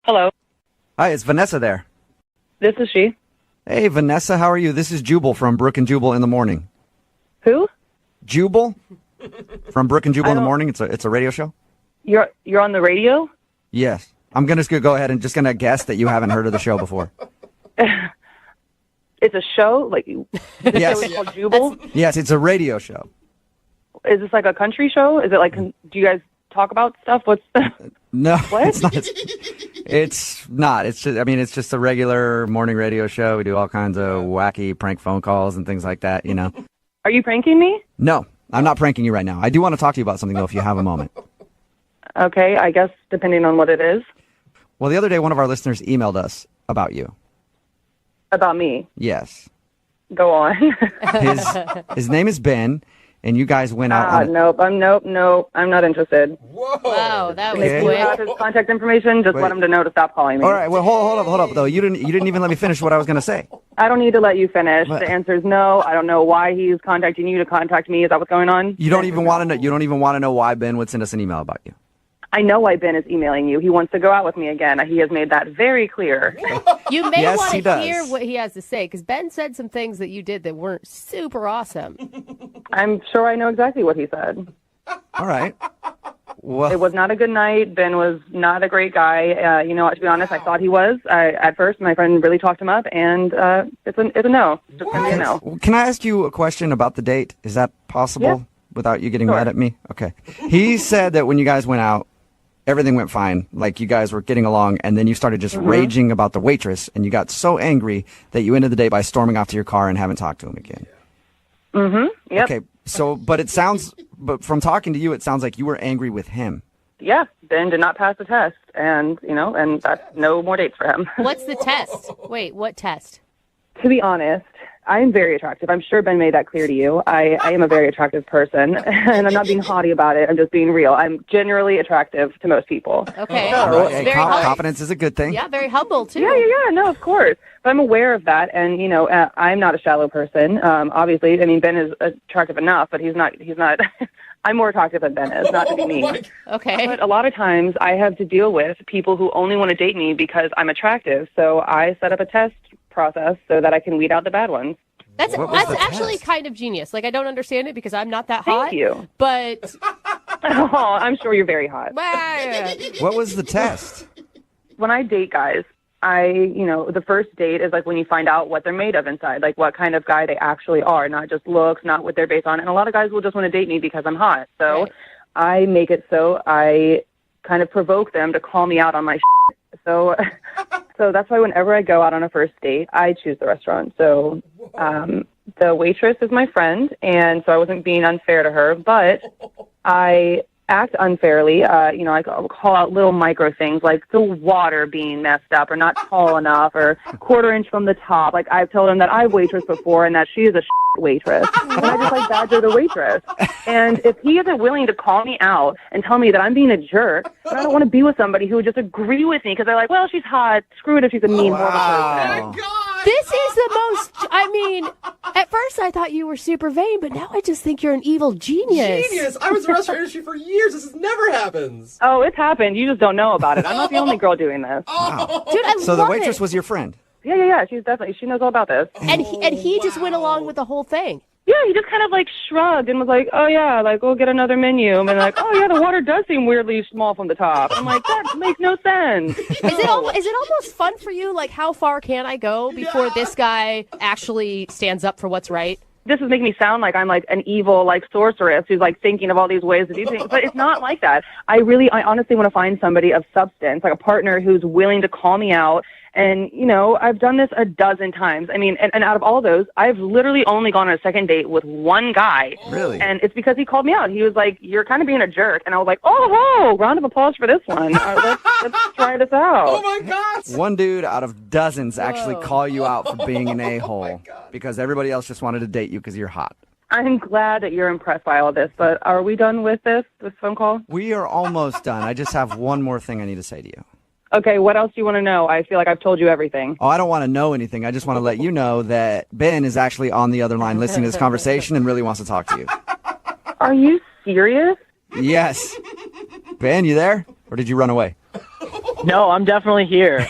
Hello, Hi, it's Vanessa there. this is she. Hey, Vanessa, how are you? This is Jubal from Brooke and Jubal in the morning. Who? Jubal from Brooke and Jubal in the don't- morning. It's a radio show. You're on the radio? Yes, I'm gonna go ahead and just gonna guess that you haven't heard of the show before. It's a show? Like, the Yes. show is called Jubal? Yes, it's a radio show. Is this like a country show? Is it like, do you guys talk about stuff? What's No, What? it's not. It's not. It's just. I mean, it's just a regular morning radio show. We do all kinds of wacky prank phone calls and things like that. You know. Are you pranking me? No, I'm not pranking you right now. I do want to talk to you about something though, if you have a moment. Okay, I guess depending on what it is. Well, the other day, one of our listeners emailed us about you. About me. Yes. Go on. His name is Ben, and you guys went out on. Nope, I'm not interested. Wow, that was If you have quick. his contact information, just Wait. let him to know to stop calling me. All right, well, hold up, though. You didn't even let me finish what I was going to say. I don't need to let you finish. What? The answer is no. I don't know why he's contacting you to contact me. Is that what's going on? You don't even want to know. You don't even want to know why Ben would send us an email about you. I know why Ben is emailing you. He wants to go out with me again. He has made that very clear. You may Yes, want he to does. hear what he has to say because Ben said some things that you did that weren't super awesome. I'm sure I know exactly what he said. All right. It Well, was not a good night. Ben was not a great guy. You know, to be honest, I thought he was. At first, my friend really talked him up, and it's a no. It's just going to be a no. can I ask you a question about the date? Is that possible Yeah. without you getting Sure. mad at me? Okay. He said that when you guys went out, everything went fine. Like you guys were getting along, and then you started just raging about the waitress, and you got so angry that you ended the day by storming off to your car and haven't talked to him again. Yep. Okay. So, but from talking to you, it sounds like you were angry with him. Yeah, Ben did not pass the test, and, and that's no more dates for him. What's the test? Wait, what test? To be honest, I'm very attractive. I'm sure Ben made that clear to you. I am a very attractive person, and I'm not being haughty about it. I'm just being real. I'm generally attractive to most people. Okay. So- It's Hey, very humble. confidence is a good thing. Yeah, very humble too. Yeah, no, of course. But I'm aware of that, and I'm not a shallow person. Obviously, I mean Ben is attractive enough, but he's not. I'm more attractive than Ben is, not to be mean. Okay. But a lot of times, I have to deal with people who only want to date me because I'm attractive. So I set up a test process so that I can weed out the bad ones. That's What was the actually test? kind of genius. Like I don't understand it because I'm not that Thank hot. you. But Oh, I'm sure you're very hot. What was the test? When I date guys, the first date is like when you find out what they're made of inside, like what kind of guy they actually are, not just looks, not what they're based on. And a lot of guys will just want to date me because I'm hot. So Right. I make it so I kind of provoke them to call me out on my shit. So that's why whenever I go out on a first date, I choose the restaurant. So the waitress is my friend, and so I wasn't being unfair to her, but I act unfairly. I call out little micro things like the water being messed up or not tall enough or quarter inch from the top. Like I've told him that I've waitressed before and that she is a waitress. And I just like badger the waitress. And if he isn't willing to call me out and tell me that I'm being a jerk, then I don't want to be with somebody who would just agree with me because they're like, well, she's hot. Screw it if she's a mean, horrible person. this is the most. I mean, at first I thought you were super vain, but now I just think you're an evil genius. Genius! I was in the restaurant industry for years. This never happens. Oh, it's happened. You just don't know about it. I'm not the only girl doing this. Dude, I So the love waitress it. was your friend. Yeah. She knows all about this. And he just went along with the whole thing. Yeah, he just kind of like shrugged and was like, oh yeah, like we'll get another menu. And like, oh yeah, the water does seem weirdly small from the top. I'm like, that makes no sense. Is it almost fun for you? Like, how far can I go before this guy actually stands up for what's right? This is making me sound like I'm like an evil like sorceress who's like thinking of all these ways to do things, but it's not like that. I honestly want to find somebody of substance, like a partner who's willing to call me out. And, I've done this a dozen times. I mean, and out of all those, I've literally only gone on a second date with one guy. Really? And it's because he called me out. He was like, you're kind of being a jerk. And I was like, oh, round of applause for this one. Let's try this out. Oh my gosh! One dude out of dozens actually Whoa. call you out for being an a-hole because everybody else just wanted to date you because you're hot. I'm glad that you're impressed by all this, but are we done with this phone call? We are almost done. I just have one more thing I need to say to you. Okay, what else do you want to know? I feel like I've told you everything. Oh, I don't want to know anything. I just want to let you know that Ben is actually on the other line listening to this conversation and really wants to talk to you. Are you serious? Yes. Ben, you there? Or did you run away? No, I'm definitely here.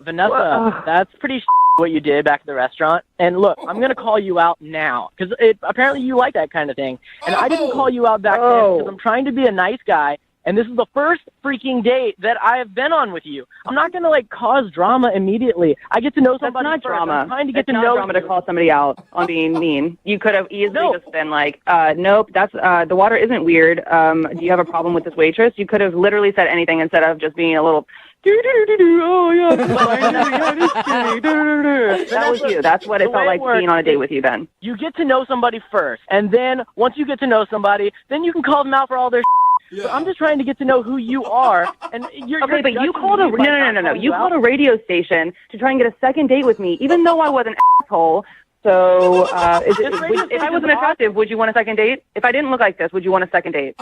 Vanessa, that's pretty what you did back at the restaurant. And look, I'm going to call you out now because apparently you like that kind of thing. And I didn't call you out back then because I'm trying to be a nice guy. And this is the first freaking date that I have been on with you. I'm not going to, cause drama immediately. I get to know somebody That's not first. drama. I'm trying to get It's to not know drama you. to call somebody out on being mean. You could have easily just been like, nope, that's the water isn't weird. Do you have a problem with this waitress? You could have literally said anything instead of just being a little, oh, yeah, that was you. That's what it felt like being on a date with you then. You get to know somebody first. And then once you get to know somebody, then you can call them out for all their Yeah. But I'm just trying to get to know who you are. And you're but you judging called me by not no. calling You out. called a radio station to try and get a second date with me, even though I was an asshole. So, if I wasn't attractive, would you want a second date? If I didn't look like this, would you want a second date?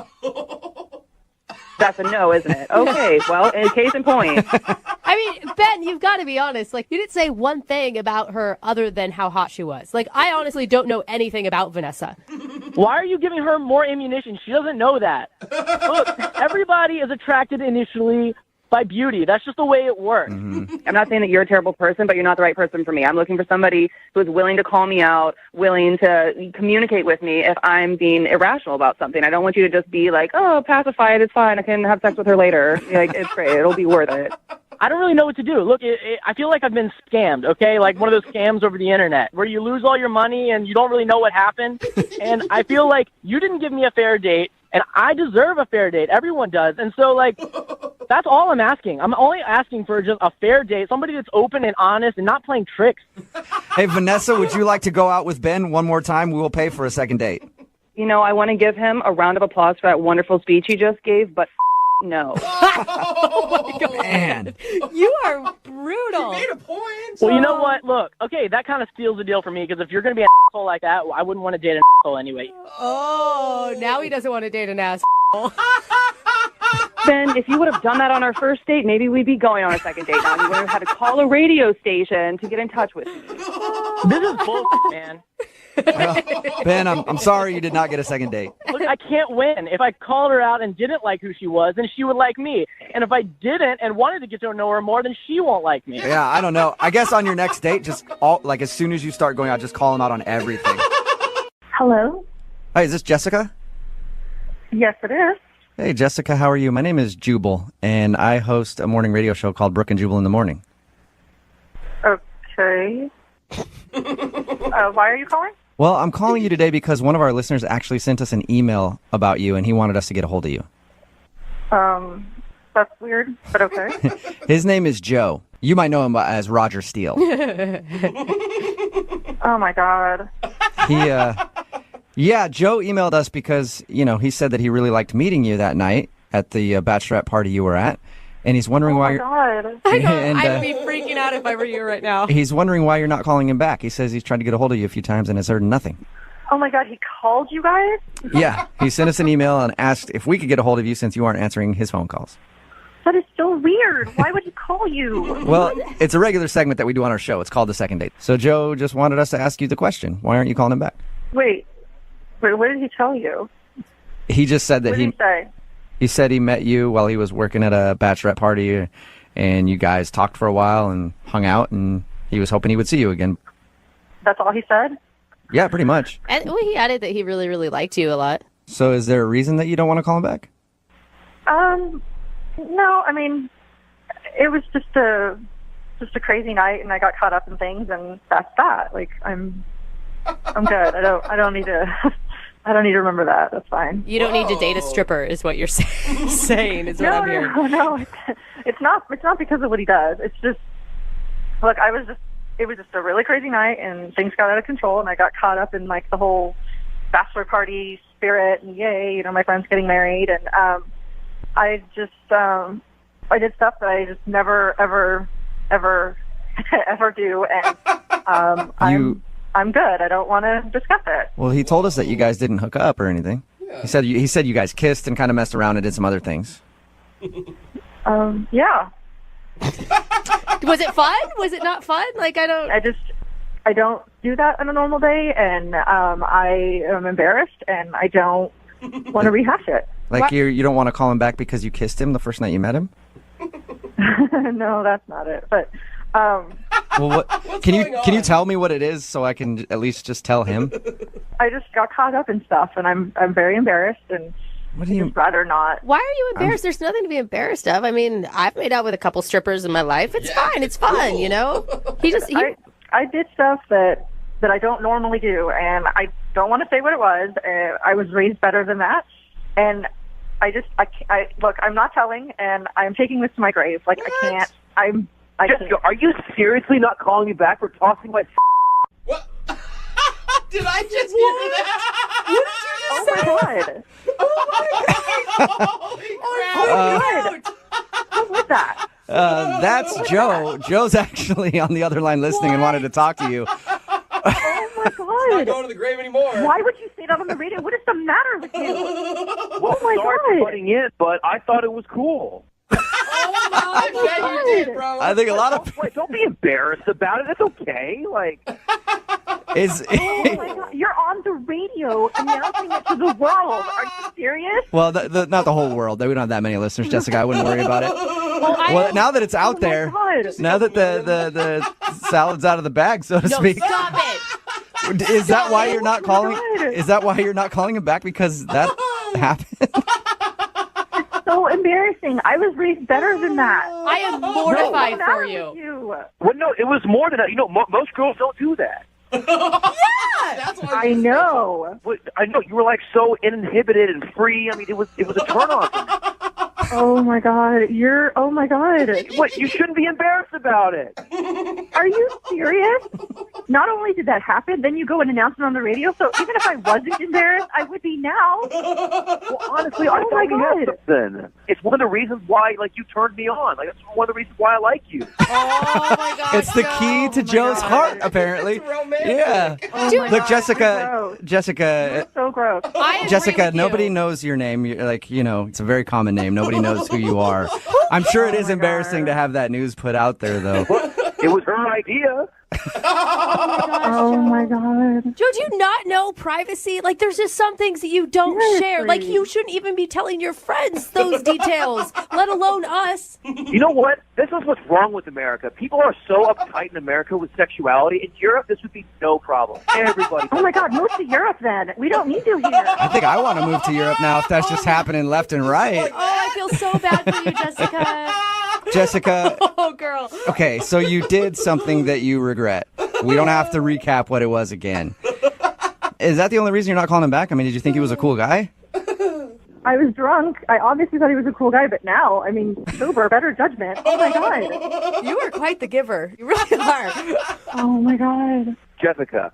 That's a no, isn't it? Okay, well, in case in point. I mean, Ben, you've got to be honest. You didn't say one thing about her other than how hot she was. I honestly don't know anything about Vanessa. Why are you giving her more ammunition? She doesn't know that. Look, everybody is attracted initially by beauty. That's just the way it works. Mm-hmm. I'm not saying that you're a terrible person, but you're not the right person for me. I'm looking for somebody who is willing to call me out, willing to communicate with me if I'm being irrational about something. I don't want you to just be like, oh, pacify it, it's fine, I can have sex with her later. It's great, it'll be worth it. I don't really know what to do. Look, I feel like I've been scammed, okay? Like one of those scams over the internet where you lose all your money and you don't really know what happened. And I feel like you didn't give me a fair date, and I deserve a fair date. Everyone does. And so, that's all I'm asking. I'm only asking for just a fair date, somebody that's open and honest and not playing tricks. Hey, Vanessa, would you like to go out with Ben one more time? We will pay for a second date. I want to give him a round of applause for that wonderful speech he just gave, but no. Oh, my God. Man. You are brutal. Made a point. Well, you know what? Look, okay, that kind of steals the deal for me because if you're going to be an asshole like that, I wouldn't want to date an asshole anyway. Oh, now he doesn't want to date an asshole. Ben, if you would have done that on our first date, maybe we'd be going on a second date now. You would have had to call a radio station to get in touch with me. This is bullshit, man. Well, Ben, I'm sorry you did not get a second date. Look, I can't win. If I called her out and didn't like who she was, then she would like me. And if I didn't and wanted to get to know her more, then she won't like me. Yeah, I don't know. I guess on your next date, just as soon as you start going out, just call him out on everything. Hello? Hi, is this Jessica? Yes, it is. Hey, Jessica, how are you? My name is Jubal, and I host a morning radio show called Brooke and Jubal in the Morning. Okay. Why are you calling? Well, I'm calling you today because one of our listeners actually sent us an email about you, and he wanted us to get a hold of you. That's weird, but okay. His name is Joe. You might know him as Roger Steele. Oh, my God. Yeah, Joe emailed us because, he said that he really liked meeting you that night at the bachelorette party you were at, and he's wondering why you're... God. I know. And, I'd be freaking out if I were you right now. He's wondering why you're not calling him back. He says he's tried to get a hold of you a few times and has heard nothing. Oh, my God, he called you guys? Yeah, he sent us an email and asked if we could get a hold of you since you aren't answering his phone calls. That is so weird. Why would he call you? Well, it's a regular segment that we do on our show. It's called The Second Date. So Joe just wanted us to ask you the question. Why aren't you calling him back? Wait, what did he tell you? He just said that What did he say? He said he met you while he was working at a bachelorette party, and you guys talked for a while and hung out, and he was hoping he would see you again. That's all he said? Yeah, pretty much. And he added that he really, really liked you a lot. So is there a reason that you don't want to call him back? No, I mean, it was just a crazy night, and I got caught up in things, and that's that. I'm good. I don't need to. I don't need to remember that. That's fine. You don't need to date a stripper, is what you're saying. Is what I'm hearing. No. It's not because of what he does. It's just, look, it was just a really crazy night, and things got out of control, and I got caught up in the whole bachelor party spirit, and yay, my friend's getting married, and I just I did stuff that I just never ever do, and I'm good. I don't want to discuss it. Well, he told us that you guys didn't hook up or anything. Yeah. He said you guys kissed and kind of messed around and did some other things. Yeah. Was it fun? Was it not fun? I don't do that on a normal day, and I am embarrassed, and I don't want to rehash it. You don't want to call him back because you kissed him the first night you met him? No, that's not it. But Well, what can you tell me what it is so I can at least just tell him? I just got caught up in stuff, and I'm very embarrassed, and What do you? I'd rather not. Why are you embarrassed? There's nothing to be embarrassed of. I mean, I've made out with a couple strippers in my life. It's fine. It's fun, you know? I did stuff that I don't normally do, and I don't want to say what it was. I was raised better than that, and look, I'm not telling, and I'm taking this to my grave. Like, what? I can't. Jessica, are you seriously not calling me back for tossing my? What? Did I just hear that? Oh my god! Holy crap! What was that? That's Joe. Joe's actually on the other line listening and wanted to talk to you. Oh my Not god! going to the grave anymore. Why would you say that on the radio? What is the matter with you? Well, Oh my sorry for god! butting in, but I thought it was cool. I bet you did, bro. I think a lot of Wait, don't be embarrassed about it. It's okay. Like, is. Oh my god! You're on the radio announcing it to the world. Are you serious? Well, not the whole world. We don't have that many listeners, Jessica. I wouldn't worry about it. Well, now that it's out there, God. now that the salad's out of the bag, so to No, speak, stop it. is that why you're not calling? God. Is that why you're not calling him back? Because that happened. So embarrassing. I was raised better than that. I am mortified What's the for matter you. with you? well, no, it was more than that. You know, most girls don't do that. That's why I know. I know you were like so uninhibited and free. I mean, it was a turn on for me. Oh my god. Oh my god. What? You shouldn't be embarrassed about it. Are you serious? Not only did that happen, then you go and announce it on the radio. So even if I wasn't embarrassed, I would be now. Well, honestly, I Oh thought my we had God. something. It's one of the reasons why, like, you turned me on. Like, that's one of the reasons why I like you. Oh my God. It's the key to Joe's God. heart, apparently. It's romantic. Yeah. Oh Dude, my Look, God, Jessica. gross. Jessica. So gross. I agree Jessica, with you. nobody knows your name. You're like, it's a very common name. Nobody knows who you are. I'm sure it is my embarrassing God. to have that news put out there, though. It was her idea. Oh my god. Joe, do you not know privacy? Like, there's just some things that you don't share. Like, you shouldn't even be telling your friends those details, let alone us. You know what? This is what's wrong with America. People are so uptight in America with sexuality. In Europe, this would be no problem. Everybody. Oh my god, move to Europe then. We don't need you here. I think I want to move to Europe now if that's just happening left and right. Oh, I feel so bad for you, Jessica. Jessica, Oh, girl. okay, so you did something that you regret. We don't have to recap what it was again. Is that the only reason you're not calling him back? I mean, did you think he was a cool guy? I was drunk. I obviously thought he was a cool guy, but now, I mean, sober, better judgment. Oh my god. You are quite the giver. You really are. Oh my god. Jessica,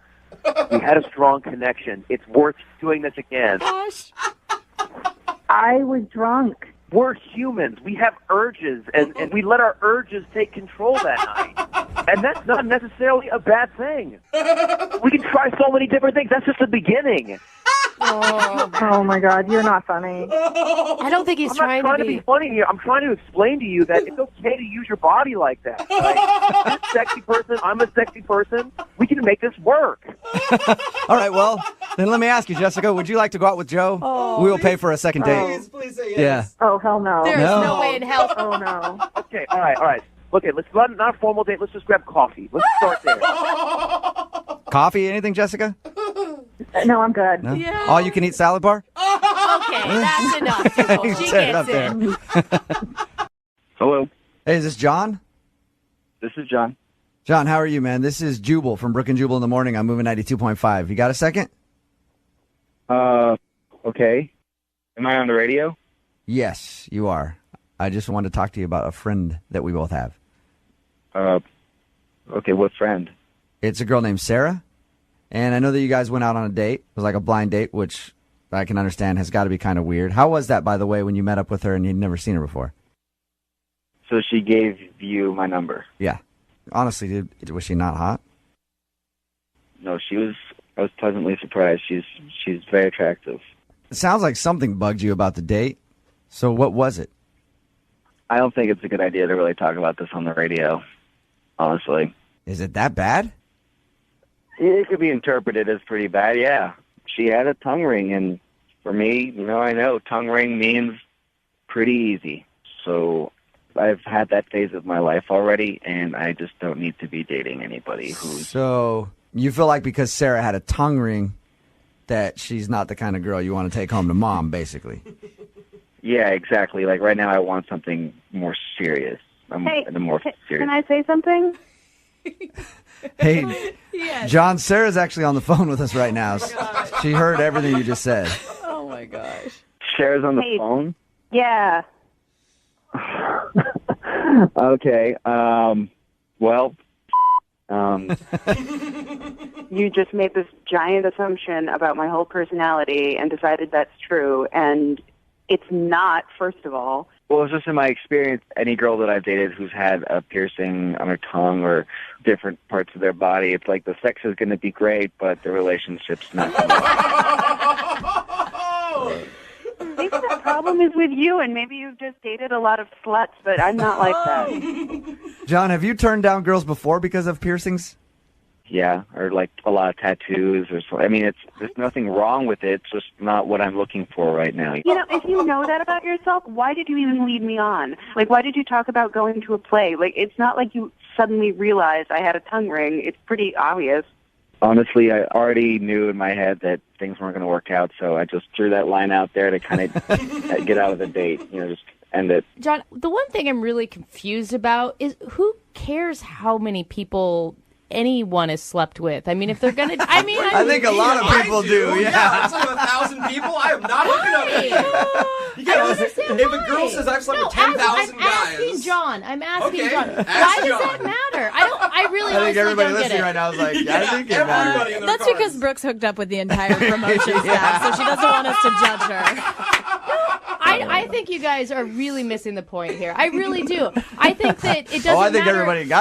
we had a strong connection. It's worth doing this again. Gosh. I was drunk. We're humans. We have urges, and we let our urges take control that night. And that's not necessarily a bad thing. We can try so many different things. That's just the beginning. Oh my god, you're not funny. I don't think he's I'm not trying to be funny here. I'm trying to explain to you that it's okay to use your body like that. Like, you're a sexy person. I'm a sexy person. We can make this work. All right, well, then let me ask you, Jessica, would you like to go out with Joe? We will pay for a second date. Please say yes. Yeah. Oh hell no. There is No. no way in hell. Oh no. Okay, all right. Okay, let's not a formal date. Let's just grab coffee. Let's start there. Coffee, anything, Jessica? No, I'm good. No? Yeah. All you can eat salad bar? Okay, that's enough. Jubal. She Set it up gets it. Hello, Hey, is this John? this is John. John, how are you, man? This is Jubal from Brooke and Jubal in the morning. I'm moving 92.5. You got a second? Okay. Am I on the radio? Yes, you are. I just wanted to talk to you about a friend that we both have. Okay, what friend? It's a girl named Sarah, and I know that you guys went out on a date. It was like a blind date, which I can understand has got to be kind of weird. How was that, by the way, when you met up with her and you'd never seen her before? So she gave you my number. Yeah. Honestly, dude, was she not hot? No, she was. I was pleasantly surprised. She's very attractive. It sounds like something bugged you about the date. So what was it? I don't think it's a good idea to really talk about this on the radio, honestly. Is it that bad? It could be interpreted as pretty bad, yeah. She had a tongue ring, and for me, I know tongue ring means pretty easy. So I've had that phase of my life already, and I just don't need to be dating anybody who's... So you feel like because Sarah had a tongue ring that she's not the kind of girl you want to take home to mom, basically. Yeah, exactly. Like right now I want something more serious. Can I say something? Hey, Yes. John, Sarah's actually on the phone with us right now. She heard everything you just said. Oh my gosh. Sarah's on the phone? Yeah. Okay. Well, You just made this giant assumption about my whole personality and decided that's true, and it's not, first of all. well, it's just in my experience, any girl that I've dated who's had a piercing on her tongue or different parts of their body, it's like the sex is going to be great, but the relationship's not going to Maybe the problem is with you, and maybe you've just dated a lot of sluts, but I'm not like that. John, have you turned down girls before because of piercings? Yeah, or like a lot of tattoos or so. I mean, there's nothing wrong with it. It's just not what I'm looking for right now. You know, if you know that about yourself, why did you even lead me on? Like, why did you talk about going to a play? Like, it's not like you suddenly realized I had a tongue ring. It's pretty obvious. Honestly, I already knew in my head that things weren't going to work out, so I just threw that line out there to kind of get out of the date, just end it. John, the one thing I'm really confused about is who cares how many people anyone has slept with? I mean, if they're going to... I think a lot of people do, yeah. It's like 1,000 people. I am not hooking up with you. I don't understand if why. a girl says I've slept with 10,000 guys... I'm asking Okay, John. ask Why does John. that matter? I really I think honestly everybody don't get listening it. right now is like, I think it everybody matters. in their That's cars. because Brooke's hooked up with the entire promotion staff, so she doesn't want us to judge her. I think you guys are really missing the point here. I really do. I think that it doesn't I think matter. everybody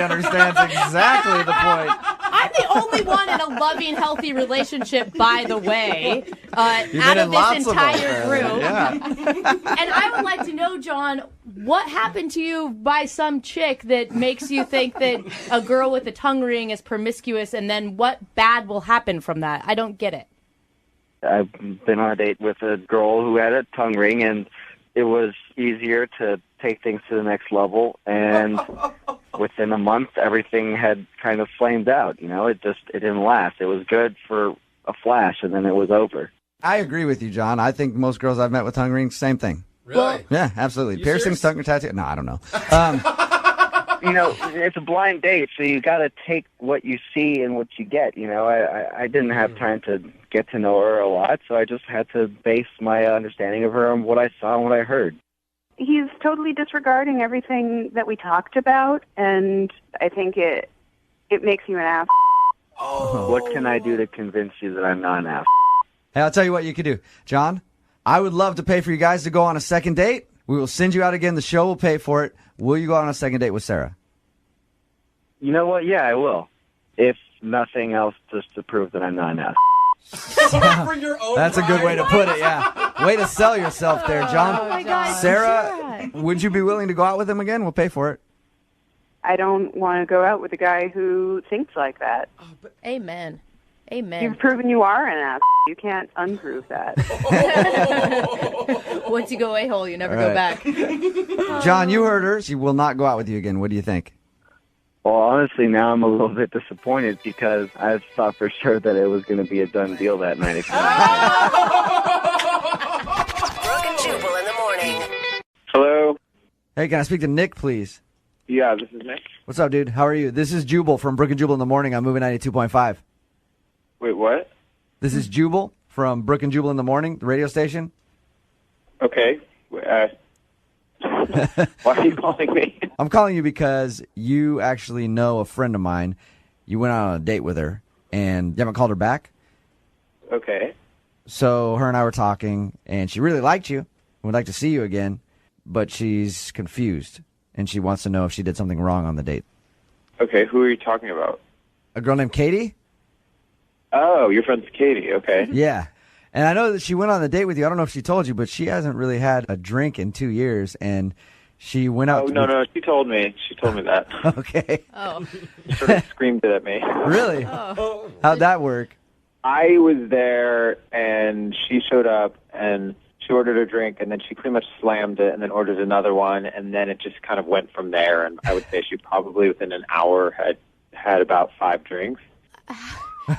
understands exactly the point. I'm the only one in a loving, healthy relationship, by the way, You've out been of in this lots of them, entire group. Yeah. And I would like to know, John, what happened to you by some chick that makes you think that a girl with a tongue ring is promiscuous, and then what bad will happen from that? I don't get it. I've been on a date with a girl who had a tongue ring, and it was easier to take things to the next level, and within a month, everything had kind of flamed out. It didn't last. It was good for a flash, and then it was over. I agree with you, John. I think most girls I've met with tongue rings, same thing. Really? Yeah, absolutely. You Piercings, serious? tongue tattoo. No, I don't know. It's a blind date, so you got to take what you see and what you get. I didn't have time to get to know her a lot, so I just had to base my understanding of her on what I saw and what I heard. He's totally disregarding everything that we talked about, and I think it makes you an ass. What can I do to convince you that I'm not an ass? Hey, I'll tell you what you could do. John, I would love to pay for you guys to go on a second date. We will send you out again. The show will pay for it. Will you go on a second date with Sarah? You know what? Yeah, I will. If nothing else, just to prove that I'm not an ass. Bring your own That's a good way to put it, yeah. Way to sell yourself there, John. Oh my God, Sarah, would you be willing to go out with him again? We'll pay for it. I don't want to go out with a guy who thinks like that. Amen. Amen. You've proven you are an ass. You can't unprove that. Once you go a-hole, you never All go right. back. John, you heard her. She will not go out with you again. What do you think? Well, honestly, now I'm a little bit disappointed because I thought for sure that it was going to be a done deal that night. Brooke and Jubal in the morning. Hello? Hey, can I speak to Nick, please? Yeah, this is Nick. What's up, dude? How are you? This is Jubal from Brooke and Jubal in the morning on Moving 92.5. Wait, what? This is Jubal from Brooke and Jubal in the morning, the radio station. Okay. Why are you calling me? I'm calling you because you actually know a friend of mine. You went out on a date with her, and you haven't called her back. Okay. So her and I were talking, and she really liked you and would like to see you again, but she's confused, and she wants to know if she did something wrong on the date. Okay, who are you talking about? A girl named Katie? Oh, your friend's Katie, okay. Yeah. And I know that she went on the date with you. I don't know if she told you, but she hasn't really had a drink in 2 years, and she went out. Oh, no, she told me. She told me that. Okay. Oh. She sort of screamed it at me. Really? How'd that work? I was there, and she showed up, and She ordered a drink, and then she pretty much slammed it and then ordered another one, and then it just kind of went from there. And I would say she probably within an hour had about 5 drinks.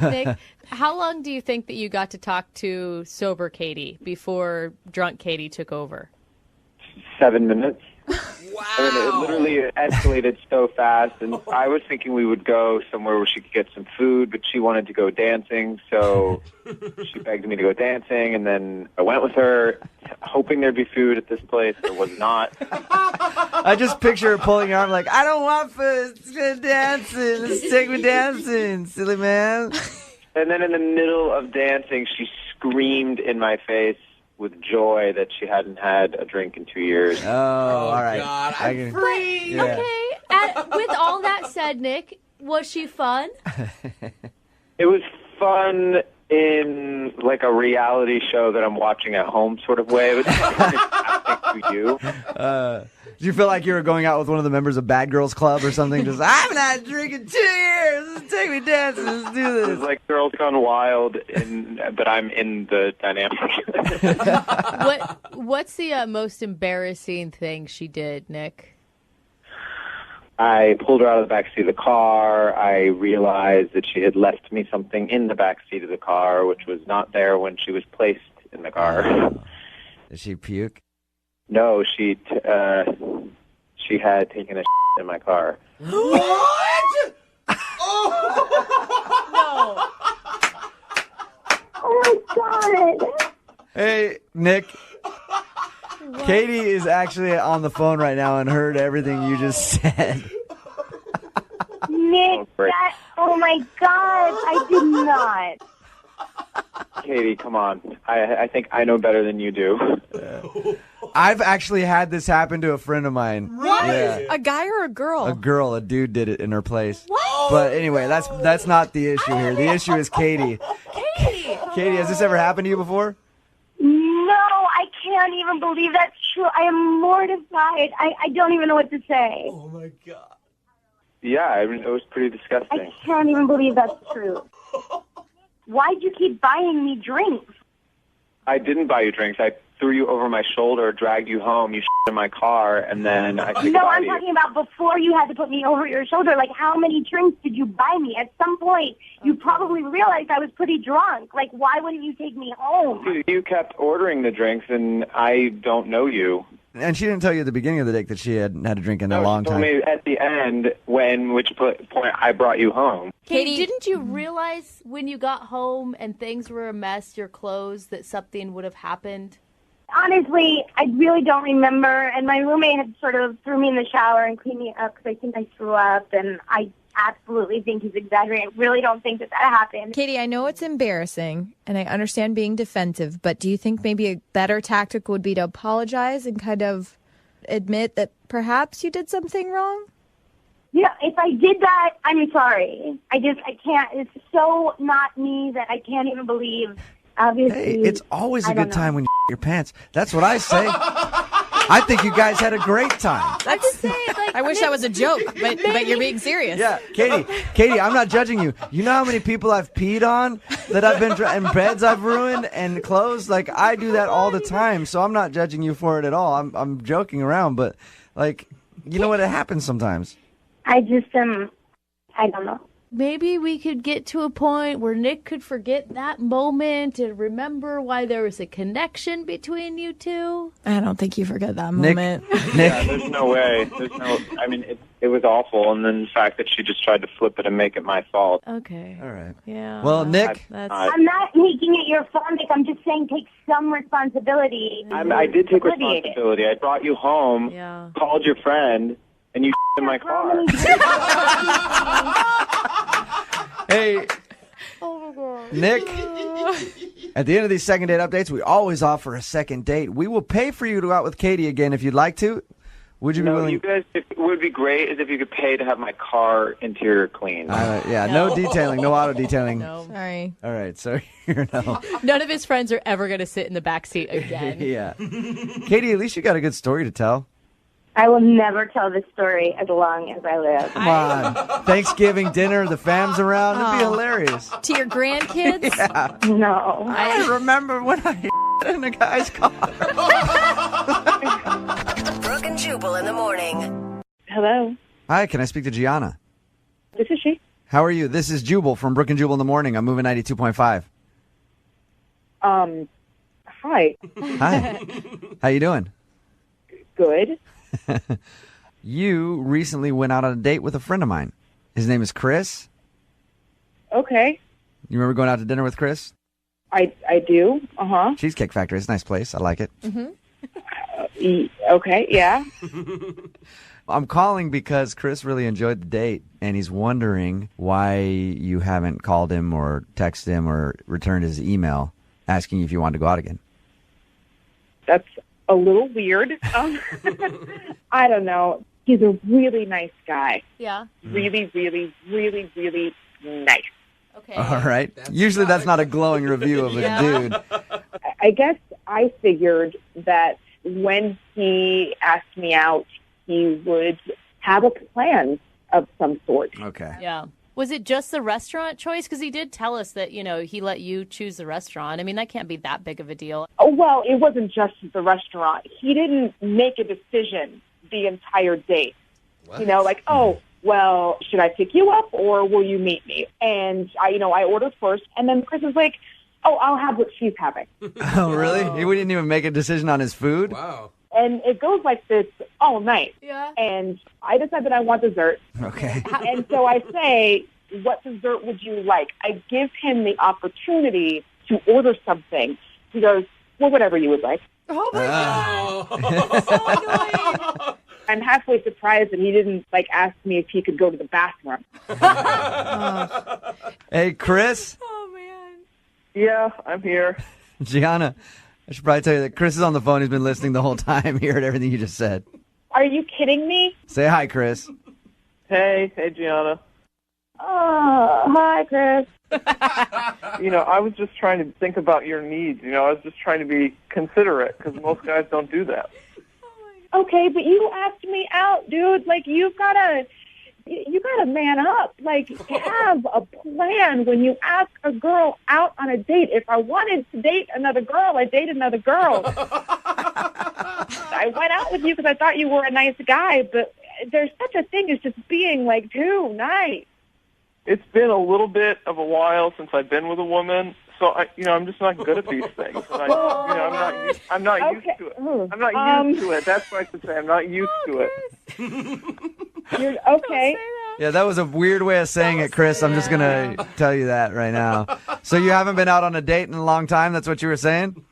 Nick, how long do you think that you got to talk to sober Katie before drunk Katie took over? 7 minutes. Wow. I mean, it literally escalated so fast, and I was thinking we would go somewhere where she could get some food, but she wanted to go dancing, so she begged me to go dancing, and then I went with her, hoping there'd be food at this place. There was not. I just picture her pulling your arm like, I don't want food. Let's go dancing. Let's take me dancing, silly man. And then in the middle of dancing, she screamed in my face with joy that she hadn't had a drink in 2 years. Oh, all right. God, I'm free. Yeah. Okay. With all that said, Nick, was she fun? It was fun in like a reality show that I'm watching at home sort of way. But happening to you. Do you feel like you were going out with one of the members of Bad Girls Club or something? Just, I haven't had a drink in 2 years. Let's take me dancing. Let's do It this. was like Girls Gone Wild, but I'm in the dynamic. What's the most embarrassing thing she did, Nick? I pulled her out of the back seat of the car. I realized that she had left me something in the back seat of the car, which was not there when she was placed in the car. Did she puke? No, she had taken a in my car. What? No. Oh my God. Hey, Nick. Katie is actually on the phone right now and heard everything you just said. Nick, oh my God, I did not. Katie, come on. I think I know better than you do. I've actually had this happen to a friend of mine. What? Yeah. A guy or a girl? A dude did it in her place. What? But anyway, that's not the issue here. The issue is Katie. Katie! Katie, has this ever happened to you before? No, I can't even believe that's true. I am mortified. I don't even know what to say. Oh my God. Yeah, I mean, it was pretty I disgusting. can't even believe that's true. Why'd you keep buying me drinks? I didn't buy you drinks. I threw you over my shoulder, dragged you home, you in my car, and then I said No, goodbye I'm to you. talking about before you had to put me over your shoulder. Like, how many drinks did you buy me? At some point, you probably realized I was pretty drunk. Like, why wouldn't you take me home? Dude, you kept ordering the drinks, and I don't know you. And she didn't tell you at the beginning of the date that she had had a drink in a long She told time. me at the end, which point I brought you home. Katie, didn't you realize when you got home and things were a mess, your clothes, that something would have happened? Honestly, I really don't remember. And my roommate had sort of threw me in the shower and cleaned me up because I think I threw up. And I absolutely think he's exaggerating. I really don't think that happened. Katie, I know it's embarrassing, and I understand being defensive, but do you think maybe a better tactic would be to apologize and kind of admit that perhaps you did something wrong? Yeah, if I did that, I'm sorry. I can't. It's so not me that I can't even believe. Obviously, Hey, it's always a good time when you your pants. That's what I say. I think you guys had a great time. I'm just saying, like, I wish that was a joke, but you're being serious. Yeah, Katie, I'm not judging you. You know how many people I've peed on that I've been and beds I've ruined and clothes? Like, I do that all the time, so I'm not judging you for it at all. I'm joking around, but like, you know what? It happens sometimes. I just I don't know. Maybe we could get to a point where Nick could forget that moment and remember why there was a connection between you two. I don't think you forget that Nick, moment. Yeah, there's no way. I mean, it was awful. And then the fact that she just tried to flip it and make it my fault. Okay. All right. Yeah. Well, Nick. I'm not making it your fault, Nick. I'm just saying take some responsibility. I did take responsibility. I brought you home, called your friend, and you in my car. Hey, Nick, at the end of these second date updates, we always offer a second date. We will pay for you to go out with Katie again if you'd like to. Would you be willing? You guys, it would be great is if you could pay to have my car interior cleaned. No detailing, no auto detailing. No. Sorry. All right, so here now. None of his friends are ever going to sit in the back seat again. Yeah. Katie, at least you got a good story to tell. I will never tell this story as long as I live. Come on. Thanksgiving dinner, the fam's around. It'd be hilarious. To your grandkids? Yeah. No. I remember when I in a guy's car. Brooke and Jubal in the morning. Hello. Hi, can I speak to Gianna? This is she. How are you? This is Jubal from Brooke and Jubal in the morning. I'm moving 92.5. Hi. Hi. How you doing? Good. You recently went out on a date with a friend of mine. His name is Chris. Okay. You remember going out to dinner with Chris? I do. Uh-huh. Cheesecake Factory. It's a nice place. I like it. Okay, yeah. I'm calling because Chris really enjoyed the date, and he's wondering why you haven't called him or texted him or returned his email asking if you wanted to go out again. That's a little weird. I don't know. He's a really nice guy. Yeah. Really, really, really, really nice. Okay. All right. Usually that's not a glowing review of a dude. I guess I figured that when he asked me out, he would have a plan of some sort. Okay. Yeah. Was it just the restaurant choice? Because he did tell us that, he let you choose the restaurant. I mean, that can't be that big of a deal. Oh, well, it wasn't just the restaurant. He didn't make a decision the entire date. What? Well, should I pick you up or will you meet me? And I ordered first, and then Chris was like, oh, I'll have what she's having. Oh, really? He didn't even make a decision on his food? Wow. And it goes like this all night. Yeah. And I decide that I want dessert. Okay. And so I say, what dessert would you like? I give him the opportunity to order something. He goes, well, whatever you would like. Oh, my God. Oh. So annoying. I'm halfway surprised that he didn't ask me if he could go to the bathroom. Hey, Chris? Oh, man. Yeah, I'm here. Gianna, I should probably tell you that Chris is on the phone. He's been listening the whole time. He heard everything you just said. Are you kidding me? Say hi, Chris. Hey, Gianna. Oh, hi, Chris. I was just trying to think about your needs. I was just trying to be considerate because most guys don't do that. Okay, but you asked me out, dude. You gotta man up. Have a plan when you ask a girl out on a date. If I wanted to date another girl, I'd date another girl. I went out with you because I thought you were a nice guy, but there's such a thing as just being too nice. It's been a little bit of a while since I've been with a woman, so I'm just not good at these things. And I'm not used to it. I'm not used to it. That's what I should say. I'm not used to it. You're okay. Yeah, that was a weird way of saying it, Chris. I'm just going to tell you that right now. So you haven't been out on a date in a long time? That's what you were saying?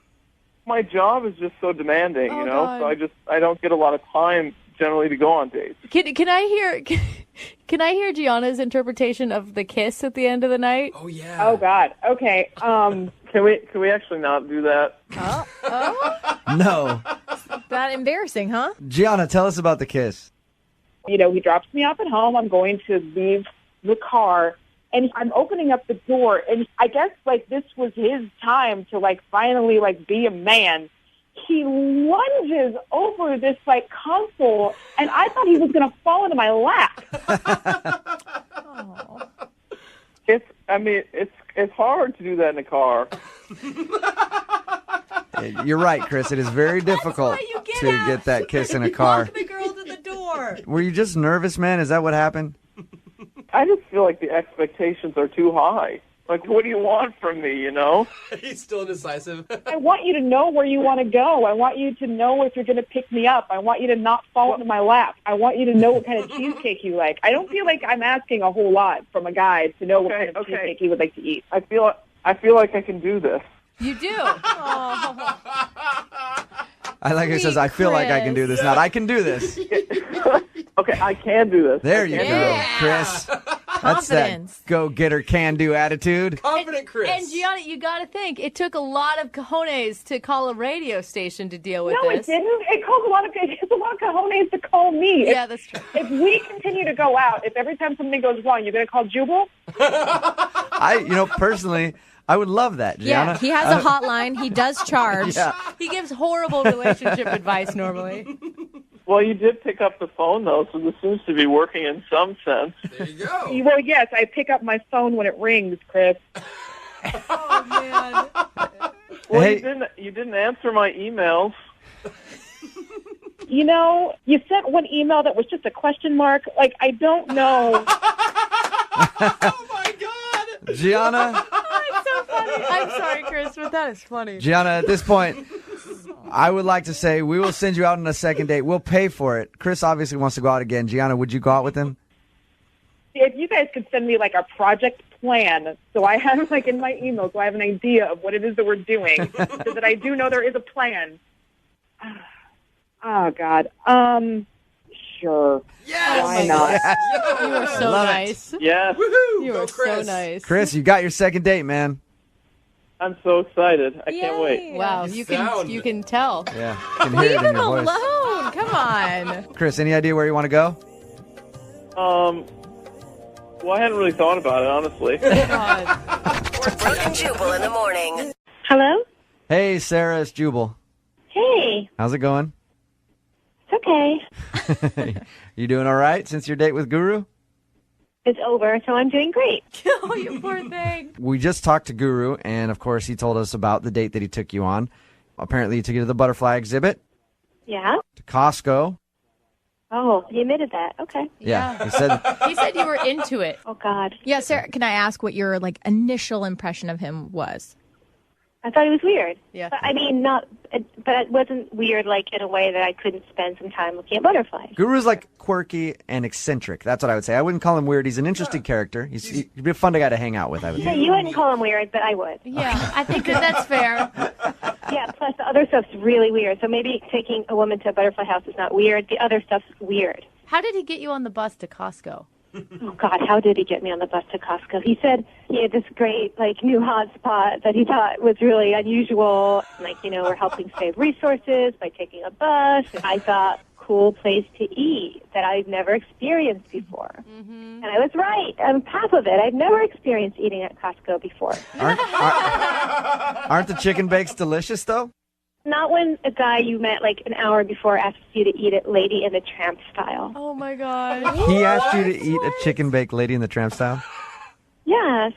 My job is just so demanding, God. so I don't get a lot of time generally to go on dates. Can I hear Gianna's interpretation of the kiss at the end of the night? Oh, yeah. Oh, God. Okay. Can we actually not do that? Oh, No. that embarrassing, huh? Gianna, tell us about the kiss. He drops me off at home. I'm going to leave the car, and I'm opening up the door, and I guess this was his time to finally be a man. He lunges over this console, and I thought he was going to fall into my lap. Oh. It's hard to do that in a car. You're right, Chris. It is very difficult to get that kiss in a car. The girl to the door. Were you just nervous, man? Is that what happened? I just feel like the expectations are too high. What do you want from me, He's still indecisive. I want you to know where you want to go. I want you to know if you're going to pick me up. I want you to not fall into my lap. I want you to know what kind of cheesecake you like. I don't feel like I'm asking a whole lot from a guy to know what kind of cheesecake he would like to eat. I feel like I can do this. You do. Oh. I like it says, I feel like I can do this. Not, I can do this. Okay, I can do this. There you go, Chris. That's that Confidence. go-getter, can-do attitude. Confident Chris. And Gianna, you got to think, it took a lot of cojones to call a radio station to deal with No, this. it didn't. It calls a lot of cojones to call me. Yeah, that's true. If we continue to go out, if every time something goes wrong, you're going to call Jubal? Personally, I would love that, Gianna. Yeah, he has a hotline. He does charge. Yeah. He gives horrible relationship advice normally. Well, you did pick up the phone, though, so this seems to be working in some sense. There you go. Well, yes, I pick up my phone when it rings, Chris. Oh, man. Well, Hey. you didn't answer my emails. You know, you sent one email that was just a question mark. Like, I don't know. Oh my God! Gianna, That's so funny. I'm sorry, Chris, but that is funny. Gianna, at this point, I would like to say we will send you out on a second date. We'll pay for it. Chris obviously wants to go out again. Gianna, would you go out with him? If you guys could send me like a project plan, so I have like in my email, so I have an idea of what it is that we're doing, so that I do know there is a plan. Oh God. Sure. Yes! Why not? Yes! You are so Love it. nice. Yes, You Go are so Chris. nice. Chris, you got your second date, man. I'm so excited. I can't wait. Yay. Wow, You you can tell. Yeah, you can hear Leave it in him your voice. alone. Come on. Chris, any idea where you want to go? Well, I hadn't really thought about it, honestly. Brooke and Jubal in the morning. Hello? Hey, Sarah, it's Jubal. Hey, How's it going? it's okay. You doing all right since your date with Guru? It's over, so I'm doing great. Oh, you poor thing. We just talked to Guru, and of course, he told us about the date that he took you on. Apparently, he took you to the butterfly exhibit, Yeah? to Costco. Oh, you admitted that. Okay. Yeah, he said. He said you were into it. Oh, God. Yeah, Sarah, can I ask what your like initial impression of him was? I thought it was weird. Yeah. But, I mean, but it wasn't weird, like, in a way that I couldn't spend some time looking at butterflies. Guru's like quirky and eccentric. That's what I would say. I wouldn't call him weird. He's an interesting character. He'd be a fun guy to hang out with, I would Yeah, think. you wouldn't call him weird, but I would. Yeah, I think that's fair. Yeah, plus the other stuff's really weird. So maybe taking a woman to a butterfly house is not weird. The other stuff's weird. How did he get you on the bus to Costco? Oh, God, how did he get me on the bus to Costco? He said he had this great, like, new hot spot that he thought was really unusual. Like, you know, we're helping save resources by taking a bus. And I thought, cool place to eat that I've never experienced before. Mm-hmm. And I was right. On top of it, I've never experienced eating at Costco before. Aren't the chicken bakes delicious, though? Not when a guy you met like an hour before asks you to eat it Lady in the Tramp style. Oh, my God. He asked you to eat a chicken bake Lady in the Tramp style? Yes.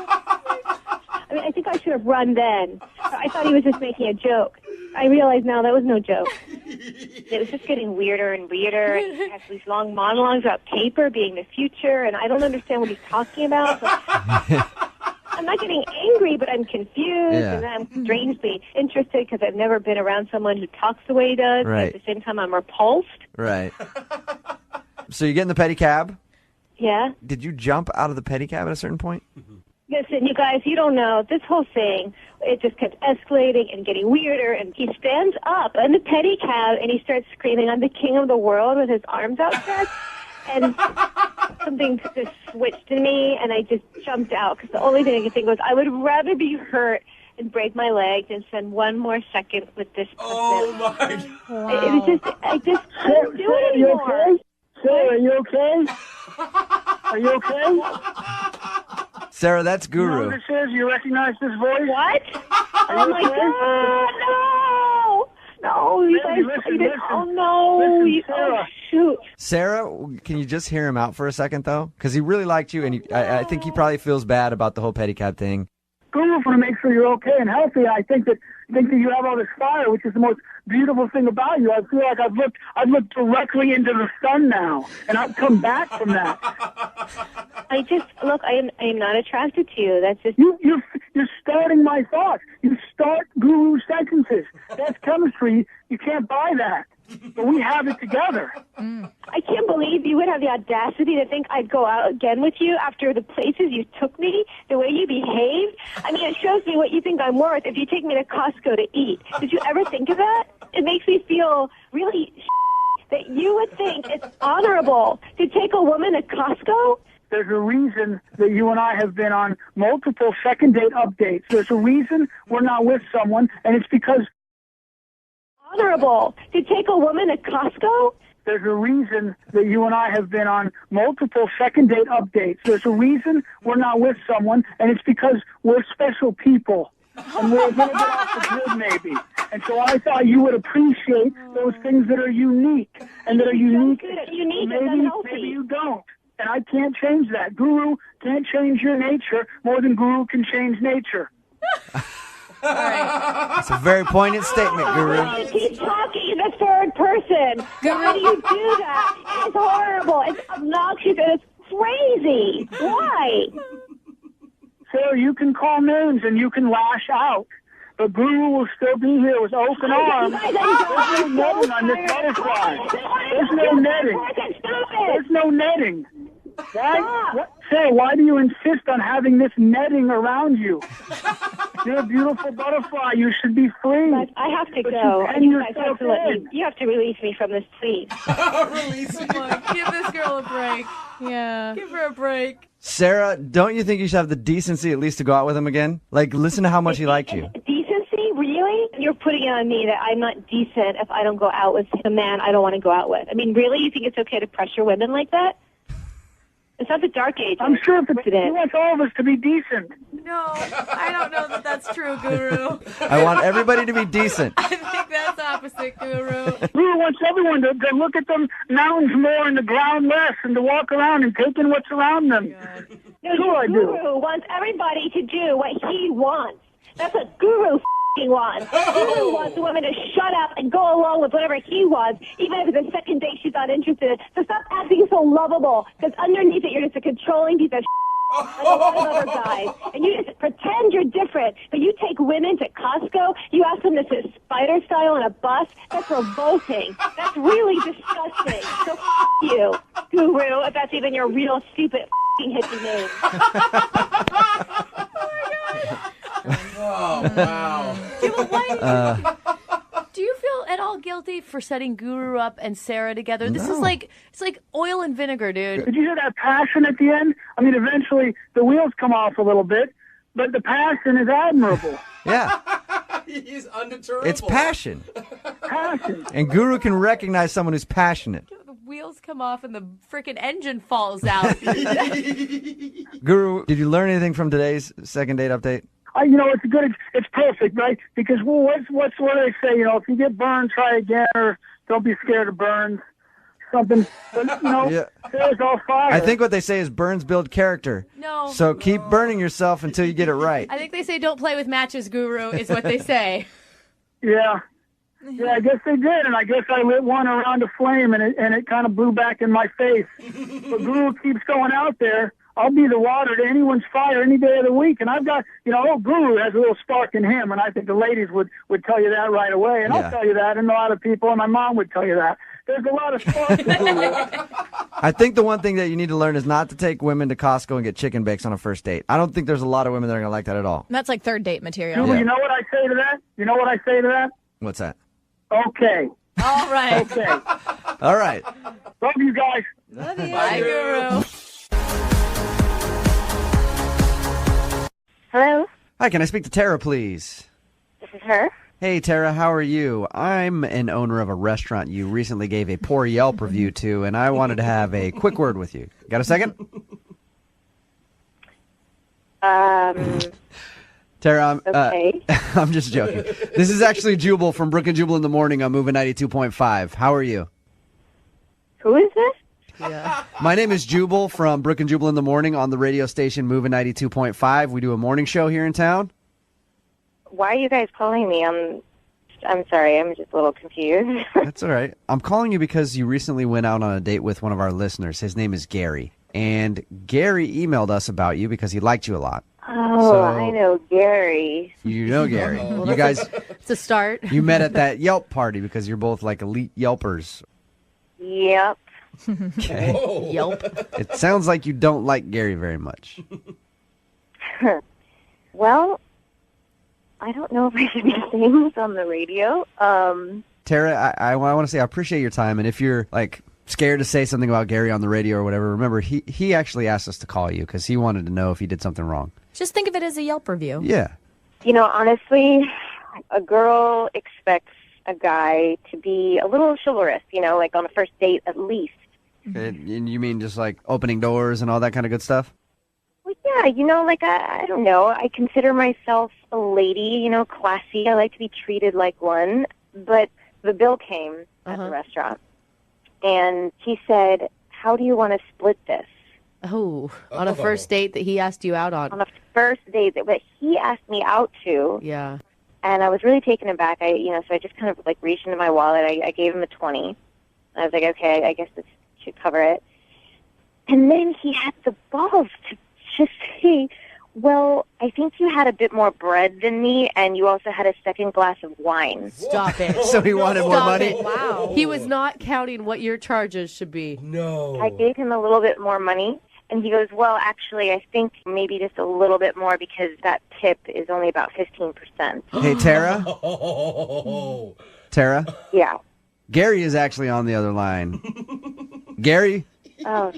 I mean, I think I should have run then. I thought he was just making a joke. I realize now that was no joke. It was just getting weirder and weirder. And he has these long monologues about paper being the future, and I don't understand what he's talking about. So I'm not getting angry, but I'm confused, and then I'm strangely interested because I've never been around someone who talks the way he does. Right. But at the same time, I'm repulsed. Right. So you get in the pedicab. Yeah. Did you jump out of the pedicab at a certain point? Listen, you guys, you don't know. This whole thing, it just kept escalating and getting weirder. And he stands up in the pedicab and he starts screaming, "I'm the king of the world," with his arms outstretched. And something just switched in me, and I just jumped out because the only thing I could think was I would rather be hurt and break my leg than spend one more second with this person. Oh my God. Wow. It was just, I just couldn't do it anymore. Sarah, are you okay? Are you okay? Sarah, that's You know Guru. what this is? You recognize this voice? What? Oh my God, no! No, you guys, Listen. oh no, Listen, Sarah. oh shoot. Sarah, can you just hear him out for a second, though? Because he really liked you, and I think he probably feels bad about the whole pedicab thing. Guru want to make sure you're okay and healthy. I think that you have all this fire, which is the most beautiful thing about you. I feel like I've looked directly into the sun now, and I've come back from that. I just look. I am not attracted to you. That's just You're starting my thoughts. You start Guru sentences. That's chemistry. You can't buy that. But we have it together. I can't believe you would have the audacity to think I'd go out again with you after the places you took me, the way you behaved. I mean, it shows me what you think I'm worth if you take me to Costco to eat. Did you ever think of that? It makes me feel really that you would think it's honorable to take a woman to Costco. There's a reason that you and I have been on multiple second date updates. There's a reason we're not with someone, and it's because Honorable to take a woman to Costco. there's a reason that you and I have been on multiple second date updates. There's a reason we're not with someone, and it's because we're special people. And we're a little bit off the grid, maybe. And so I thought you would appreciate those things that are unique, and that are unique. Unique and unhealthy. Maybe you don't. And I can't change that. Guru can't change your nature more than Guru can change nature. It's a very poignant statement, Guru. You keep talking in the third person. Why do you do that? It's horrible. It's obnoxious and it's crazy. Why? Sarah, you can call names and you can lash out. But Guru will still be here with open arms. There's no netting on this butterfly. There's no netting. There's no netting. Why? Sarah, why do you insist on having this netting around you? You're a beautiful butterfly. You should be free. But I have to go. You guys have to you have to release me from this, please. Release me. Give this girl a break. Yeah. Give her a break. Sarah, don't you think you should have the decency at least to go out with him again? Like, listen to how much he liked you. Decency? Really? You're putting it on me that I'm not decent if I don't go out with a man I don't want to go out with. I mean, really? You think it's okay to pressure women like that? It's not the dark age. I'm sure he wants all of us to be decent. No, I don't know that that's true, Guru. I want everybody to be decent. I think that's opposite, Guru. Guru wants everyone to look at the mountains more and the ground less and to walk around and take in what's around them. No, sure I do. Guru wants everybody to do what he wants. That's what Guru wants. Guru wants the woman to shut up and go along with whatever he wants, even if it's a second date she's not interested in. So stop acting so lovable, because underneath it, you're just a controlling piece of like a lot of other guys. And you just pretend you're different, but you take women to Costco, you ask them to sit spider style on a bus. That's revolting. That's really disgusting. So you, Guru, if that's even your real stupid hippie name. Oh, wow. Do you feel at all guilty for setting Guru up and Sarah together? This is like, it's like oil and vinegar, dude. Did you hear that passion at the end? I mean, eventually the wheels come off a little bit, but the passion is admirable. Yeah. He's undeterrable. It's passion. Passion. And Guru can recognize someone who's passionate. The wheels come off and the freaking engine falls out. Guru, did you learn anything from today's second date update? It's perfect, right? Because what do they say? If you get burned, try again, or don't be scared of burns. Something, but there's all fire. I think what they say is burns build character. No. So keep burning yourself until you get it right. I think they say don't play with matches, Guru, is what they say. Yeah, I guess they did, and I guess I lit one around a flame, and it kind of blew back in my face. But Guru keeps going out there. I'll be the water to anyone's fire any day of the week. And I've got, Guru has a little spark in him, and I think the ladies would tell you that right away. And I'll tell you that, and a lot of people, and my mom would tell you that. There's a lot of spark in Guru. I think the one thing that you need to learn is not to take women to Costco and get chicken bakes on a first date. I don't think there's a lot of women that are going to like that at all. That's like third date material. Guru, you know what I say to that? What's that? Okay. All right. Okay. All right. Love you guys. Love you. Bye, Guru. Hello? Hi, can I speak to Tara, please? This is her. Hey, Tara, how are you? I'm an owner of a restaurant you recently gave a poor Yelp review to, and I wanted to have a quick word with you. Got a second? Tara, okay. I'm just joking. This is actually Jubal from Brooke and Jubal in the Morning on Moving 92.5. How are you? Who is this? Yeah. My name is Jubal from Brooke and Jubal in the Morning on the radio station Moving 92.5. We do a morning show here in town. Why are you guys calling me? I'm sorry, I'm just a little confused. That's all right. I'm calling you because you recently went out on a date with one of our listeners. His name is Gary. And Gary emailed us about you because he liked you a lot. Oh, so, I know Gary. You know Gary. You guys, it's a start. You met at that Yelp party because you're both like elite Yelpers. Yep. Okay. Yelp. It sounds like you don't like Gary very much. Well, I don't know if I should be saying this on the radio. Tara, I want to say I appreciate your time, and if you're like scared to say something about Gary on the radio or whatever, remember he actually asked us to call you because he wanted to know if he did something wrong. Just think of it as a Yelp review. Yeah. Honestly, a girl expects a guy to be a little chivalrous, like on a first date at least. And you mean just like opening doors and all that kind of good stuff? Well, yeah, I don't know. I consider myself a lady, classy. I like to be treated like one. But the bill came at the restaurant, and he said, "How do you want to split this?" Oh, on a first date that he asked you out on. On a first date that he asked me out to. Yeah. And I was really taken aback. So I just kind of like reached into my wallet. I gave him a 20. I was like, okay, I guess this should cover it. And then he had the balls to just say, well, I think you had a bit more bread than me, and you also had a second glass of wine. Stop it. So he wanted more money? It. Wow. He was not counting what your charges should be. No. I gave him a little bit more money, and he goes, well, actually, I think maybe just a little bit more because that tip is only about 15%. Hey, Tara? Tara? Yeah. Gary is actually on the other line. Gary? Oh,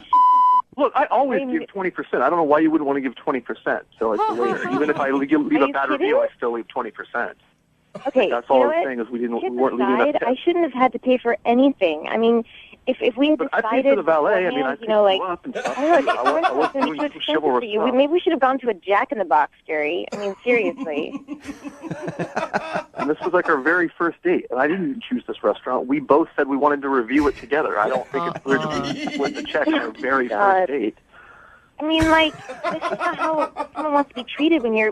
Look, I always give 20%. I don't know why you wouldn't want to give 20%. So like the waiter, even if I leave a bad review, I still leave 20%. Okay, That's all I'm saying is we weren't leaving that tip. I shouldn't have had to pay for anything. I mean, if we had But decided, I paid for the valet. I mean, I picked you up and stuff. I wasn't doing too chivalrous stuff. Maybe we should have gone to a Jack in the Box, Gary. I mean, seriously. And this was like our very first date, and I didn't choose this restaurant. We both said we wanted to review it together. I don't think it's weird to split the check on our very first date. I mean, like, this is not how someone wants to be treated when they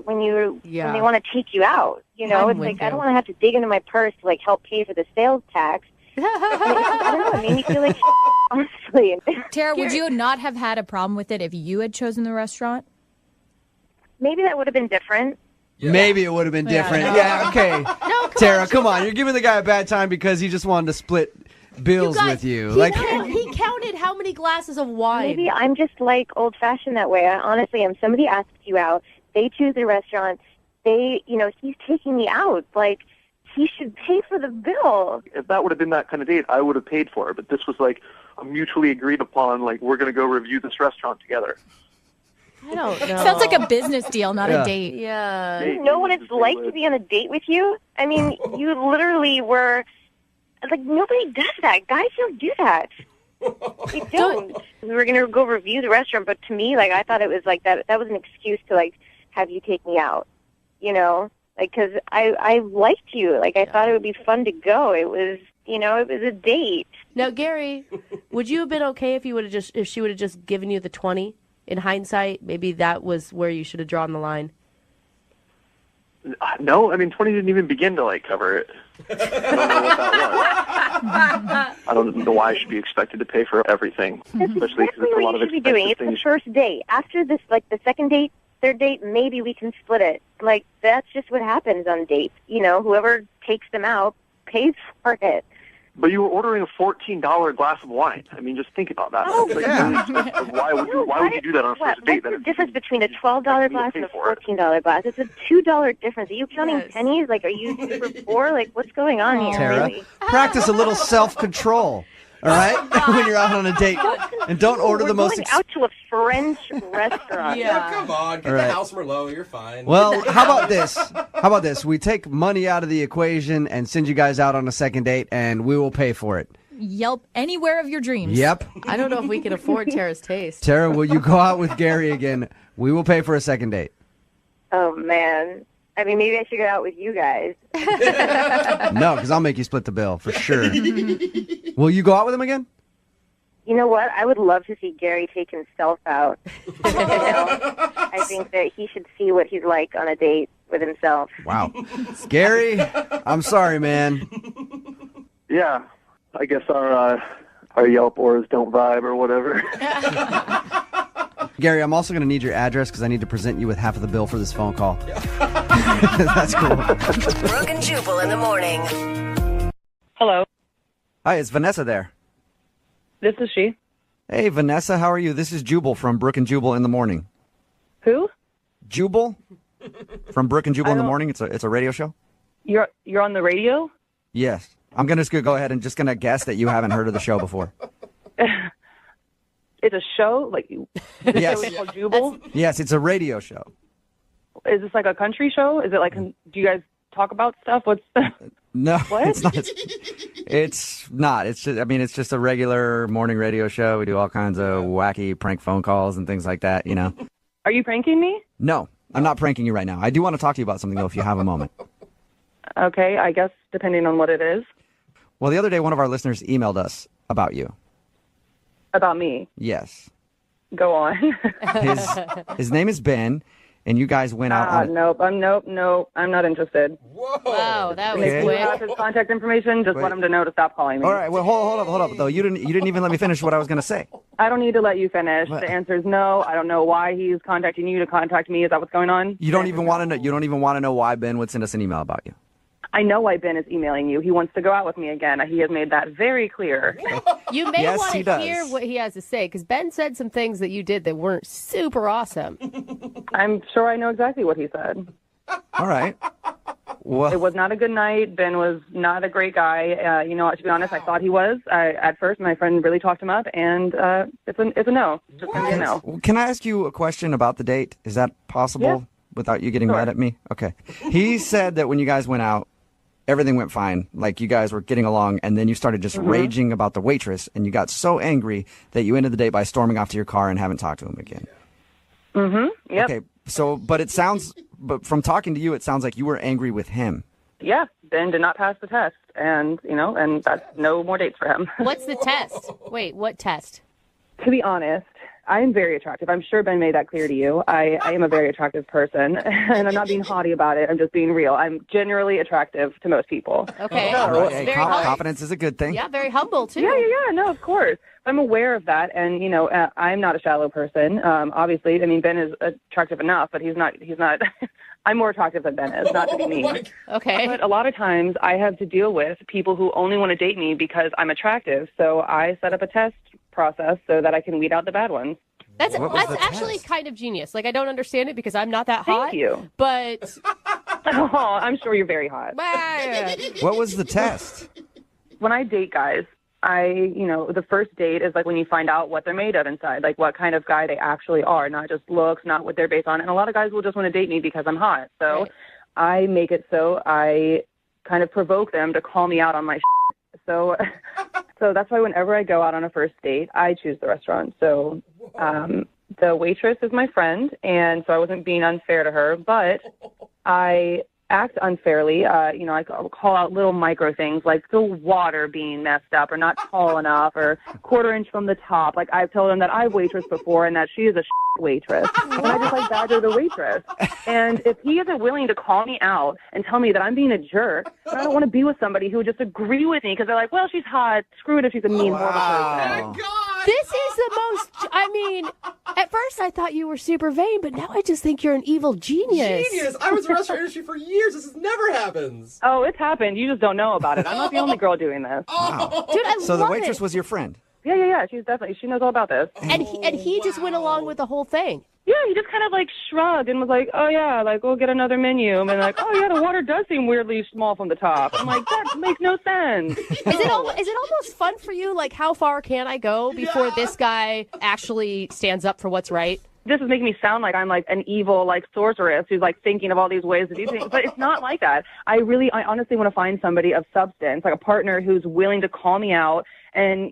want to take you out. You know, it's like I don't want to have to dig into my purse to like help pay for the sales tax. I don't know. It made me feel like honestly. Tara, would you not have had a problem with it if you had chosen the restaurant? Maybe that would have been different. Yeah. Maybe it would have been different. Yeah, okay. No, Tara, come on. You're giving the guy a bad time because he just wanted to split bills with you. He counted how many glasses of wine. Maybe I'm just like old-fashioned that way. I honestly am. Somebody asks you out. They choose the restaurant. He's taking me out. Like, he should pay for the bill. If that would have been that kind of date, I would have paid for it. But this was like a mutually agreed upon, like, we're going to go review this restaurant together. I don't know. Sounds like a business deal, not a date. Yeah. Do you know what it's like to be on a date with you? I mean, you literally were... Like, nobody does that. Guys don't do that. They don't. We were going to go review the restaurant, but to me, like, I thought it was like that was an excuse to, like, have you take me out, you know? Like, because I liked you. Like, I thought it would be fun to go. It was, it was a date. Now, Gary, would you have been okay if she would have just given you the 20? In hindsight, maybe that was where you should have drawn the line. No, I mean, 20 didn't even begin to, like, cover it. I don't know what that was. I don't know why I should be expected to pay for everything, especially because it's a lot of expensive doing. It's things. the first date. After this, like, the second date, third date, maybe we can split it. Like, that's just what happens on dates. Whoever takes them out pays for it. But you were ordering a $14 glass of wine. I mean, just think about that. Oh, That's really expensive. Why would you do that on a first date? What's the difference between a $12 glass and a $14 glass? It's a $2 difference. Are you counting pennies? Like, are you super poor? Like, what's going on here? Tara, really? practice a little self-control. All right, when you're out on a date, and don't order the most. We're going out to a French restaurant. Yeah, come on, get All right. the house Merlot. You're fine. Well, how about this? How about this? We take money out of the equation and send you guys out on a second date, and we will pay for it. Yelp anywhere of your dreams. Yep. I don't know if we can afford Tara's taste. Tara, will you go out with Gary again? We will pay for a second date. Oh, man. I mean, maybe I should go out with you guys. No, because I'll make you split the bill for sure. Will you go out with him again? You know what? I would love to see Gary take himself out. I think that he should see what he's like on a date with himself. Wow. Gary, I'm sorry, man. Yeah, I guess our Yelp ors don't vibe or whatever. Gary, I'm also going to need your address because I need to present you with half of the bill for this phone call. That's cool. Brooke and Jubal in the morning. Hello. Hi, it's Vanessa there. This is she. Hey, Vanessa, how are you? This is Jubal from Brooke and Jubal in the morning. Who? Jubal from Brooke and Jubal in the morning. It's a radio show. You're on the radio? Yes. I'm going to go ahead and just going to guess that you haven't heard of the show before. It's a show? Like, the Yes. show is called Jubal? Yes, it's a radio show. Is this like a country show? Is it like, do you guys talk about stuff? What's No, What? it's not. It's not. It's just, it's just a regular morning radio show. We do all kinds of wacky prank phone calls and things like that, Are you pranking me? No, I'm not pranking you right now. I do want to talk to you about something, though, if you have a moment. Okay, I guess depending on what it is. Well, the other day, one of our listeners emailed us about you. About me. Yes. Go on. His name is Ben, and you guys went out on Nope, I'm not interested. Whoa. Wow, that was If you quick. have his contact information, just let him to know to stop calling me. All right, well, hold up, though. You didn't even let me finish what I was going to say. I don't need to let you finish. What? The answer is no. I don't know why he's contacting you to contact me. Is that what's going on? You don't even want to know. You don't even want to know why Ben would send us an email about you. I know why Ben is emailing you. He wants to go out with me again. He has made that very clear. You may Yes, want he to does. hear what he has to say, because Ben said some things that you did that weren't super awesome. I'm sure I know exactly what he said. All right. Well, It was not a good night. Ben was not a great guy. You know, to be honest, I thought he was. At first, my friend really talked him up, and it's a no. It's just going to be a no. can I ask you a question about the date? Is that possible Yeah. without you getting Sure. mad at me? Okay. He said that when you guys went out, everything went fine. Like you guys were getting along, and then you started just raging about the waitress, and you got so angry that you ended the date by storming off to your car and haven't talked to him again. Mm-hmm. Yep. Okay. So, but from talking to you, it sounds like you were angry with him. Yeah. Ben did not pass the test, and that's no more dates for him. What's the test? Wait, what test? To be honest, I am very attractive. I'm sure Ben made that clear to you. I am a very attractive person, and I'm not being haughty about it. I'm just being real. I'm generally attractive to most people. Okay. All right. Hey, Very humble. confidence is a good thing. Yeah, very humble, too. Yeah, no, of course. I'm aware of that, and, I'm not a shallow person. Obviously, I mean, Ben is attractive enough, but he's not, I'm more attractive than Ben is, not to be mean. Okay. But a lot of times I have to deal with people who only want to date me because I'm attractive, so I set up a test process so that I can weed out the bad ones. That's What was the actually test? kind of genius. Like, I don't understand it because I'm not that hot. Thank you. But Oh, I'm sure you're very hot. What was the test? When I date guys, the first date is like when you find out what they're made of inside, like what kind of guy they actually are, not just looks, not what they're based on. And a lot of guys will just want to date me because I'm hot. So Right. I make it so I kind of provoke them to call me out on my shit. So that's why whenever I go out on a first date, I choose the restaurant. So the waitress is my friend, and so I wasn't being unfair to her, but I act unfairly. I call out little micro things like the water being messed up or not tall enough or quarter inch from the top. Like I've told them that I've waitressed before and that she is a waitress. And I just like badger the waitress. And if he isn't willing to call me out and tell me that I'm being a jerk, then I don't want to be with somebody who would just agree with me because they're like, well, she's hot. Screw it if she's a mean, horrible person. this is the most, I mean, at first I thought you were super vain, but now I just think you're an evil genius. Genius! I was in the restaurant industry for years. This never happens. Oh, it's happened. You just don't know about it. I'm not the only girl doing this. Wow. Dude, I So the love waitress it. was your friend. Yeah. She knows all about this. And he just went along with the whole thing. Yeah, he just kind of like shrugged and was like, oh yeah, like we'll get another menu. And like, oh yeah, the water does seem weirdly small from the top. I'm like, that makes no sense. Is it almost fun for you? Like, how far can I go before this guy actually stands up for what's right? This is making me sound like I'm like an evil like sorceress who's like thinking of all these ways to do things, but it's not like that. I honestly want to find somebody of substance, like a partner who's willing to call me out. And,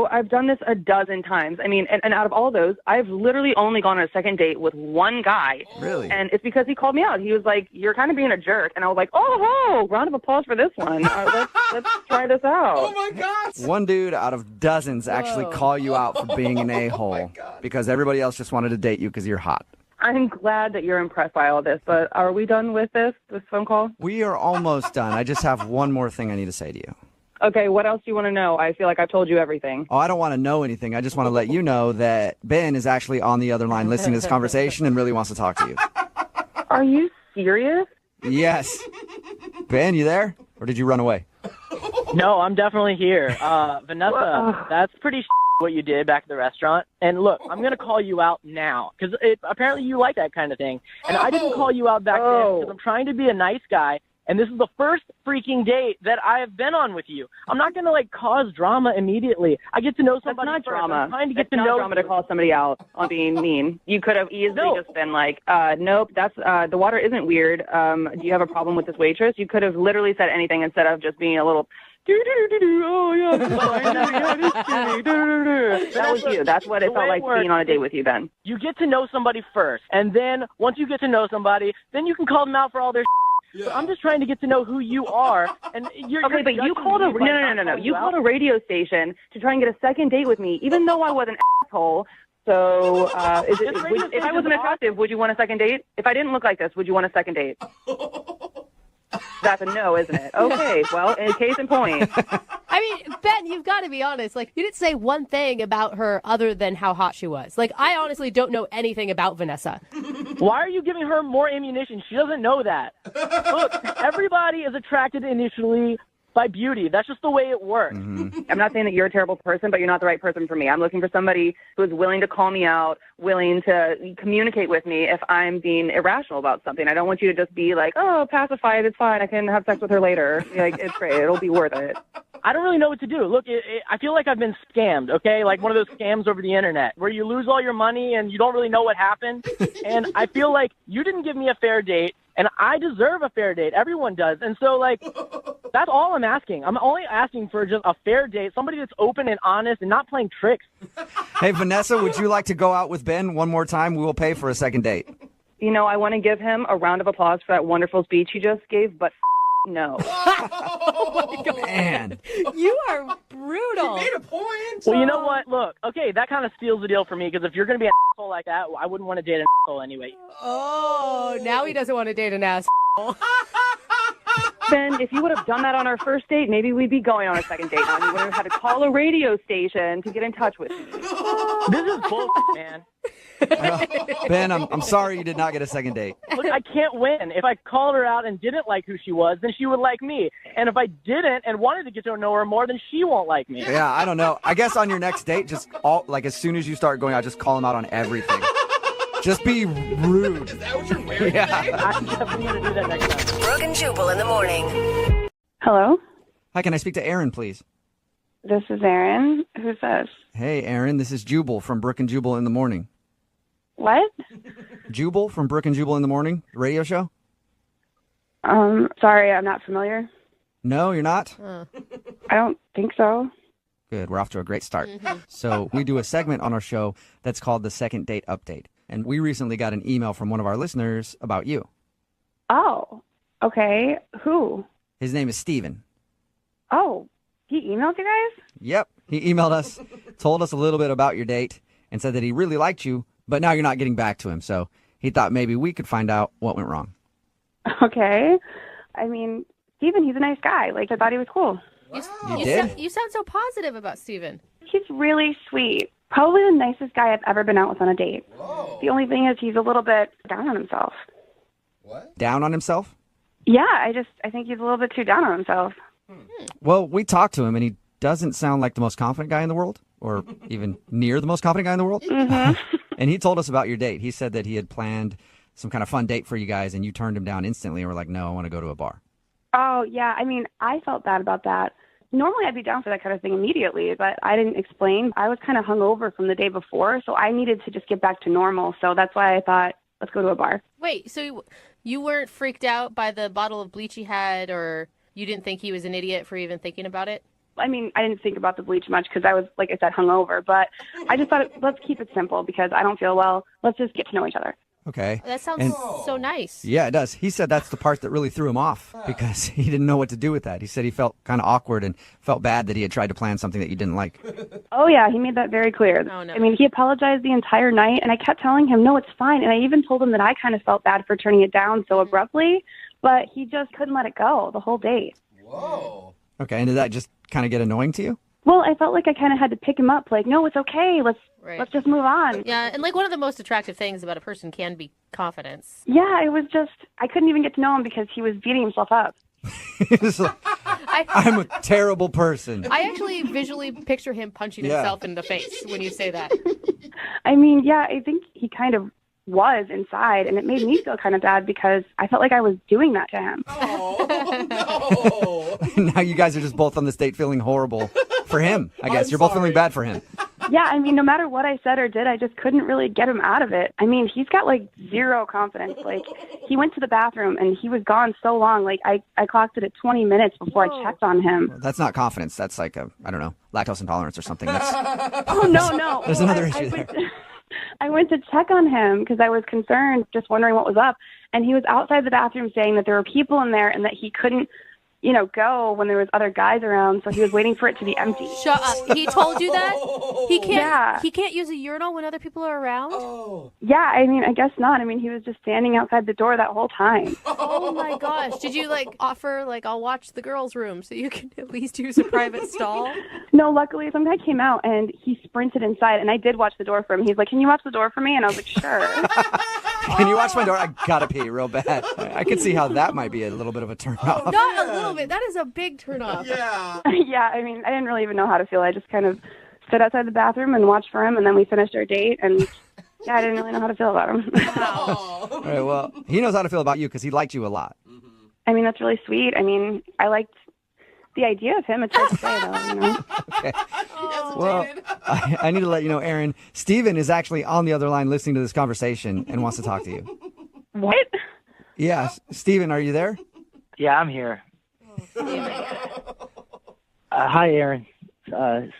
I've done this a dozen times. I mean, and out of all those, I've literally only gone on a second date with one guy. Really? And it's because he called me out. He was like, you're kind of being a jerk. And I was like, oh, round of applause for this one. Let's try this out. Oh my God! One dude out of dozens actually call you out for being an a-hole because everybody else just wanted to date you because you're hot. I'm glad that you're impressed by all this, but are we done with this phone call? We are almost done. I just have one more thing I need to say to you. Okay, what else do you want to know? I feel like I've told you everything. Oh, I don't want to know anything. I just want to let you know that Ben is actually on the other line listening to this conversation and really wants to talk to you. Are you serious? Yes. Ben, you there? Or did you run away? No, I'm definitely here. Vanessa, that's pretty what you did back at the restaurant. And look, I'm going to call you out now because apparently you like that kind of thing. And I didn't call you out back then because I'm trying to be a nice guy. And this is the first freaking date that I have been on with you. I'm not going to, cause drama immediately. I get to know somebody That's not first. drama. I'm trying to get It's to not know drama to call somebody out on being mean. You could have easily just been like, nope, that's the water isn't weird. Do you have a problem with this waitress? You could have literally said anything instead of just being a little, oh, yeah, that's fine. Yeah, it is cutie. That was you. That's what it felt like being on a date with you, Ben. You get to know somebody first. And then once you get to know somebody, then you can call them out for all their So I'm just trying to get to know who you are, and you're okay. But you called a no. You called a radio station to try and get a second date with me, even though I was an asshole So, if I wasn't attractive, would you want a second date? If I didn't look like this, would you want a second date? That's a no, isn't it? Okay, well, in case in point. I mean, Ben, you've got to be honest. Like, you didn't say one thing about her other than how hot she was. Like, I honestly don't know anything about Vanessa. Why are you giving her more ammunition? She doesn't know that. Look, everybody is attracted initially by beauty. That's just the way it works. Mm-hmm. I'm not saying that you're a terrible person, but you're not the right person for me. I'm looking for somebody who is willing to call me out, willing to communicate with me if I'm being irrational about something. I don't want you to just be like, oh, pacified, it's fine, I can have sex with her later. Like, it's great, it'll be worth it. I don't really know what to do. Look, I feel like I've been scammed, okay? Like one of those scams over the internet where you lose all your money and you don't really know what happened. And I feel like you didn't give me a fair date, and I deserve a fair date. Everyone does. And so, like, that's all I'm asking. I'm only asking for just a fair date, somebody that's open and honest and not playing tricks. Hey, Vanessa, would you like to go out with Ben one more time? We will pay for a second date. You know, I want to give him a round of applause for that wonderful speech he just gave, but no. Oh my God. Man. You are brutal. You made a point. Well, you know what? Look, okay, that kind of steals the deal for me because if you're going to be an asshole like that, I wouldn't want to date an asshole anyway. Oh, now he doesn't want to date an asshole. Ben, if you would have done that on our first date, maybe we'd be going on a second date now. You would have had to call a radio station to get in touch with me. This is bullshit, man. Ben, I'm sorry you did not get a second date. Look, I can't win. If I called her out and didn't like who she was, then she would like me. And if I didn't and wanted to get to know her more, then she won't like me. Yeah, I don't know. I guess on your next date, just as soon as you start going out, just call him out on everything. Just be rude. Is that what you're wearing? Yeah. I'm definitely going to do that next time. Brooke and Jubal in the morning. Hello? Hi, can I speak to Aaron, please? This is Aaron. Who's this? Hey, Aaron, this is Jubal from Brooke and Jubal in the morning. What? Jubal from Brooke and Jubal in the morning, radio show? Sorry, I'm not familiar. No, you're not? I don't think so. Good, we're off to a great start. So we do a segment on our show that's called the Second Date Update. And we recently got an email from one of our listeners about you. Oh, okay. Who? His name is Steven. Oh, he emailed you guys? Yep, he emailed us, told us a little bit about your date, and said that he really liked you, but now you're not getting back to him. So he thought maybe we could find out what went wrong. Okay. I mean, Steven, he's a nice guy. Like, I thought he was cool. You did? You sound so positive about Steven. He's really sweet. Probably the nicest guy I've ever been out with on a date. Whoa. The only thing is he's a little bit down on himself. What? Down on himself? Yeah, I think he's a little bit too down on himself. Well, we talked to him, and he doesn't sound like the most confident guy in the world, or even near the most confident guy in the world. Mm-hmm. And he told us about your date. He said that he had planned some kind of fun date for you guys, and you turned him down instantly and were like, no, I want to go to a bar. Oh, yeah. I mean, I felt bad about that. Normally, I'd be down for that kind of thing immediately, but I didn't explain. I was kind of hungover from the day before, so I needed to just get back to normal. So that's why I thought, let's go to a bar. Wait, so you weren't freaked out by the bottle of bleach he had, or you didn't think he was an idiot for even thinking about it? I mean, I didn't think about the bleach much because I was, like I said, hungover. But I just thought, let's keep it simple because I don't feel well. Let's just get to know each other. Okay. That sounds so nice. Yeah, it does. He said that's the part that really threw him off because he didn't know what to do with that. He said he felt kind of awkward and felt bad that he had tried to plan something that you didn't like. Oh, yeah, he made that very clear. Oh, no. I mean, he apologized the entire night, and I kept telling him, no, it's fine. And I even told him that I kind of felt bad for turning it down so abruptly, but he just couldn't let it go the whole date. Whoa. Okay, and did that just kind of get annoying to you? Well, I felt like I kind of had to pick him up, like, no, it's okay. Let's just move on. Yeah, and like one of the most attractive things about a person can be confidence. Yeah, it was just, I couldn't even get to know him because he was beating himself up. It's like, I'm a terrible person. I actually visually picture him punching himself in the face when you say that. I mean, yeah, I think he kind of was inside, and it made me feel kind of bad because I felt like I was doing that to him. Oh, no. Now you guys are just both on this date feeling horrible for him, I guess. You're both feeling bad for him. Yeah, I mean, no matter what I said or did, I just couldn't really get him out of it. I mean, he's got, like, zero confidence. Like, he went to the bathroom, and he was gone so long. Like, I clocked it at 20 minutes before I checked on him. Well, that's not confidence. That's like I don't know, lactose intolerance or something. That's, oh, no. There's another issue there. I went to check on him because I was concerned, just wondering what was up. And he was outside the bathroom saying that there were people in there and that he couldn't go when there was other guys around, so he was waiting for it to be empty. Shut up. He told you that? He can't use a urinal when other people are around? Yeah, I guess not. He was just standing outside the door that whole time. Oh my gosh. Did you offer I'll watch the girls' room so you can at least use a private stall? No, luckily some guy came out and he sprinted inside, and I did watch the door for him. He's like, "Can you watch the door for me?" And I was like, "Sure." Can you watch my door? I gotta pee real bad. I can see how that might be a little bit of a turn off. Not a little bit. That is a big turn off. Yeah. Yeah, I didn't really even know how to feel. I just kind of stood outside the bathroom and watched for him, and then we finished our date, and yeah, I didn't really know how to feel about him. All right, well, he knows how to feel about you because he liked you a lot. That's really sweet. I liked the idea of him. It's hard to say, though, Okay. Well, I need to let you know, Aaron, Steven is actually on the other line listening to this conversation and wants to talk to you. What? Yeah, Steven, are you there? Yeah, I'm here. Hi, Aaron.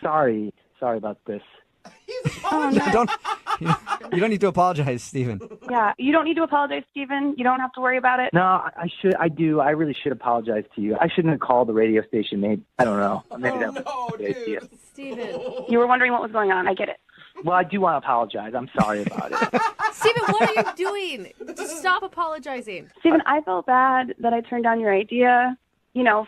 Sorry about this. Oh, no. You don't need to apologize, Steven. Yeah, you don't need to apologize, Steven. You don't have to worry about it. No, I do. I really should apologize to you. I shouldn't have called the radio station. Maybe, I don't know. Maybe that was a good idea. Steven. You were wondering what was going on. I get it. Well, I do want to apologize. I'm sorry about it. Steven, what are you doing? Just stop apologizing. Steven, I felt bad that I turned down your idea,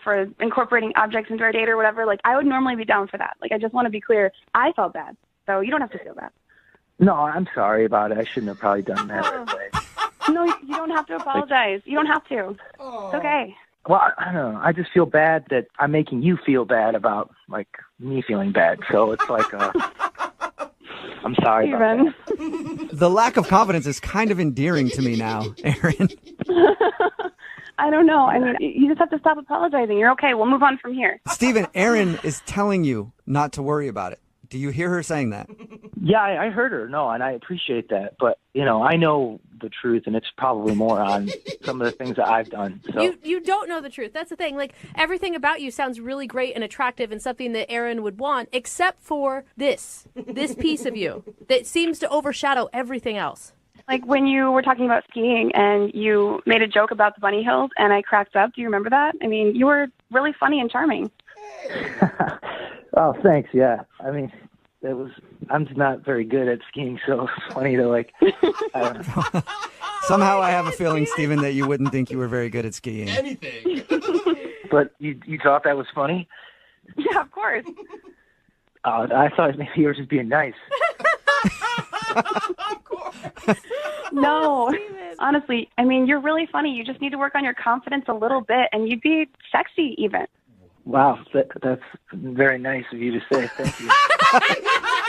for incorporating objects into our date or whatever. I would normally be down for that. I just want to be clear. I felt bad, so you don't have to feel bad. No, I'm sorry about it. I shouldn't have probably done that right away. No, you don't have to apologize. You don't have to. It's okay. Well, I don't know. I just feel bad that I'm making you feel bad about, me feeling bad. So it's I'm sorry about that. The lack of confidence is kind of endearing to me now, Aaron. I don't know. You just have to stop apologizing. You're okay. We'll move on from here. Steven, Aaron is telling you not to worry about it. Do you hear her saying that? Yeah, I heard her. No, and I appreciate that. But, I know the truth, and it's probably more on some of the things that I've done. So. You don't know the truth. That's the thing. Everything about you sounds really great and attractive and something that Aaron would want, except for this piece of you that seems to overshadow everything else. When you were talking about skiing and you made a joke about the bunny hills and I cracked up. Do you remember that? You were really funny and charming. Oh, thanks. Yeah. I'm just not very good at skiing, so it's funny to I don't know. Somehow I have a feeling, Steven, that you wouldn't think you were very good at skiing. Anything. But you thought that was funny? Yeah, of course. I thought maybe you were just being nice. Of course. No, honestly, you're really funny. You just need to work on your confidence a little bit, and you'd be sexy even. Wow, that's very nice of you to say. Thank you.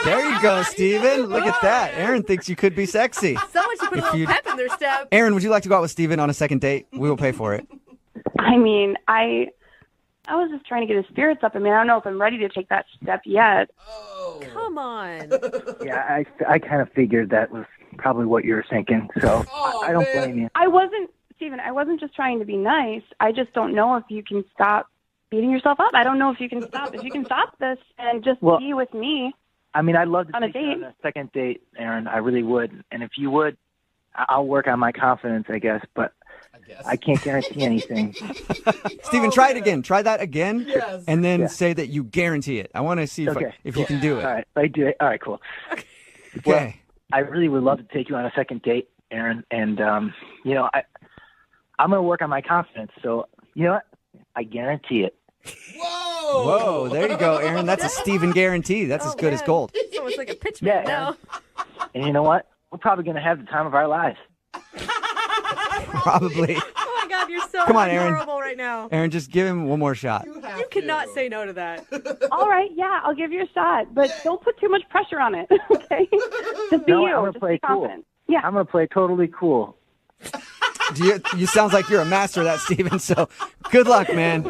There you go, Steven. Look at that. Aaron thinks you could be sexy. Someone should put a little pep in their step. Aaron, would you like to go out with Steven on a second date? We will pay for it. I was just trying to get his spirits up. I don't know if I'm ready to take that step yet. Oh. Come on. Yeah, I kind of figured that was probably what you were thinking, so I don't blame you. Steven, I wasn't just trying to be nice. I just don't know if you can stop beating yourself up. I don't know if you can stop this and just be with me. I'd love to take you on a second date, Aaron. I really would. And if you would, I'll work on my confidence, I guess, but I can't guarantee anything. Steven, try it again. Try that again, yes. and then say that you guarantee it. I want to see if you can do it. All right, I do it. All right, cool. Okay. Well, I really would love to take you on a second date, Aaron, and I'm going to work on my confidence. So, you know what? I guarantee it. Whoa, there you go, Aaron. That's a Steven guarantee. That's as good as gold. It's almost like a pitch man now. And you know what? We're probably going to have the time of our lives. Probably. Oh my God, you're so Come on, Aaron. adorable right now. Aaron, just give him one more shot. You cannot say no to that. All right, yeah, I'll give you a shot, but don't put too much pressure on it, okay? Just be you. I'm going to play cool. Confident. Yeah. I'm going to play totally cool. You sounds like you're a master of that, Steven, so good luck, man.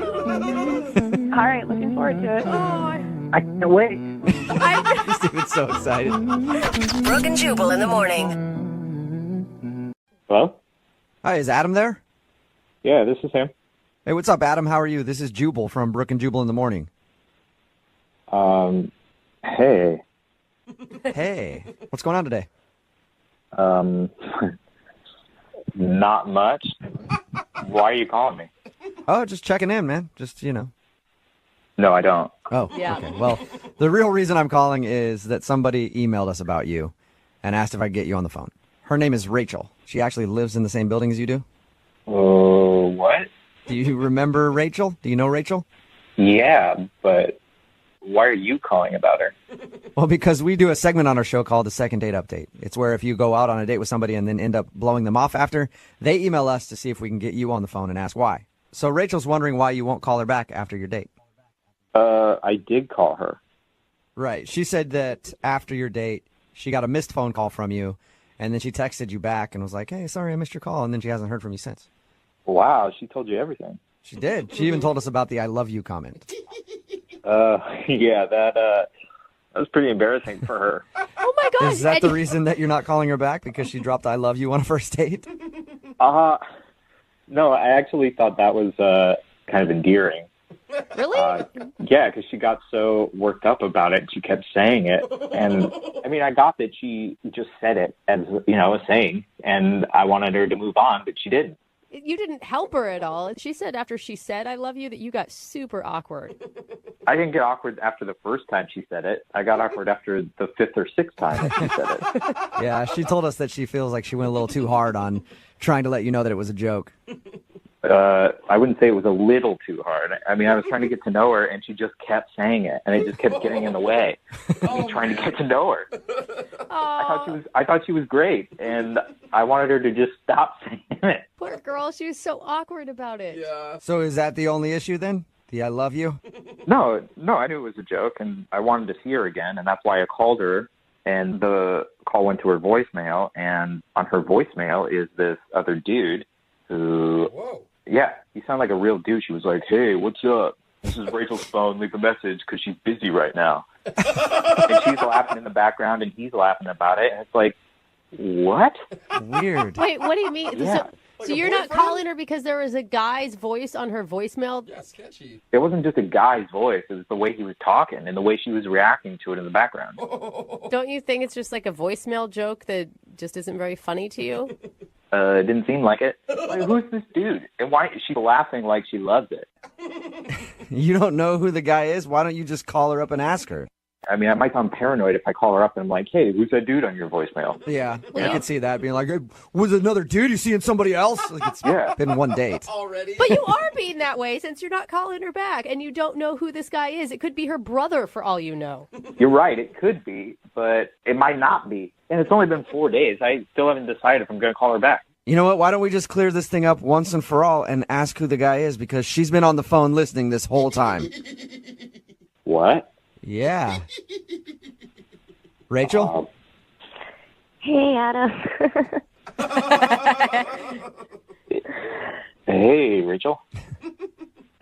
All right, looking forward to it. I can't wait. Steven's so excited. Brooke and Jubal in the morning. Hello? Hi, is Adam there? Yeah, this is him. Hey, what's up, Adam? How are you? This is Jubal from Brooke and Jubal in the morning. Hey. Hey. What's going on today? Not much. Why are you calling me? Oh, just checking in, man. Just, No, I don't. Oh, Yeah. okay. Well, the real reason I'm calling is that somebody emailed us about you and asked if I could get you on the phone. Her name is Rachel. She actually lives in the same building as you do. Oh, what? Do you remember Rachel? Do you know Rachel? Yeah, but why are you calling about her? Well, because we do a segment on our show called the Second Date Update. It's where if you go out on a date with somebody and then end up blowing them off after, they email us to see if we can get you on the phone and ask why. So Rachel's wondering why you won't call her back after your date. I did call her. Right. She said that after your date, she got a missed phone call from you, and then she texted you back and was like, hey, sorry, I missed your call, and then she hasn't heard from you since. Wow, she told you everything. She did. She even told us about the I love you comment. Yeah, that was pretty embarrassing for her. Oh my gosh. Is that the reason that you're not calling her back? Because she dropped I love you on a first date? No, I actually thought that was kind of endearing. Really? Yeah, because she got so worked up about it. She kept saying it. And, I mean, I got that she just said it as, a saying, and I wanted her to move on, but she didn't. You didn't help her at all. She said after she said I love you that you got super awkward. I didn't get awkward after the first time she said it. I got awkward after the fifth or sixth time that she said it. Yeah, she told us that she feels like she went a little too hard on trying to let you know that it was a joke. I wouldn't say it was a little too hard. I mean, I was trying to get to know her, and she just kept saying it, and it just kept getting in the way. Me trying to get to know her. I thought she was great, and I wanted her to just stop saying it. Poor girl, she was so awkward about it. Yeah. So is that the only issue then? The I love you? No, I knew it was a joke, and I wanted to see her again, and that's why I called her. And the call went to her voicemail, and on her voicemail is this other dude who... Whoa. Yeah, he sounded like a real douche. He was like, hey, what's up? This is Rachel's phone. Leave a message because she's busy right now. And she's laughing in the background, and he's laughing about it. And it's like, what? Weird. Wait, what do you mean? Yeah. So you're not calling her because there was a guy's voice on her voicemail? Yeah, sketchy. It wasn't just a guy's voice. It was the way he was talking and the way she was reacting to it in the background. Don't you think it's just like a voicemail joke that just isn't very funny to you? It didn't seem like it. Like, who's this dude? And why is she laughing like she loves it? You don't know who the guy is? Why don't you just call her up and ask her? I mean, I might sound paranoid if I call her up and I'm like, hey, who's that dude on your voicemail? Yeah, I could see that being like, hey, was it another dude? You seeing somebody else? Like it's been one date. Already? But you are being that way since you're not calling her back and you don't know who this guy is. It could be her brother for all you know. You're right. It could be, but it might not be. And it's only been 4 days. I still haven't decided if I'm going to call her back. You know what? Why don't we just clear this thing up once and for all and ask who the guy is? Because she's been on the phone listening this whole time. What? Yeah. Rachel? Hey, Adam. Hey, Rachel.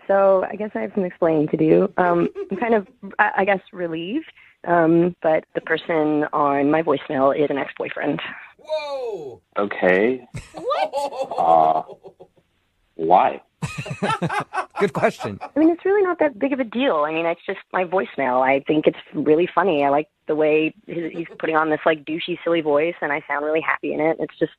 So I guess I have some explaining to do. I'm kind of, I guess, relieved, but the person on my voicemail is an ex-boyfriend. Whoa. Okay. What? Why? Good question. I mean, it's really not that big of a deal. I mean, it's just my voicemail. I think it's really funny. I like the way he's putting on this, like, douchey, silly voice, and I sound really happy in it. It's just,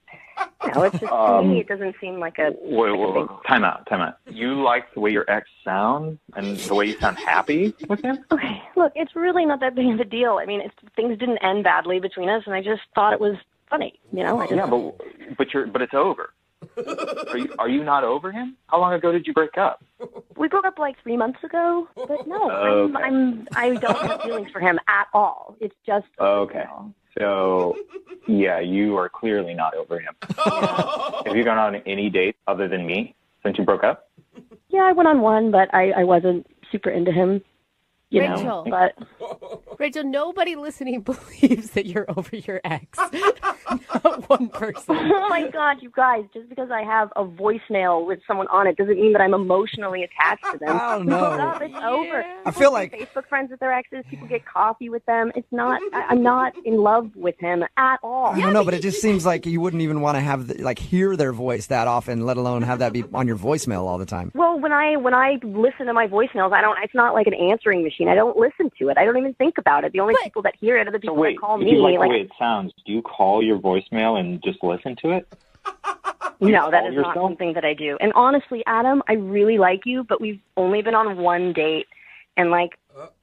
it's just, to me, it doesn't seem like a... Wait. Time out. You like the way your ex sounds and the way you sound happy with him? Okay, look, it's really not that big of a deal. I mean, things didn't end badly between us, and I just thought it was funny, Yeah, but it's over. Are you not over him? How long ago did you break up? We broke up like 3 months ago, but no, Okay. I don't have feelings for him at all. It's just okay. So, yeah, you are clearly not over him. Have you gone on any dates other than me since you broke up? Yeah, I went on one, but I wasn't super into him. Rachel. But Rachel, nobody listening believes that you're over your ex. Not one person. Oh my God, you guys! Just because I have a voicemail with someone on it doesn't mean that I'm emotionally attached to them. I don't know. It's over. I feel like Facebook friends with their exes. People get coffee with them. It's not. I'm not in love with him at all. I don't know, but it just seems like you wouldn't even want to have hear their voice that often, let alone have that be on your voicemail all the time. Well, when I listen to my voicemails, it's not like an answering machine. I don't listen to it. I don't even think about it. The only people that hear it are the people that call me. If you like the way it sounds, do you call your voicemail and just listen to it? No, that is not something that I do. And honestly, Adam, I really like you, but we've only been on one date. And, like,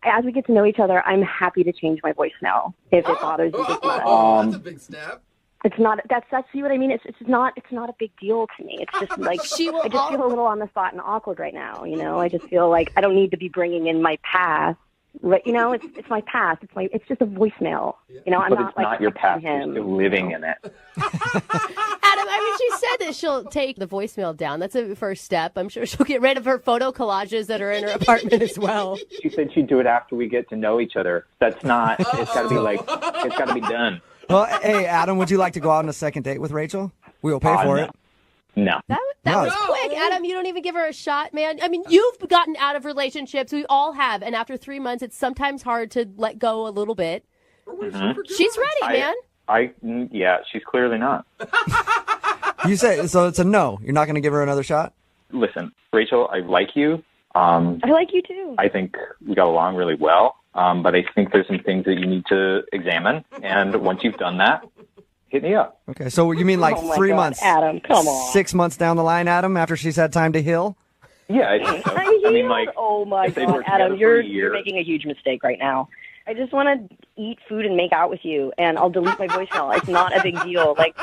as we get to know each other, I'm happy to change my voicemail if it bothers you this much. That's a big step. It's not. That's see what I mean. It's not. It's not a big deal to me. It's just like I just feel a little on the spot and awkward right now. You know, I just feel like I don't need to be bringing in my past. Right? You know, it's my past. It's just a voicemail. You know, I'm But not it's like not your past. You're him. still living in it. Adam, I mean, she said that she'll take the voicemail down. That's a first step. I'm sure she'll get rid of her photo collages that are in her apartment as well. She said she'd do it after we get to know each other. That's not. It's got to be like. It's got to be done. Well, hey, Adam, would you like to go out on a second date with Rachel? We will pay for it. No. That was quick. Adam, you don't even give her a shot, man. I mean, you've gotten out of relationships. We all have. And after 3 months, it's sometimes hard to let go a little bit. Mhm. She's ready, man. Yeah, she's clearly not. You say so. It's a no. You're not going to give her another shot. Listen, Rachel, I like you. I like you too. I think we got along really well. But I think there's some things that you need to examine. And once you've done that, hit me up. Okay, so you mean like Oh my 3 God, months? Adam, come on. 6 months down the line, Adam, after she's had time to heal? Yeah, I think so. I mean, like, Oh my if they God, were together Adam, for you're a year- making a huge mistake right now. I just want to eat food and make out with you, and I'll delete my voicemail. It's not a big deal. Like,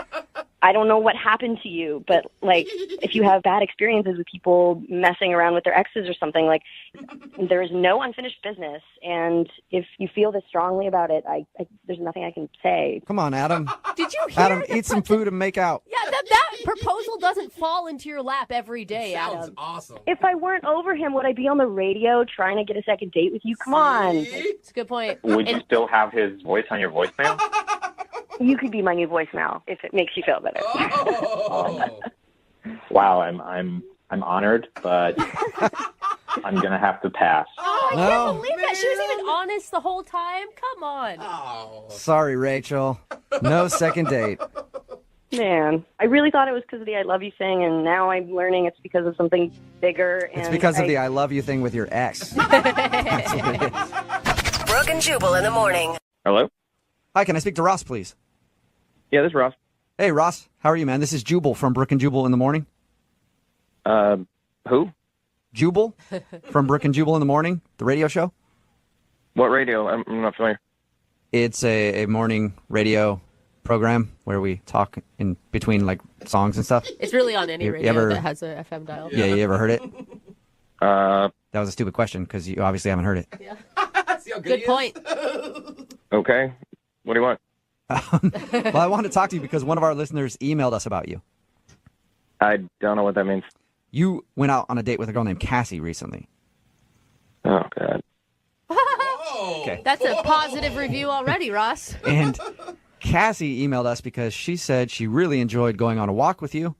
I don't know what happened to you, but like, if you have bad experiences with people messing around with their exes or something, like, there is no unfinished business. And if you feel this strongly about it, there's nothing I can say. Come on, Adam. Did you hear Adam, eat some food and make out. Yeah, that proposal doesn't fall into your lap every day, Adam. Awesome. If I weren't over him, would I be on the radio trying to get a second date with you? Come on. It's a good point. Would you still have his voice on your voicemail? You could be my new voicemail if it makes you feel better. Wow, I'm honored, but I'm gonna have to pass. Oh, I can't believe that. She was even honest the whole time. Come on. Sorry, Rachel. No second date. Man, I really thought it was because of the I love you thing, and now I'm learning it's because of something bigger. And It's because of the I love you thing with your ex. Brooke and Jubal in the morning. Hello? Hi, can I speak to Ross, please? Yeah, this is Ross. Hey, Ross. How are you, man? This is Jubal from Brooke and Jubal in the morning. Who? Jubal from Brooke and Jubal in the morning, the radio show. What radio? I'm not familiar. It's a morning radio program where we talk in between like songs and stuff. It's really on any You radio ever- that has a FM dial. Yeah, you ever heard it? That was a stupid question because you obviously haven't heard it. Good point. Okay. What do you want? Well, I wanted to talk to you because one of our listeners emailed us about you. I don't know what that means. You went out on a date with a girl named Cassie recently. Oh, God. Okay. That's a positive review already, Ross. And Cassie emailed us because she said she really enjoyed going on a walk with you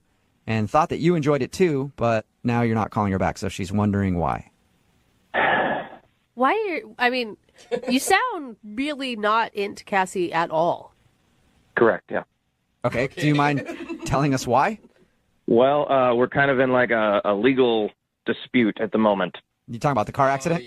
and thought that you enjoyed it too, but now you're not calling her back, so she's wondering why. Why are you, I mean, you sound really not into Cassie at all. Correct, yeah. Okay, do you mind telling us why? Well, we're kind of in like a legal dispute at the moment. You talking about the car accident?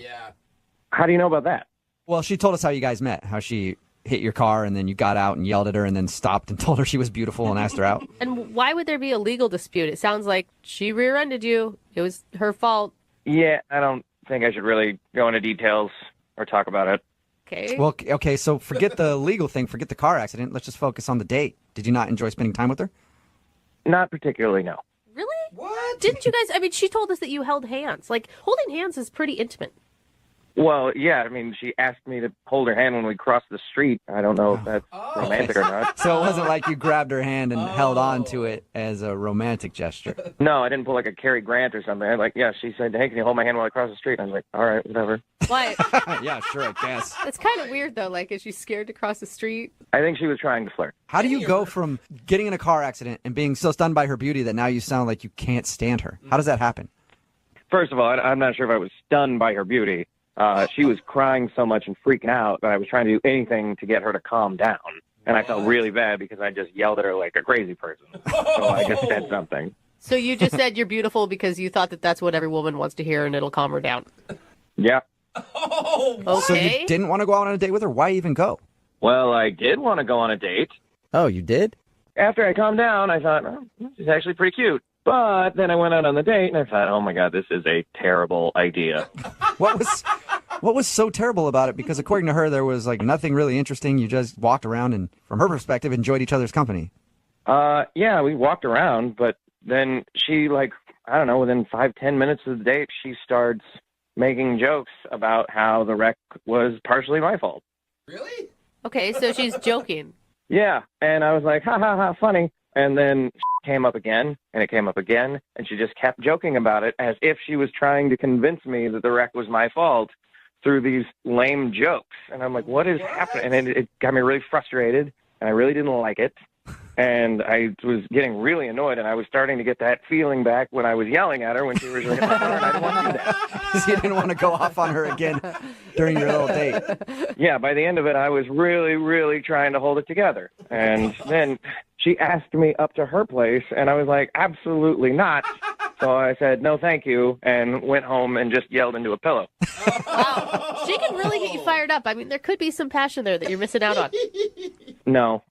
How do you know about that? Well, she told us how you guys met, how she hit your car and then you got out and yelled at her and then stopped and told her she was beautiful and asked her out. And why would there be a legal dispute? It sounds like she rear-ended you. It was her fault. Yeah, I don't think I should really go into details or talk about it. Okay. Well, okay, so forget the legal thing, forget the car accident. Let's just focus on the date. Did you not enjoy spending time with her? Not particularly, no. Really? What? Didn't you guys, I mean, she told us that you held hands. Like, holding hands is pretty intimate. Well, yeah, I mean, she asked me to hold her hand when we crossed the street. I don't know if that's romantic or not. So it wasn't like you grabbed her hand and held on to it as a romantic gesture. No, I didn't pull like a Cary Grant or something. Like, yeah, she said, hey, can you hold my hand while I cross the street? I was like, all right, whatever. Why? Yeah, sure, I guess. It's kind of weird, though. Like, is she scared to cross the street? I think she was trying to flirt. How do you go from getting in a car accident and being so stunned by her beauty that now you sound like you can't stand her? How does that happen? First of all, I'm not sure if I was stunned by her beauty. She was crying so much and freaking out that I was trying to do anything to get her to calm down. And I felt really bad because I just yelled at her like a crazy person. So I just said something. So you just said you're beautiful because you thought that that's what every woman wants to hear and it'll calm her down. Yeah. Okay. So you didn't want to go out on a date with her? Why even go? Well, I did want to go on a date. Oh, you did? after I calmed down, I thought, oh, this is actually pretty cute. But then I went out on the date, and I thought, oh, my God, this is a terrible idea. What was so terrible about it? Because according to her, there was like nothing really interesting. You just walked around and, from her perspective, enjoyed each other's company. Yeah, we walked around, but then she, like, I don't know, within 5-10 minutes of the date, she starts making jokes about how the wreck was partially my fault. Really? Okay, so she's joking. Yeah, and I was like, ha, ha, ha, funny. And then came up again, and it came up again, and she just kept joking about it as if she was trying to convince me that the wreck was my fault through these lame jokes. And I'm like, what is happening? And it got me really frustrated, and I really didn't like it. And I was getting really annoyed, and I was starting to get that feeling back when I was yelling at her when she was really and I didn't want to do that. You didn't want to go off on her again during your little date. Yeah, by the end of it, I was really, really trying to hold it together. And then she asked me up to her place, and I was like, absolutely not. So I said, no, thank you, and went home and just yelled into a pillow. Wow. She can really get you fired up. I mean, there could be some passion there that you're missing out on. No.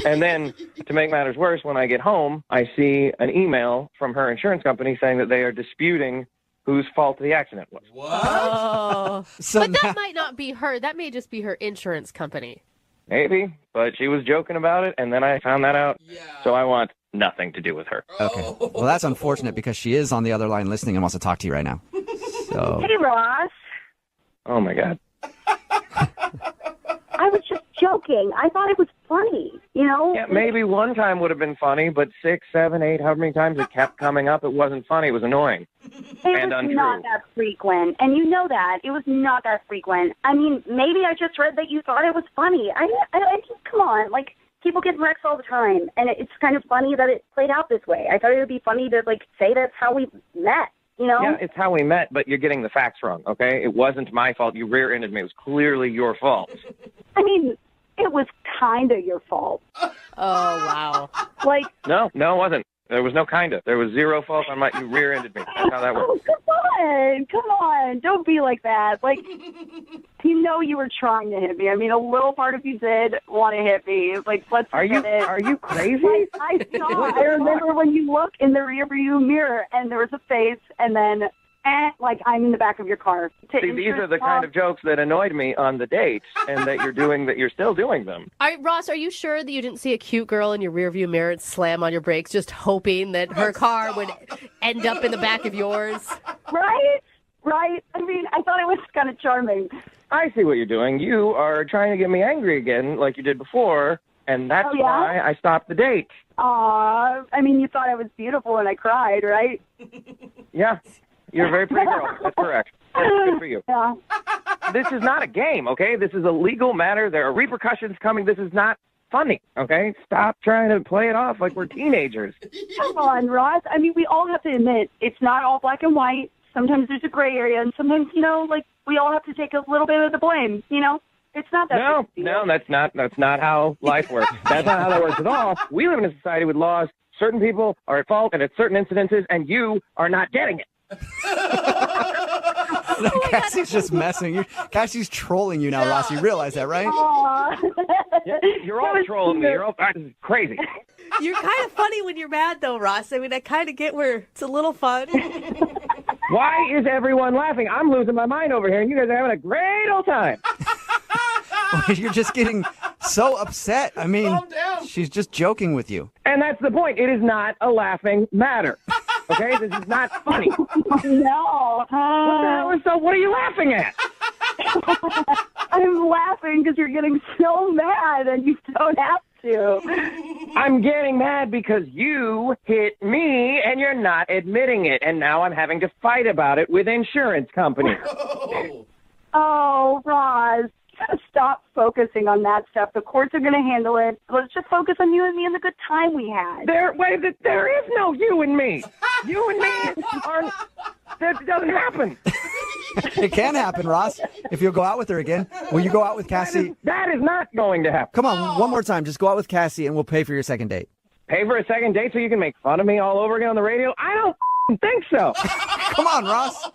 And then, to make matters worse, when I get home, I see an email from her insurance company saying that they are disputing whose fault the accident was. What? Oh. But that might not be her. That may just be her insurance company. Maybe, but she was joking about it, and then I found that out. Yeah. So I want nothing to do with her. Okay. Well, that's unfortunate because she is on the other line listening and wants to talk to you right now. So. Hey, Ross. Oh, my God. I was just joking. I thought it was funny, you know? Yeah, maybe one time would have been funny, but 6, 7, 8, however many times it kept coming up, it wasn't funny. It was annoying. It was not that frequent, and you know that. It was not that frequent. I mean, maybe I just read that you thought it was funny. I just, come on, like, people get wrecks all the time, and it's kind of funny that it played out this way. I thought it would be funny to, like, say that's how we met, you know? Yeah, it's how we met, but you're getting the facts wrong, okay? It wasn't my fault. You rear-ended me. It was clearly your fault. I mean, it was kind of your fault. Oh, wow. Like, No, it wasn't. There was no kind of. There was zero fault on you rear-ended me. That's how that works. oh, come on. Don't be like that. Like, you know you were trying to hit me. I mean, a little part of you did want to hit me. Like, let's get it. Are you crazy? I saw. I remember when you look in the rearview mirror and there was a face, and then, like, I'm in the back of your car. See, these are the kind of jokes that annoyed me on the dates, and that you're still doing them. Ross, are you sure that you didn't see a cute girl in your rearview mirror and slam on your brakes, just hoping that her car would end up in the back of yours? Right. I mean, I thought it was kind of charming. I see what you're doing. You are trying to get me angry again, like you did before, and that's why I stopped the date. Aw, I mean, you thought I was beautiful and I cried, right? Yeah. You're a very pretty girl. That's correct. That's good for you. Yeah. This is not a game, okay? This is a legal matter. There are repercussions coming. This is not funny, okay? Stop trying to play it off like we're teenagers. Come on, Ross. I mean, we all have to admit it's not all black and white. Sometimes there's a gray area, and sometimes, you know, like, we all have to take a little bit of the blame, you know? It's not that No, that's not how life works. That's not how that works at all. We live in a society with laws. Certain people are at fault and at certain incidences, and you are not getting it. Cassie's just messing you. Cassie's trolling you now, Ross. You realize that, right? Yeah, you're all trolling me. You're all crazy. You're kind of funny when you're mad, though, Ross. I mean, I kind of get where it's a little fun. Why is everyone laughing? I'm losing my mind over here, and you guys are having a great old time. You're just getting so upset. I mean, she's just joking with you. And that's the point. It is not a laughing matter. Okay? This is not funny. No. What are you laughing at? I'm laughing because you're getting so mad and you don't have to. I'm getting mad because you hit me and you're not admitting it. And now I'm having to fight about it with insurance companies. Oh, Roz. Stop focusing on that stuff. The courts are going to handle it. Let's just focus on you and me and the good time we had. There is no you and me. You and me aren't. That doesn't happen. It can happen, Ross. If you'll go out with her again, will you go out with Cassie? That is not going to happen. Come on, one more time. Just go out with Cassie, and we'll pay for your second date. Pay for a second date so you can make fun of me all over again on the radio? I don't think so. Come on, Ross.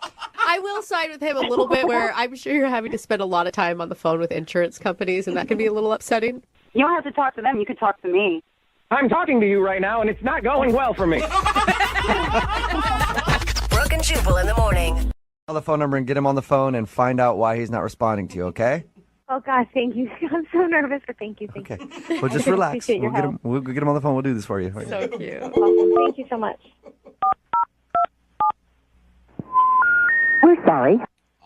I will side with him a little bit where I'm sure you're having to spend a lot of time on the phone with insurance companies, and that can be a little upsetting. You don't have to talk to them. You could talk to me. I'm talking to you right now, and it's not going well for me. Brooke and Jubal in the morning. Call the phone number and get him on the phone and find out why he's not responding to you, okay? Oh, God, thank you. I'm so nervous, but thank you. Thank you. Well, just relax. Appreciate your We'll get him on the phone. We'll do this for you. So cute. Awesome. Thank you so much. We're sorry.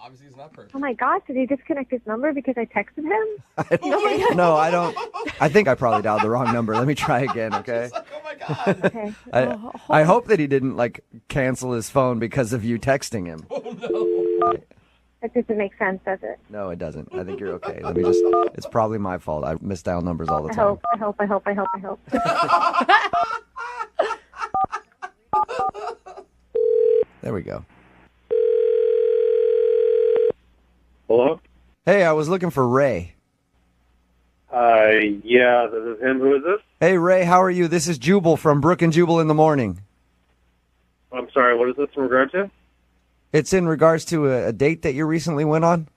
Obviously, it's not perfect. Oh, my gosh, did he disconnect his number because I texted him? No, I don't. I think I probably dialed the wrong number. Let me try again, okay? Oh my God. Okay. I hope that he didn't, cancel his phone because of you texting him. Oh no. That doesn't make sense, does it? No, it doesn't. I think you're okay. It's probably my fault. I misdial numbers all the I time. hope. There we go. Hello? Hey, I was looking for Ray. Yeah, this is him. Who is this? Hey, Ray, how are you? This is Jubal from Brooke and Jubal in the morning. I'm sorry, what is this in regard to? It's in regards to a date that you recently went on.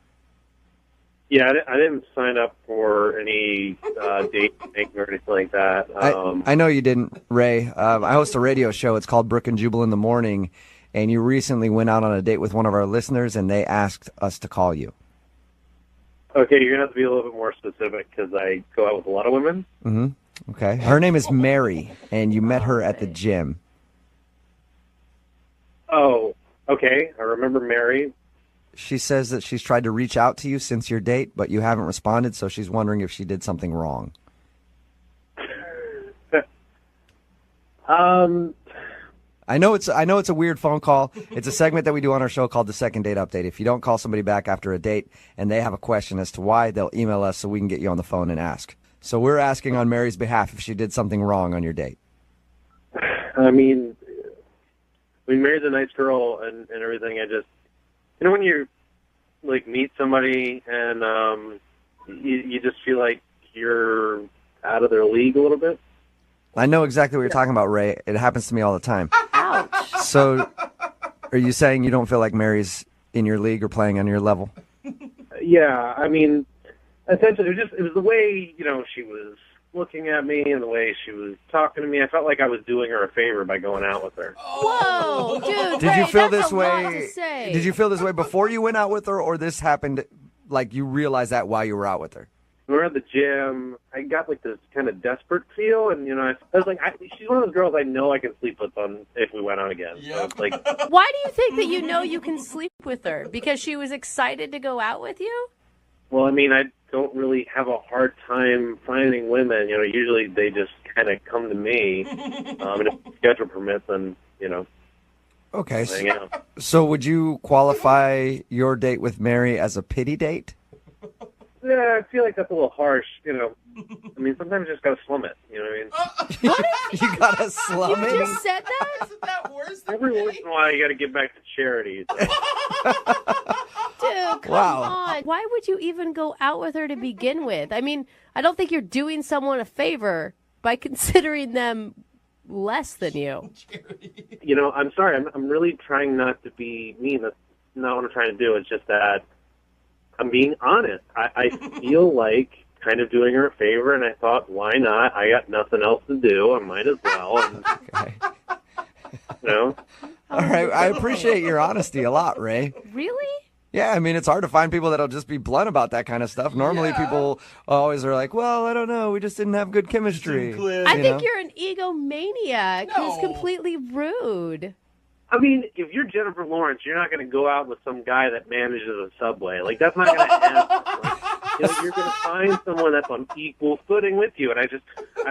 Yeah, I didn't sign up for any date making or anything like that. I know you didn't, Ray. I host a radio show. It's called Brooke and Jubal in the morning, and you recently went out on a date with one of our listeners, and they asked us to call you. Okay, you're going to have to be a little bit more specific because I go out with a lot of women. Mm-hmm. Okay. Her name is Mary, and you met her at the gym. Oh, okay. I remember Mary. She says that she's tried to reach out to you since your date, but you haven't responded, so she's wondering if she did something wrong. I know it's a weird phone call. It's a segment that we do on our show called the Second Date Update. If you don't call somebody back after a date and they have a question as to why, they'll email us so we can get you on the phone and ask. So we're asking on Mary's behalf if she did something wrong on your date. I mean, Mary's a nice girl and everything. I just, when you meet somebody and you just feel like you're out of their league a little bit. I know exactly what you're talking about, Ray. It happens to me all the time. Ouch. So are you saying you don't feel like Mary's in your league or playing on your level? Yeah, I mean, essentially, it was the way, she was looking at me and the way she was talking to me. I felt like I was doing her a favor by going out with her. Whoa, dude. Did you feel that's this a lot way? to say. Did you feel this way before you went out with her, or this happened you realized that while you were out with her? We were at the gym. I got this kind of desperate feel, and I was like, she's one of those girls I know I can sleep with if we went out again. Yep. So it's Why do you think that you can sleep with her? Because she was excited to go out with you? well, I mean, I don't really have a hard time finding women. Usually they just kind of come to me, and if the schedule permits, then Okay. hang out. So would you qualify your date with Mary as a pity date? Yeah, I feel like that's a little harsh. I mean, sometimes you just gotta slum it. You know what I mean? You gotta slum You it? just said that? Isn't that worse than Every once in a while, you gotta give back to charity. Dude, come on. Why would you even go out with her to begin with? I mean, I don't think you're doing someone a favor by considering them less than you. I'm sorry. I'm really trying not to be mean. That's not what I'm trying to do. It's just that I'm being honest. I feel like kind of doing her a favor, and I thought, why not? I got nothing else to do. I might as well. And, Okay. All right. I appreciate your honesty a lot, Ray. Really? Yeah, I mean, it's hard to find people that'll just be blunt about that kind of stuff. Normally, people always are like, well, I don't know. We just didn't have good chemistry. I think you're an egomaniac who's completely rude. I mean, if you're Jennifer Lawrence, you're not going to go out with some guy that manages a Subway. That's not going to happen. You're going to find someone that's on equal footing with you. And I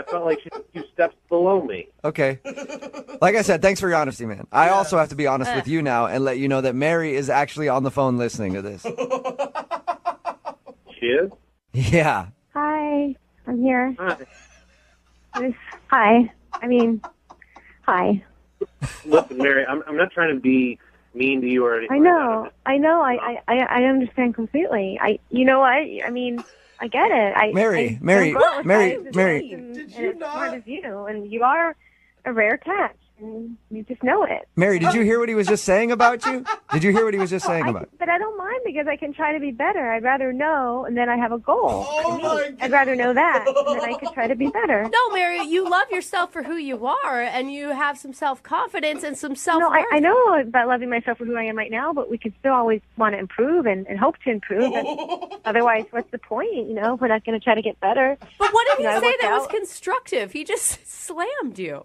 felt like she's a few steps below me. Okay. Like I said, thanks for your honesty, man. I also have to be honest with you now and let you know that Mary is actually on the phone listening to this. She is? Yeah. Hi, I'm here. Hi. Hi. Hi. Listen, Mary, I'm not trying to be mean to you or anything. I know. I understand completely. You know what? I mean, I get it. Mary. It's smart as you, and you are a rare catch. and you just know it. Mary, did you hear what he was just saying about you? Did you hear what he was just saying about you? But I don't mind because I can try to be better. I'd rather know, and then I have a goal. I'd rather know that, and then I could try to be better. No, Mary, you love yourself for who you are, and you have some self-confidence and some self-worth. No, I know about loving myself for who I am right now, but we can still always want to improve and hope to improve. And otherwise, what's the point? We're not going to try to get better. But what did he say that was constructive? He just slammed you.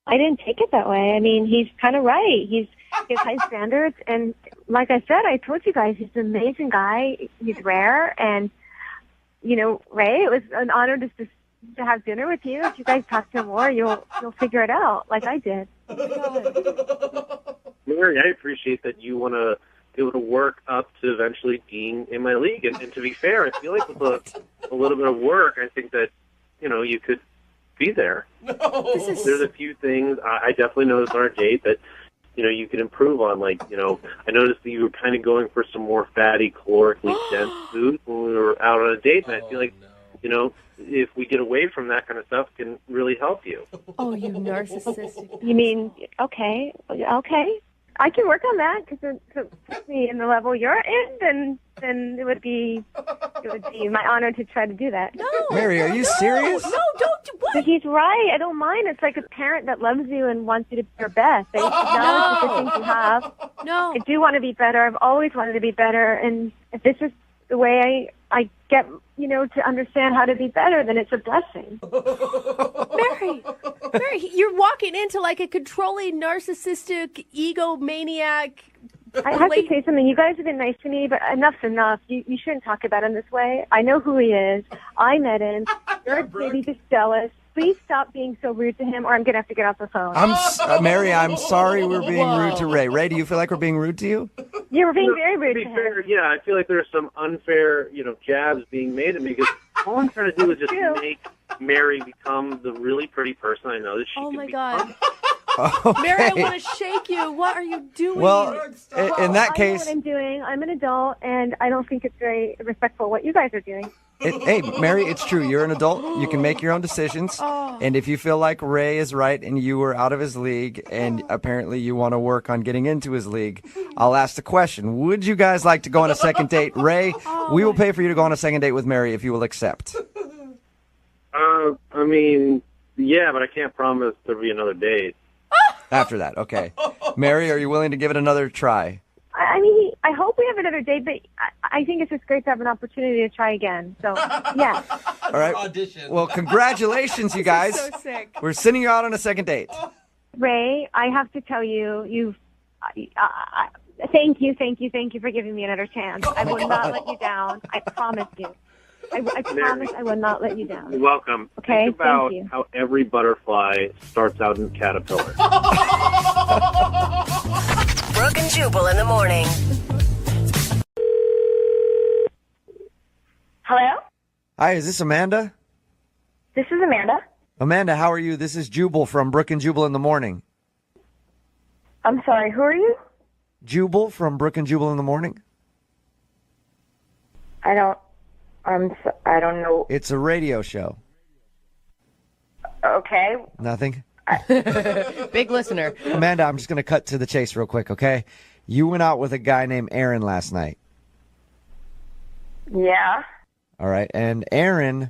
I didn't take it that way. I mean, he's kind of right. He has high standards, and like I said, I told you guys, he's an amazing guy. He's rare, and Ray, it was an honor to have dinner with you. If you guys talk to him more, you'll figure it out, like I did. Mary, I appreciate that you want to be able to work up to eventually being in my league, and to be fair, I feel like with a little bit of work, I think that you could be there. There's a few things I definitely noticed on our date that you could improve on. Like I noticed that you were kind of going for some more fatty, calorically dense food when we were out on a date, and I feel like if we get away from that kind of stuff, it can really help you. Oh, you narcissistic. You mean okay? I can work on that because to put me in the level you're in, then it would be my honor to try to do that. No, Mary, are you serious? No, don't do what? But he's right. I don't mind. It's like a parent that loves you and wants you to be your best. They acknowledge the good things you have. No, I do want to be better. I've always wanted to be better, and if this is the way I get, to understand how to be better, then it's a blessing. Mary, you're walking into like a controlling, narcissistic, egomaniac. I have to say something. You guys have been nice to me, but enough's enough. You shouldn't talk about him this way. I know who he is. I met him. You're maybe just jealous. Please stop being so rude to him, or I'm going to have to get off the phone. Mary, I'm sorry we're being rude to Ray. Ray, do you feel like we're being rude to you? You're being very rude to him. Fair, yeah, I feel like there's some unfair, jabs being made at me because all I'm trying to do is just make Mary become the really pretty person I know that she can become. God. Okay. Mary, I want to shake you. What are you doing? Well, in that case, I know what I'm doing. I'm an adult, and I don't think it's very respectful what you guys are doing. Hey, Mary, it's true. You're an adult. You can make your own decisions. And if you feel like Ray is right and you were out of his league and apparently you want to work on getting into his league, I'll ask the question. Would you guys like to go on a second date? Ray, we will pay for you to go on a second date with Mary if you will accept. I mean, yeah, but I can't promise there'll be another date. After that, okay. Mary, are you willing to give it another try? I mean, I hope we have another date, but I think it's just great to have an opportunity to try again. So, yeah. All right. Well, congratulations, you guys. This is so sick. We're sending you out on a second date. Ray, I have to tell you, thank you for giving me another chance. I will not let you down. I promise you. I promise I will not let you down. You're welcome. Okay, Think about thank you. how every butterfly starts out in a caterpillar. Brooke and Jubal in the morning. Hello? Hi, is this Amanda? This is Amanda. Amanda, how are you? This is Jubal from Brooke and Jubal in the morning. I'm sorry, who are you? Jubal from Brooke and Jubal in the morning. I don't know. It's a radio show. Okay. Nothing? Big listener. Amanda, I'm just going to cut to the chase real quick, okay? You went out with a guy named Aaron last night. Yeah. All right. And Aaron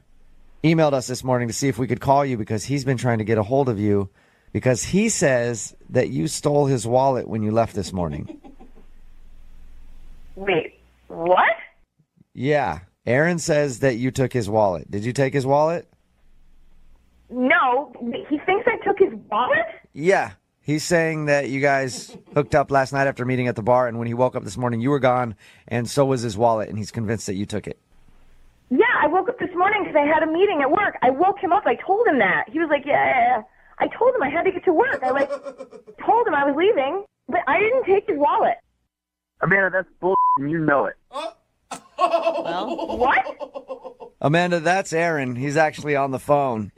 emailed us this morning to see if we could call you because he's been trying to get a hold of you because he says that you stole his wallet when you left this morning. Wait, what? Yeah. Aaron says that you took his wallet. Did you take his wallet? No, he thinks I took his wallet? Yeah. He's saying that you guys hooked up last night after meeting at the bar, and when he woke up this morning, you were gone, and so was his wallet, and he's convinced that you took it. Yeah, I woke up this morning because I had a meeting at work. I woke him up. I told him that. He was like, yeah. I told him I had to get to work. I told him I was leaving, but I didn't take his wallet. Amanda, that's bull, and you know it. Well, what? Amanda, that's Aaron. He's actually on the phone.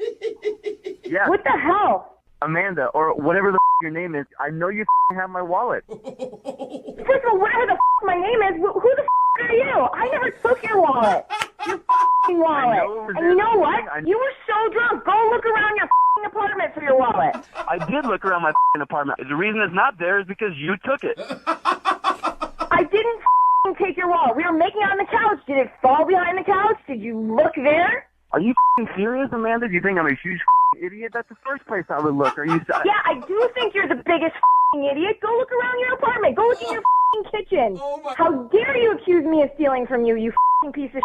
Yeah. What the hell? Amanda, or whatever the your name is, I know you have my wallet. First of all, whatever the my name is, who the are you? I never took your wallet. Your wallet. And you know what? You were so drunk. Go look around your apartment for your wallet. I did look around my apartment. The reason it's not there is because you took it. I didn't take your wallet. We were making out on the couch. Did it fall behind the couch? Did you look there? Are you serious, Amanda? Do you think I'm a huge idiot? That's the first place I would look. Are you? Yeah, I do think you're the biggest idiot. Go look around your apartment. Go look in your kitchen. How dare you accuse me of stealing from you, you piece of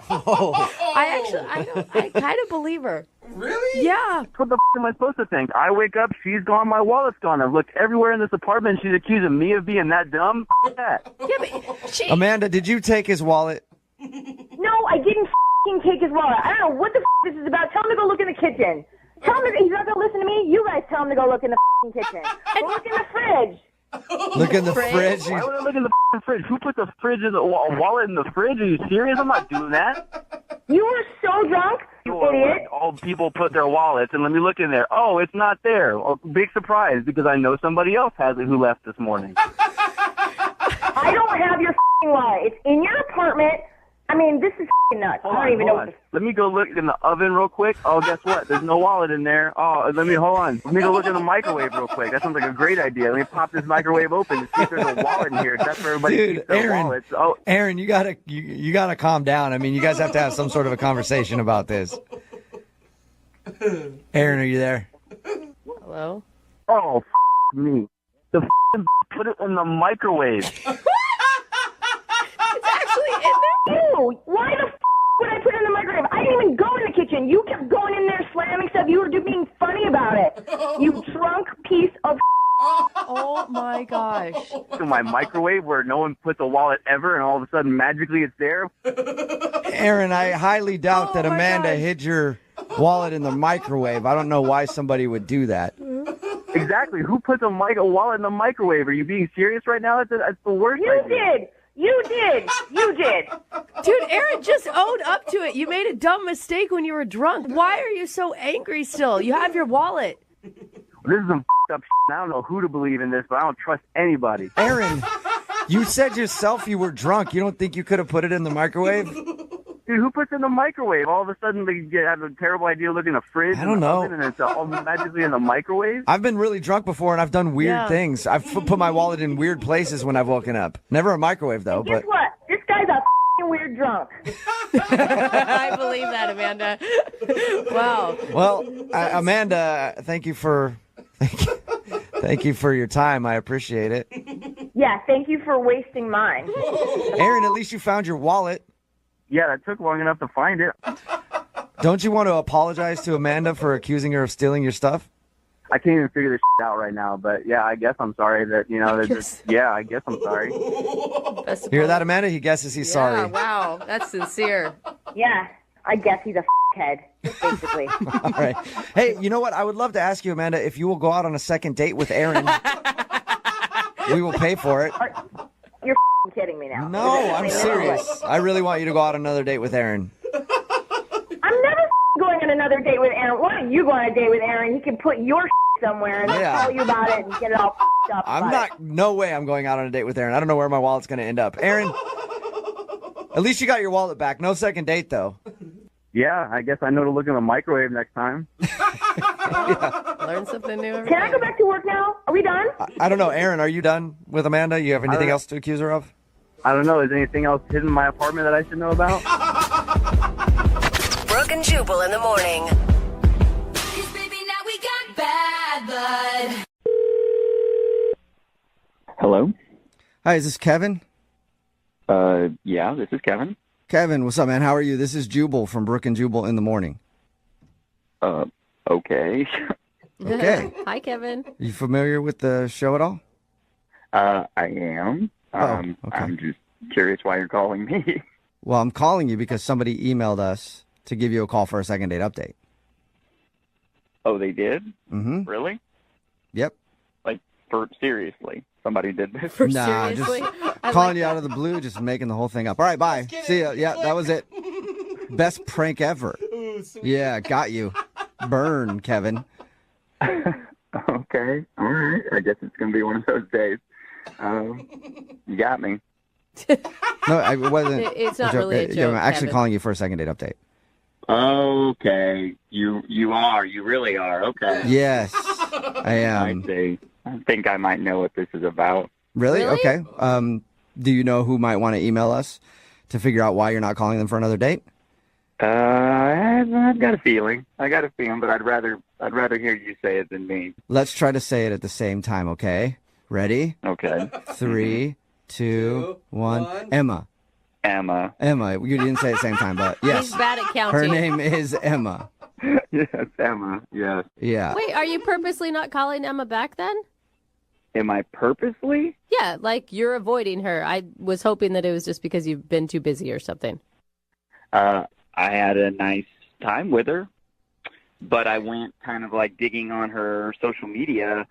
I kind of believe her. Really? Yeah. What the am I supposed to think? I wake up, she's gone, my wallet's gone. I've looked everywhere in this apartment, she's accusing me of being that dumb. That. Yeah, but Amanda, did you take his wallet? No, I didn't take his wallet. I don't know what the this is about. Tell him to go look in the kitchen. Tell him he's not going to listen to me. You guys tell him to go look in the kitchen. Go look in the fridge. Look in the fridge. Why would I look in the fridge? Who put the fridge in a wallet in the fridge? Are you serious? I'm not doing that. You were so drunk, you idiot. All people put their wallets, and let me look in there. Oh, it's not there. Oh, big surprise, because I know somebody else has it who left this morning. I don't have your wallet. It's in your apartment. I mean, this is nuts. I don't even know what Let me go look in the oven real quick. Oh, guess what? There's no wallet in there. Oh, hold on. Let me go look in the microwave real quick. That sounds like a great idea. Let me pop this microwave open and see if there's a wallet in here. That's where everybody keeps their wallets. Oh, Aaron, you gotta calm down. I mean, you guys have to have some sort of a conversation about this. Aaron, are you there? Hello? Oh, me. The put it in the microwave. It's actually in there? Ew, why the would I put it in the microwave? I didn't even go in the kitchen. You kept going in there slamming stuff. You were just being funny about it. You drunk piece of Oh my gosh. To my microwave where no one puts a wallet ever and all of a sudden magically it's there. Aaron, I highly doubt that Amanda hid your wallet in the microwave. I don't know why somebody would do that. Exactly. Who puts a wallet in the microwave? Are you being serious right now? That's the worst You idea. did. You did. You did. Dude, Aaron just owned up to it. You made a dumb mistake when you were drunk. Why are you so angry still? You have your wallet. This is some up shit. I don't know who to believe in this, but I don't trust anybody. Aaron, you said yourself you were drunk. You don't think you could have put it in the microwave? Dude, who puts it in the microwave? All of a sudden they have a terrible idea looking in a fridge. I don't know. And it's all magically in the microwave? I've been really drunk before, and I've done weird things. I've put my wallet in weird places when I've woken up. Never a microwave, though. Guess what? This guy's a weird drunk. I believe that, Amanda. Wow. Well, Amanda, thank you for your time. I appreciate it. Yeah, thank you for wasting mine. Aaron, at least you found your wallet. Yeah, that took long enough to find it. Don't you want to apologize to Amanda for accusing her of stealing your stuff? I can't even figure this shit out right now, but yeah, I guess I'm sorry that, I guess I'm sorry. You hear that, Amanda? He guesses he's sorry. Yeah, wow. That's sincere. Yeah, I guess he's a head, basically. All right. Hey, you know what? I would love to ask you, Amanda, if you will go out on a second date with Aaron. We will pay for it. You're kidding me now. No, I'm serious. I really want you to go out on another date with Aaron. I'm never going on another date with Aaron. Why don't you go on a date with Aaron? He can put your somewhere and tell you about it and get it all up. No way I'm going out on a date with Aaron. I don't know where my wallet's going to end up. Aaron, at least you got your wallet back. No second date, though. Yeah, I guess I know to look in the microwave next time. Learn something new every Can I go back to work now? Are we done? I don't know. Aaron, are you done with Amanda? You have anything else to accuse her of? I don't know. Is anything else hidden in my apartment that I should know about? Brooke and Jubal in the morning. Hello? Hi, is this Kevin? Yeah, this is Kevin. Kevin, what's up, man? How are you? This is Jubal from Brooke and Jubal in the morning. Okay. Okay. Hi, Kevin. You familiar with the show at all? I am. Okay. I'm just curious why you're calling me. Well, I'm calling you because somebody emailed us to give you a call for a second date update. Oh, they did? Mm-hmm. Really? Yep. Like, seriously, somebody did this? Nah, just calling you out of the blue, just making the whole thing up. All right, bye. See ya. Yeah, that was it. Best prank ever. Yeah, got you. Burn, Kevin. Okay. All right. I guess it's going to be one of those days. You got me. No, I wasn't. It's not a joke. really a joke, Yeah, I'm actually Kevin. calling you for a second date update. Okay. You are. You really are. Okay. Yes, I am. I see. I think I might know what this is about. Really? Okay. Do you know who might want to email us to figure out why you're not calling them for another date? I've got a feeling. But I'd rather hear you say it than me. Let's try to say it at the same time, okay? Ready? Okay. 3, 2, 1. Emma. Emma. You didn't say it at the same time, but yes. He's bad at counting. Her name is Emma. Yes, Emma. Yes. Yeah. Wait, are you purposely not calling Emma back then? Am I purposely? Yeah, like you're avoiding her. I was hoping that it was just because you've been too busy or something. I had a nice time with her, but I went kind of like digging on her social media,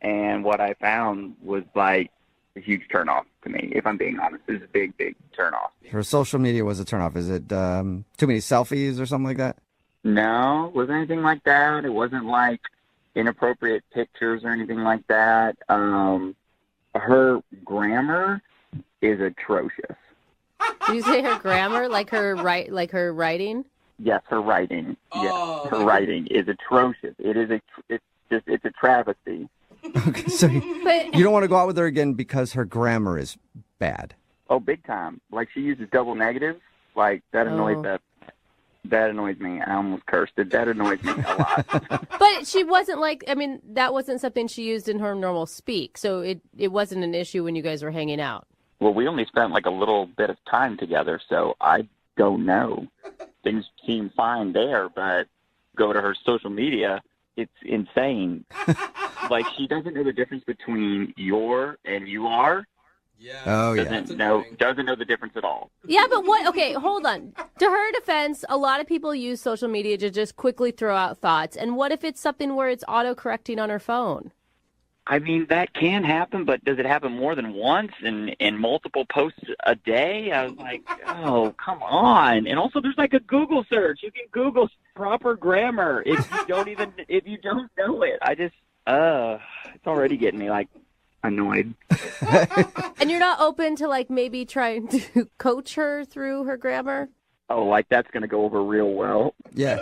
and what I found was like a huge turnoff to me, if I'm being honest. It was a big, big turnoff. Her social media was a turnoff. Is it too many selfies or something like that? No, it wasn't anything like that. It wasn't like inappropriate pictures or anything like that. Her grammar is atrocious. Did you say her grammar, like her writing? Yes, her writing. Yes, her writing is atrocious. It's a travesty. Okay, so you don't want to go out with her again because her grammar is bad. Oh, big time. Like she uses double negatives. Like that annoys That annoys me. I almost cursed it. That annoys me a lot. But she wasn't that wasn't something she used in her normal speak. So it wasn't an issue when you guys were hanging out. Well, we only spent like a little bit of time together, so I don't know. Things seem fine there, but go to her social media, it's insane. Like she doesn't know the difference between your and you are. Yeah. Oh, yeah. Doesn't know the difference at all. Yeah, but okay, hold on. To her defense, a lot of people use social media to just quickly throw out thoughts. And what if it's something where it's auto-correcting on her phone? I mean, that can happen, but does it happen more than once and multiple posts a day? I was like, oh, come on. And also there's like a Google search. You can Google proper grammar if you don't know it. It's already getting me like annoyed. And you're not open to like maybe trying to coach her through her grammar? Oh, like that's going to go over real well. Yeah.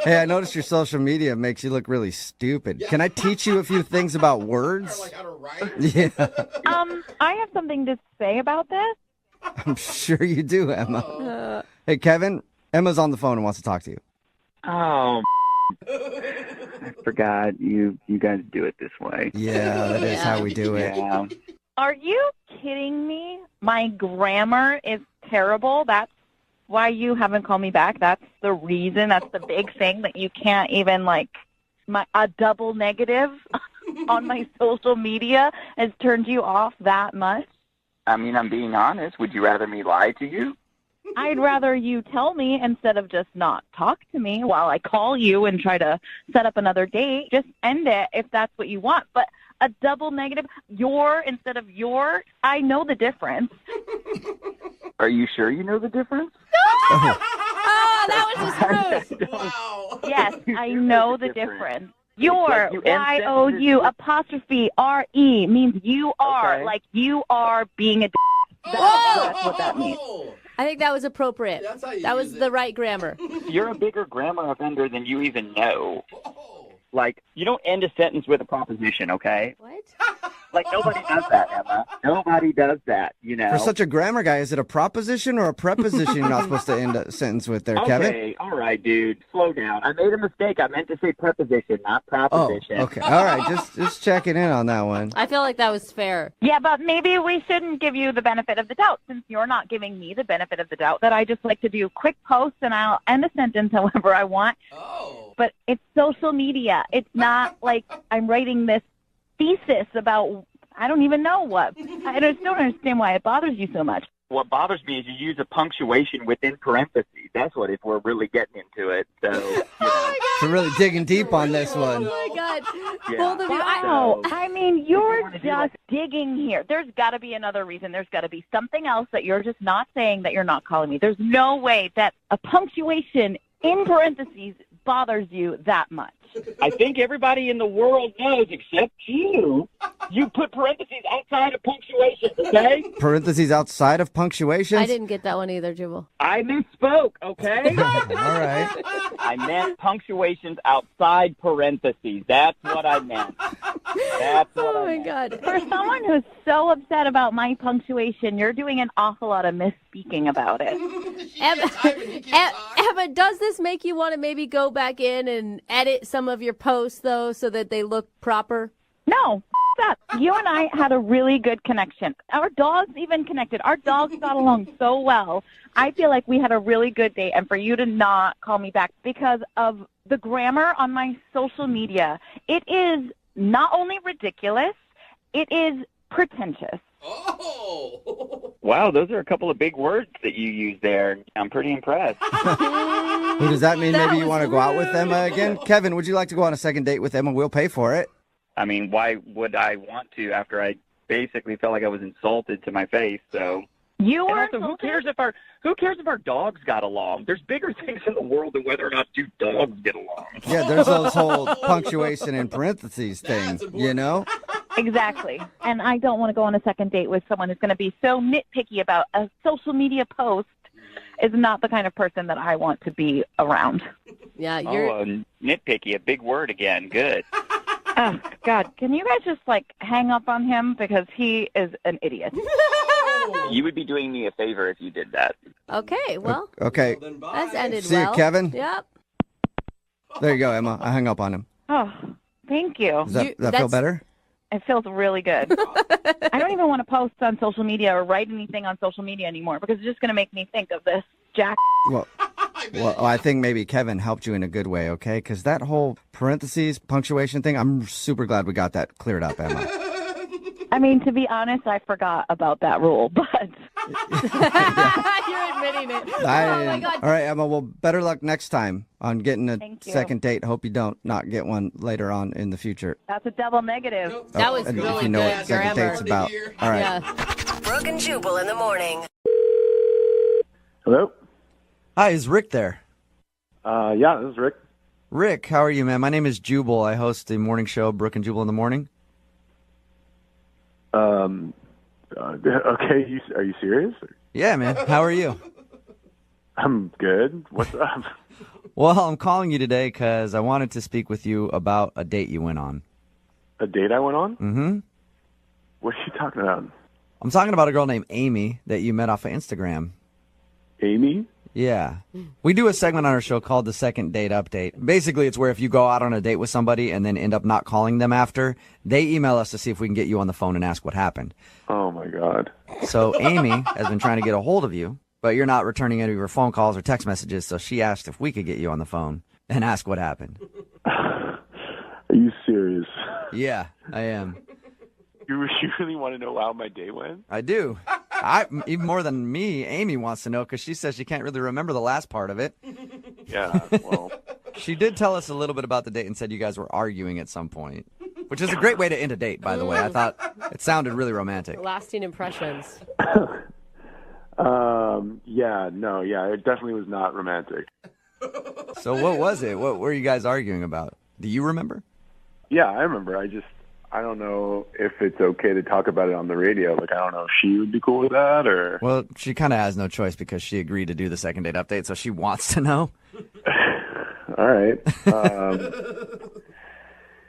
Hey, I noticed your social media makes you look really stupid. Can I teach you a few things about words? Like how to write? Yeah. I have something to say about this. I'm sure you do, Emma. Hey, Kevin, Emma's on the phone and wants to talk to you. Oh, I forgot you guys do it this way. Yeah, that is how we do it. Yeah. Are you kidding me? My grammar is terrible. That's why you haven't called me back. That's the reason. That's the big thing that you can't even a double negative on my social media has turned you off that much. I mean, I'm being honest. Would you rather me lie to you? I'd rather you tell me instead of just not talk to me while I call you and try to set up another date. Just end it if that's what you want. But a double negative, your instead of your, I know the difference. Are you sure you know the difference? Oh, that was just rude. Wow. Yes, I know the difference. Your, Y-O-U, apostrophe, R-E, means you are, Okay. like you are being a d***. That's what that means. I think that was appropriate. That's how you That was use the it. right grammar. You're a bigger grammar offender than you even know. Like, you don't end a sentence with a proposition, okay? What? Like, nobody does that, Emma. Nobody does that, you know? For such a grammar guy, is it a proposition or a preposition you're not supposed to end a sentence with there, Kevin? Okay, all right, dude. Slow down. I made a mistake. I meant to say preposition, not Oh, proposition. okay. All right, just checking in on that one. I feel like that was fair. Yeah, but maybe we shouldn't give you the benefit of the doubt since you're not giving me the benefit of the doubt that I just like to do quick posts and I'll end a sentence however I want. Oh. But it's social media. It's not like I'm writing this thesis about I don't even know what. I just don't understand why it bothers you so much. What bothers me is you use a punctuation within parentheses. That's what if we're really getting into it. So, you know. We're really digging deep on this one. Oh, my God. Yeah. Both of you. Wow. So- I mean, you're just digging here. There's got to be another reason. There's got to be something else that you're just not saying that you're not calling me. There's no way that a punctuation in parentheses bothers you that much? I think everybody in the world knows, except you. You put parentheses outside of punctuation, okay? Parentheses outside of punctuation? I didn't get that one either, Jubal. I misspoke, okay? All right. I meant punctuations outside parentheses. That's what I meant. That's what I meant. God. For someone who's so upset about my punctuation, you're doing an awful lot of misspeaking about it. Emma, does this make you want to maybe go back in and edit some of your posts, though, so that they look proper? No, that. You and I had a really good connection. Our dogs even connected. Our dogs got along so well. I feel like we had a really good day, and for you to not call me back because of the grammar on my social media, it is not only ridiculous, it is pretentious. Oh! Wow, those are a couple of big words that you used there. I'm pretty impressed. Well, does that mean maybe you want to go out with Emma again? Kevin, would you like to go on a second date with Emma? We'll pay for it. I mean, why would I want to after I basically felt like I was insulted to my face? So you were. And also, who cares if our dogs got along? There's bigger things in the world than whether or not two dogs get along. Yeah, there's those whole punctuation and parentheses thing, you know? Exactly. And I don't want to go on a second date with someone who's going to be so nitpicky about a social media post. Is not the kind of person that I want to be around. Yeah, you're nitpicky, a big word again. Good. Oh, God, can you guys just, hang up on him? Because he is an idiot. You would be doing me a favor if you did that. Okay, well. Okay. That's ended See well. you, Kevin? Yep. There you go, Emma. I hung up on him. Oh, thank you. Does that feel better? It feels really good. I don't even want to post on social media or write anything on social media anymore because it's just going to make me think of this Jack. Well, I think maybe Kevin helped you in a good way, okay? Because that whole parentheses, punctuation thing, I'm super glad we got that cleared up, Emma. I mean, to be honest, I forgot about that rule, but... You're admitting it. Oh, my God. All right, Emma, well, better luck next time on getting a Thank you. second date. Hope you don't not get one later on in the future. That's a double negative. That was and really if you know good what second grammar. date's about. All right. Yeah. Brooke and Jubal in the morning. Hello? Hi, is Rick there? Yeah, this is Rick. Rick, how are you, man? My name is Jubal. I host the morning show, Brooke and Jubal in the morning. Okay, are you serious? Yeah, man. How are you? I'm good. What's up? Well, I'm calling you today because I wanted to speak with you about a date you went on. A date I went on? Mm-hmm. What are you talking about? I'm talking about a girl named Amy that you met off of Instagram. Amy? Yeah. We do a segment on our show called the Second Date Update. Basically, it's where if you go out on a date with somebody and then end up not calling them after, they email us to see if we can get you on the phone and ask what happened. Oh, my God. So Amy has been trying to get a hold of you, but you're not returning any of her phone calls or text messages, so she asked if we could get you on the phone and ask what happened. Are you serious? Yeah, I am. You really want to know how my day went? I do. Even more than me, Amy wants to know because she says she can't really remember the last part of it. Yeah, well. She did tell us a little bit about the date and said you guys were arguing at some point, which is a great way to end a date, by the way. I thought it sounded really romantic. Lasting impressions. Yeah, it definitely was not romantic. So what was it? What were you guys arguing about? Do you remember? Yeah, I remember. I don't know if it's okay to talk about it on the radio. I don't know if she would be cool with that or... Well, she kind of has no choice because she agreed to do the second date update, so she wants to know. All right.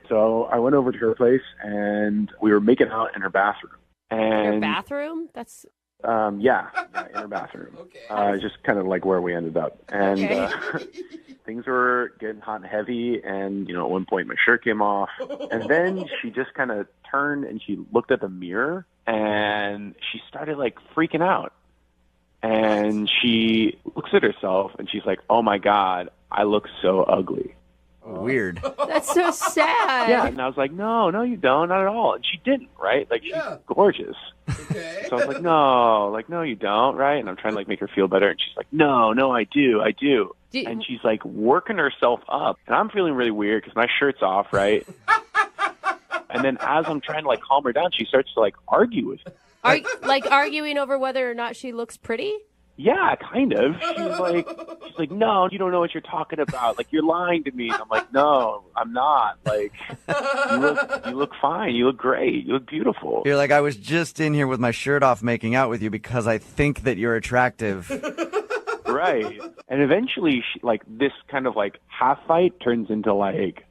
So I went over to her place, and we were making out in her bathroom. And, Your bathroom? That's... Yeah, in her bathroom. Okay. Just kind of like where we ended up. And things were getting hot and heavy, and, at one point my shirt came off. And then she just kind of turned and she looked at the mirror, and she started, freaking out. And she looks at herself, and she's like, oh, my God, I look so ugly. Weird. That's so sad. Yeah, and I was like, no, you don't, not at all. And she didn't, right? She's gorgeous. Okay. So I was like, no, you don't, right? And I'm trying to make her feel better, and she's like, no, I do. And she's working herself up, and I'm feeling really weird because my shirt's off, right? And then as I'm trying to calm her down, she starts to argue with me. Arguing over whether or not she looks pretty? Yeah, kind of. She's like, no, you don't know what you're talking about. Like, you're lying to me. And I'm like, no, I'm not. Like, you look fine. You look great. You look beautiful. You're like, I was just in here with my shirt off making out with you because I think that you're attractive. Right. And eventually, this kind of like half fight turns into like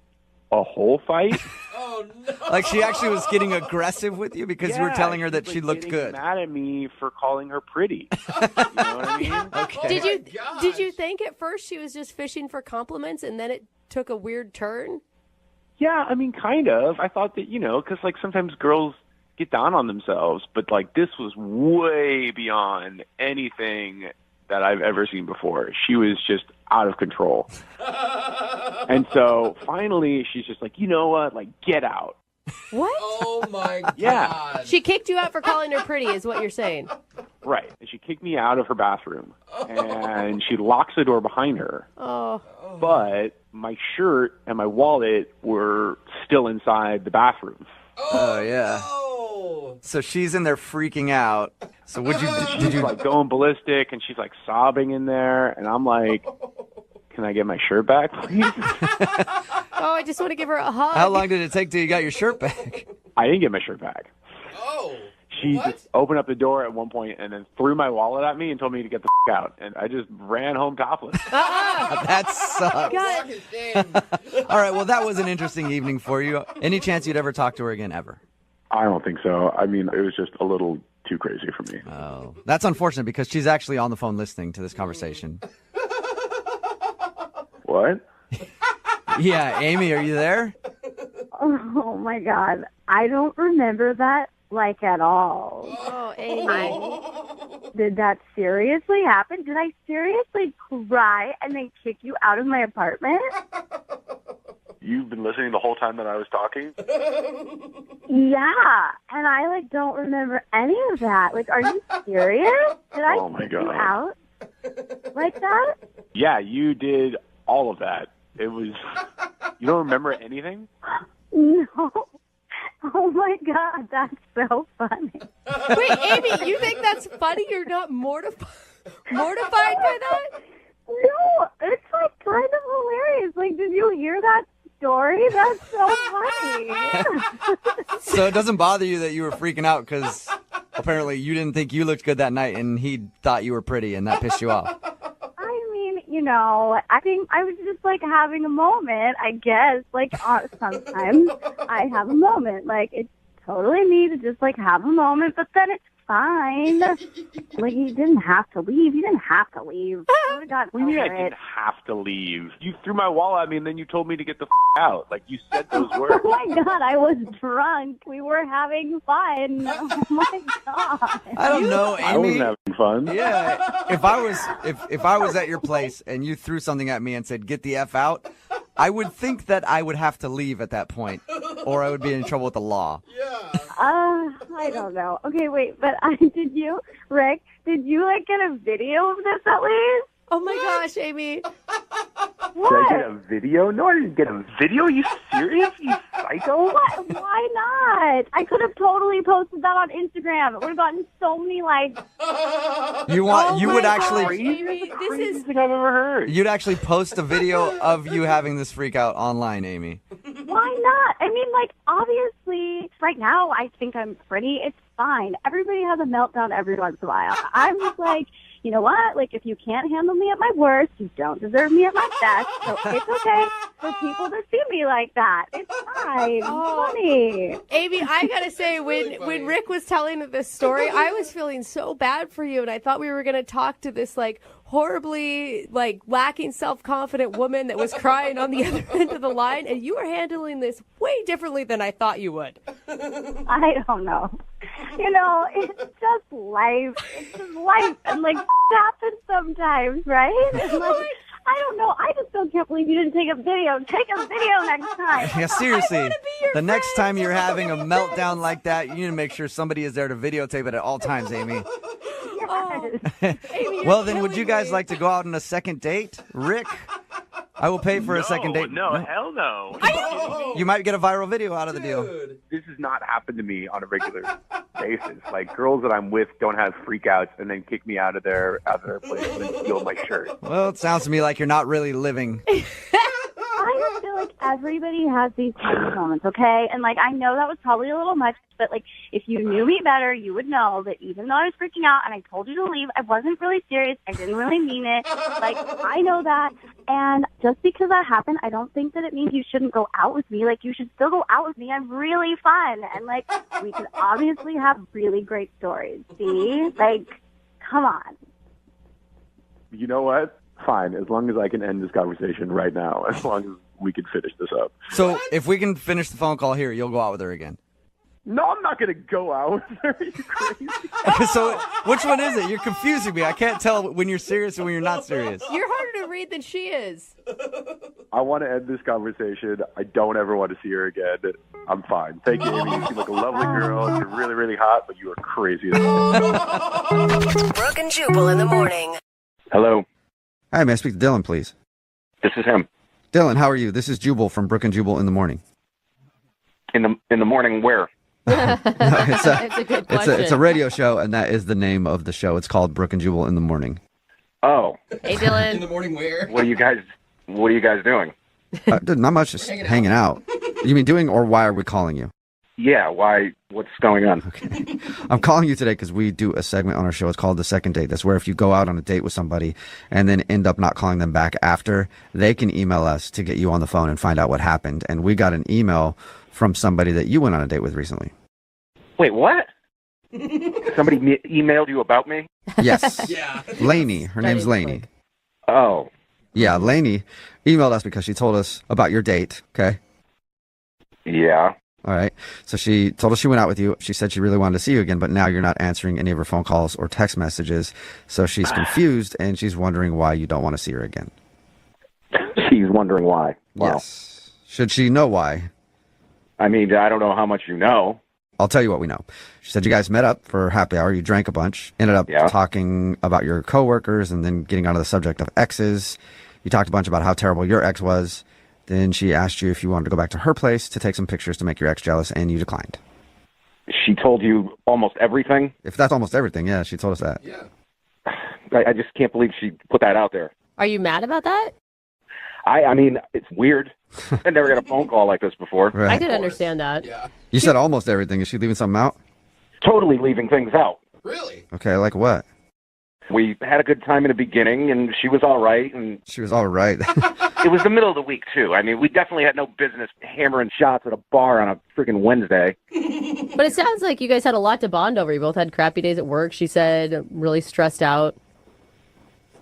a whole fight. Oh, no. Like she actually was getting aggressive with you because you were telling her that she looked good. Mad at me for calling her pretty. You know what I mean? Okay. Did you think at first she was just fishing for compliments and then it took a weird turn? Yeah, I mean, kind of. I thought that, because like sometimes girls get down on themselves, but like this was way beyond anything that I've ever seen before. She was just out of control. And so finally she's just like, you know what? Like, get out. What? Oh my God. Yeah. She kicked you out for calling her pretty is what you're saying. Right. And she kicked me out of her bathroom. And she locks the door behind her. Oh. But my shirt and my wallet were still inside the bathroom. Oh, yeah. So she's in there freaking out. So did you like going ballistic, and she's like sobbing in there, and I'm like, can I get my shirt back, please? Oh, I just want to give her a hug. How long did it take till you got your shirt back? I didn't get my shirt back. Oh. She just opened up the door at one point and then threw my wallet at me and told me to get the out. And I just ran home topless. That sucks. All right, well, that was an interesting evening for you. Any chance you'd ever talk to her again, ever? I don't think so. I mean, it was just a little too crazy for me. Oh, that's unfortunate because she's actually on the phone listening to this conversation. What? Yeah, Amy, are you there? Oh, my God. I don't remember that, at all. Oh, Amy. Did that seriously happen? Did I seriously cry and then kick you out of my apartment? You've been listening the whole time that I was talking? Yeah, and I, don't remember any of that. Are you serious? Did I kick you out like that? Yeah, you did all of that. It was... You don't remember anything? No. Oh, my God, that's so funny. Wait, Amy, you think that's funny? You're not mortified by that? No, it's, kind of hilarious. Did you hear that story? That's so funny. So it doesn't bother you that you were freaking out because apparently you didn't think you looked good that night and he thought you were pretty and that pissed you off. I mean, I think I was just having a moment, I guess. Sometimes I have a moment. It's totally me to just have a moment, but then it's fine. You didn't have to leave. You didn't have to leave. I would have got over I it. didn't have to leave. You threw my wallet at me, and then you told me to get the out. You said those words. Oh, my God, I was drunk. We were having fun. Oh, my God. I don't know, Amy. I wasn't having fun. Yeah, if I was at your place and you threw something at me and said, get the F out, I would think that I would have to leave at that point, or I would be in trouble with the law. I don't know. Okay, wait, but Rick, did you get a video of this at least? Oh my gosh, Amy. What? Did I get a video? No, I didn't get a video. Are you serious? You psycho? What? Why not? I could have totally posted that on Instagram. It would have gotten so many likes. You would actually... Amy, this is thing I've ever heard. You'd actually post a video of you having this freak out online, Amy. Why not? I mean, obviously, right now, I think I'm pretty. It's fine. Everybody has a meltdown every once in a while. I'm just you know what? If you can't handle me at my worst, you don't deserve me at my best. So it's okay for people to see me like that. It's fine. It's funny. Amy, I gotta say, when Rick was telling this story, I was feeling so bad for you, and I thought we were gonna talk to this horribly lacking self-confident woman that was crying on the other end of the line, and you were handling this way differently than I thought you would. I don't know. It's just life. It's just life, and happens sometimes, right? And, I don't know. I just still can't believe you didn't take a video. Take a video next time. Yeah, seriously. The next time you're having a meltdown like that, you need to make sure somebody is there to videotape it at all times, Amy. Yes. Amy, well, then, would you guys like to go out on a second date? Rick, I will pay for a second date. No, hell no. You might get a viral video out of the deal. this has not happened to me on a regular basis. Like, girls that I'm with don't have freakouts and then kick me out of their place and then steal my shirt. Well, it sounds to me like you're not really living. I just feel like everybody has these kind of moments, okay? And, like, I know that was probably a little much, but, like, if you knew me better, you would know that even though I was freaking out and I told you to leave, I wasn't really serious. I didn't really mean it. Like, I know that. And just because that happened, I don't think that it means you shouldn't go out with me. Like, you should still go out with me. I'm really fun. And, like, we could obviously have really great stories. See? Like, come on. You know what? Fine, as long as I can end this conversation right now, as long as we can finish this up. So if we can finish the phone call here, you'll go out with her again. No, I'm not going to go out with her. Are you crazy? So which one is it? You're confusing me. I can't tell when you're serious and when you're not serious. You're harder to read than she is. I want to end this conversation. I don't ever want to see her again. I'm fine. Thank you, Amy. You seem like a lovely girl. You're really, really hot, but you are crazy. Brooke and Jubal in the morning. Hello. Hi, may I speak to Dylan, please? This is him. Dylan, how are you? This is Jubal from Brooke and Jubal in the morning. In the morning, where? It's a good question. It's a radio show, and that is the name of the show. It's called Brooke and Jubal in the morning. Oh. Hey, Dylan. In the morning, where? What are you guys doing? Dude, not much, just hanging out. You mean doing, or why are we calling you? Yeah, why? What's going on? Okay. I'm calling you today because we do a segment on our show. It's called The Second Date. That's where if you go out on a date with somebody and then end up not calling them back after, they can email us to get you on the phone and find out what happened. And we got an email from somebody that you went on a date with recently. Wait, what? Somebody emailed you about me? Yes. Yeah. Lainey. Her name's Lainey. Oh. Yeah, Lainey emailed us because she told us about your date, okay? Yeah. All right. So she told us she went out with you. She said she really wanted to see you again, but now you're not answering any of her phone calls or text messages. So she's confused, and she's wondering why you don't want to see her again. She's wondering why. Wow. Yes. Should she know why? I mean, I don't know how much you know. I'll tell you what we know. She said you guys met up for happy hour. You drank a bunch, ended up talking about your coworkers, and then getting onto the subject of exes. You talked a bunch about how terrible your ex was. Then she asked you if you wanted to go back to her place to take some pictures to make your ex jealous, and you declined. She told you almost everything? If that's almost everything, yeah, she told us that. Yeah. I just can't believe she put that out there. Are you mad about that? I mean, it's weird. I never got a phone call like this before. Right. I could understand that. Yeah. You said almost everything. Is she leaving something out? Totally leaving things out. Really? Okay, like what? We had a good time in the beginning, and she was all right. And she was all right. It was the middle of the week, too. I mean, we definitely had no business hammering shots at a bar on a freaking Wednesday. But it sounds like you guys had a lot to bond over. You both had crappy days at work, she said, really stressed out.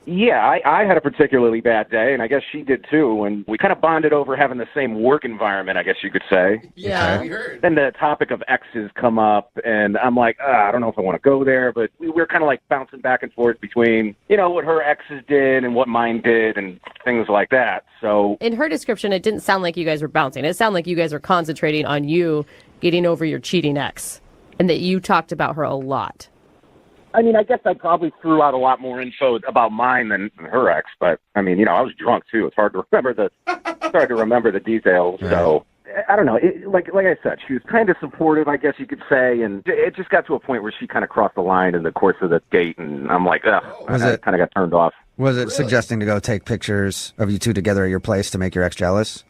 Yeah, I had a particularly bad day, and I guess she did too, and we kind of bonded over having the same work environment, I guess you could say. Yeah. We heard. Then the topic of exes come up, and I'm like, I don't know if I want to go there, but we were kind of like bouncing back and forth between, you know, what her exes did and what mine did and things like that. So in her description, it didn't sound like you guys were bouncing. It sounded like you guys were concentrating on you getting over your cheating ex, and that you talked about her a lot. I mean, I guess I probably threw out a lot more info about mine than her ex, but I mean, you know, I was drunk too. It's hard to remember the details. Right. So I don't know. Like I said, she was kind of supportive, I guess you could say, and it just got to a point where she kind of crossed the line in the course of the date, and I'm like, I kind of got turned off. Was it suggesting to go take pictures of you two together at your place to make your ex jealous?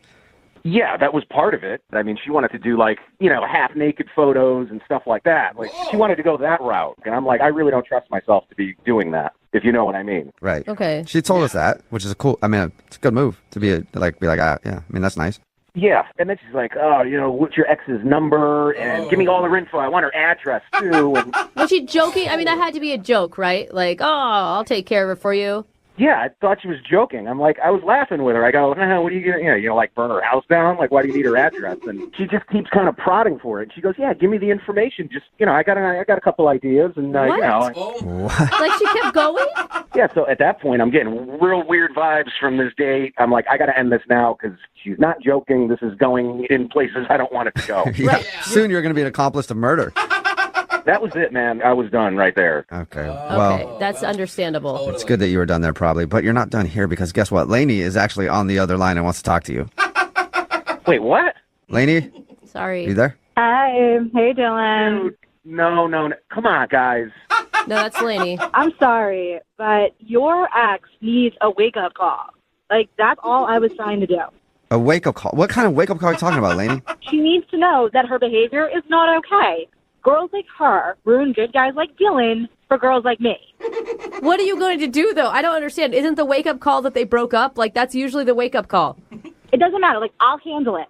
Yeah, that was part of it. I mean, she wanted to do, like, you know, half-naked photos and stuff like that. Like, she wanted to go that route. And I'm like, I really don't trust myself to be doing that, if you know what I mean. Right. Okay. She told us that, which is it's a good move to be like, yeah, I mean, that's nice. Yeah, and then she's like, oh, you know, what's your ex's number? And give me all her info. I want her address, too. And was she joking? I mean, that had to be a joke, right? Like, oh, I'll take care of it for you. Yeah, I thought she was joking. I'm like, I was laughing with her. I go, what are you going to, you know, like burn her house down? Like, why do you need her address? And she just keeps kind of prodding for it. She goes, yeah, give me the information. Just, you know, I got a couple ideas. And, you know. Like she kept going? Yeah, so at that point, I'm getting real weird vibes from this date. I'm like, I got to end this now because she's not joking. This is going in places I don't want it to go. Yeah. Right. Soon you're going to be an accomplice to murder. That was it, man. I was done right there. Okay. Well, okay, that's understandable. It's good that you were done there probably, but you're not done here because guess what? Lainey is actually on the other line and wants to talk to you. Wait, what? Lainey? Sorry. You there? Hi. Hey, Dylan. Dude, no. Come on, guys. No, that's Lainey. I'm sorry, but your ex needs a wake-up call. Like, that's all I was trying to do. A wake-up call? What kind of wake-up call are you talking about, Lainey? She needs to know that her behavior is not okay. Girls like her ruin good guys like Dylan for girls like me. What are you going to do, though? I don't understand. Isn't the wake-up call that they broke up? Like, that's usually the wake-up call. It doesn't matter. Like, I'll handle it.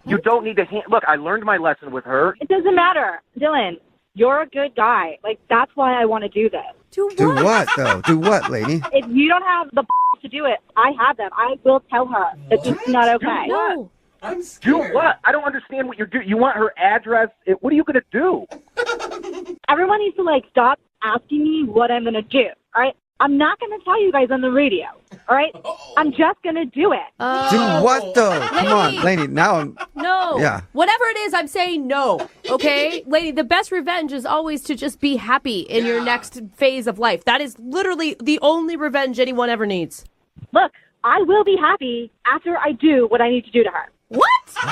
You don't need to look, I learned my lesson with her. It doesn't matter. Dylan, you're a good guy. Like, that's why I want to do this. Do what, though? Do what, Lainey? If you don't have the to do it, I have them. I will tell her that this is not okay. No. Do what? I don't understand what you're doing. You want her address? What are you going to do? Everyone needs to, like, stop asking me what I'm going to do, all right? I'm not going to tell you guys on the radio, all right? I'm just going to do it. Do what, though? Come on, Lainey. Now I'm... No. Yeah. Whatever it is, I'm saying no. Okay? Lady, the best revenge is always to just be happy in your next phase of life. That is literally the only revenge anyone ever needs. Look, I will be happy after I do what I need to do to her. What? She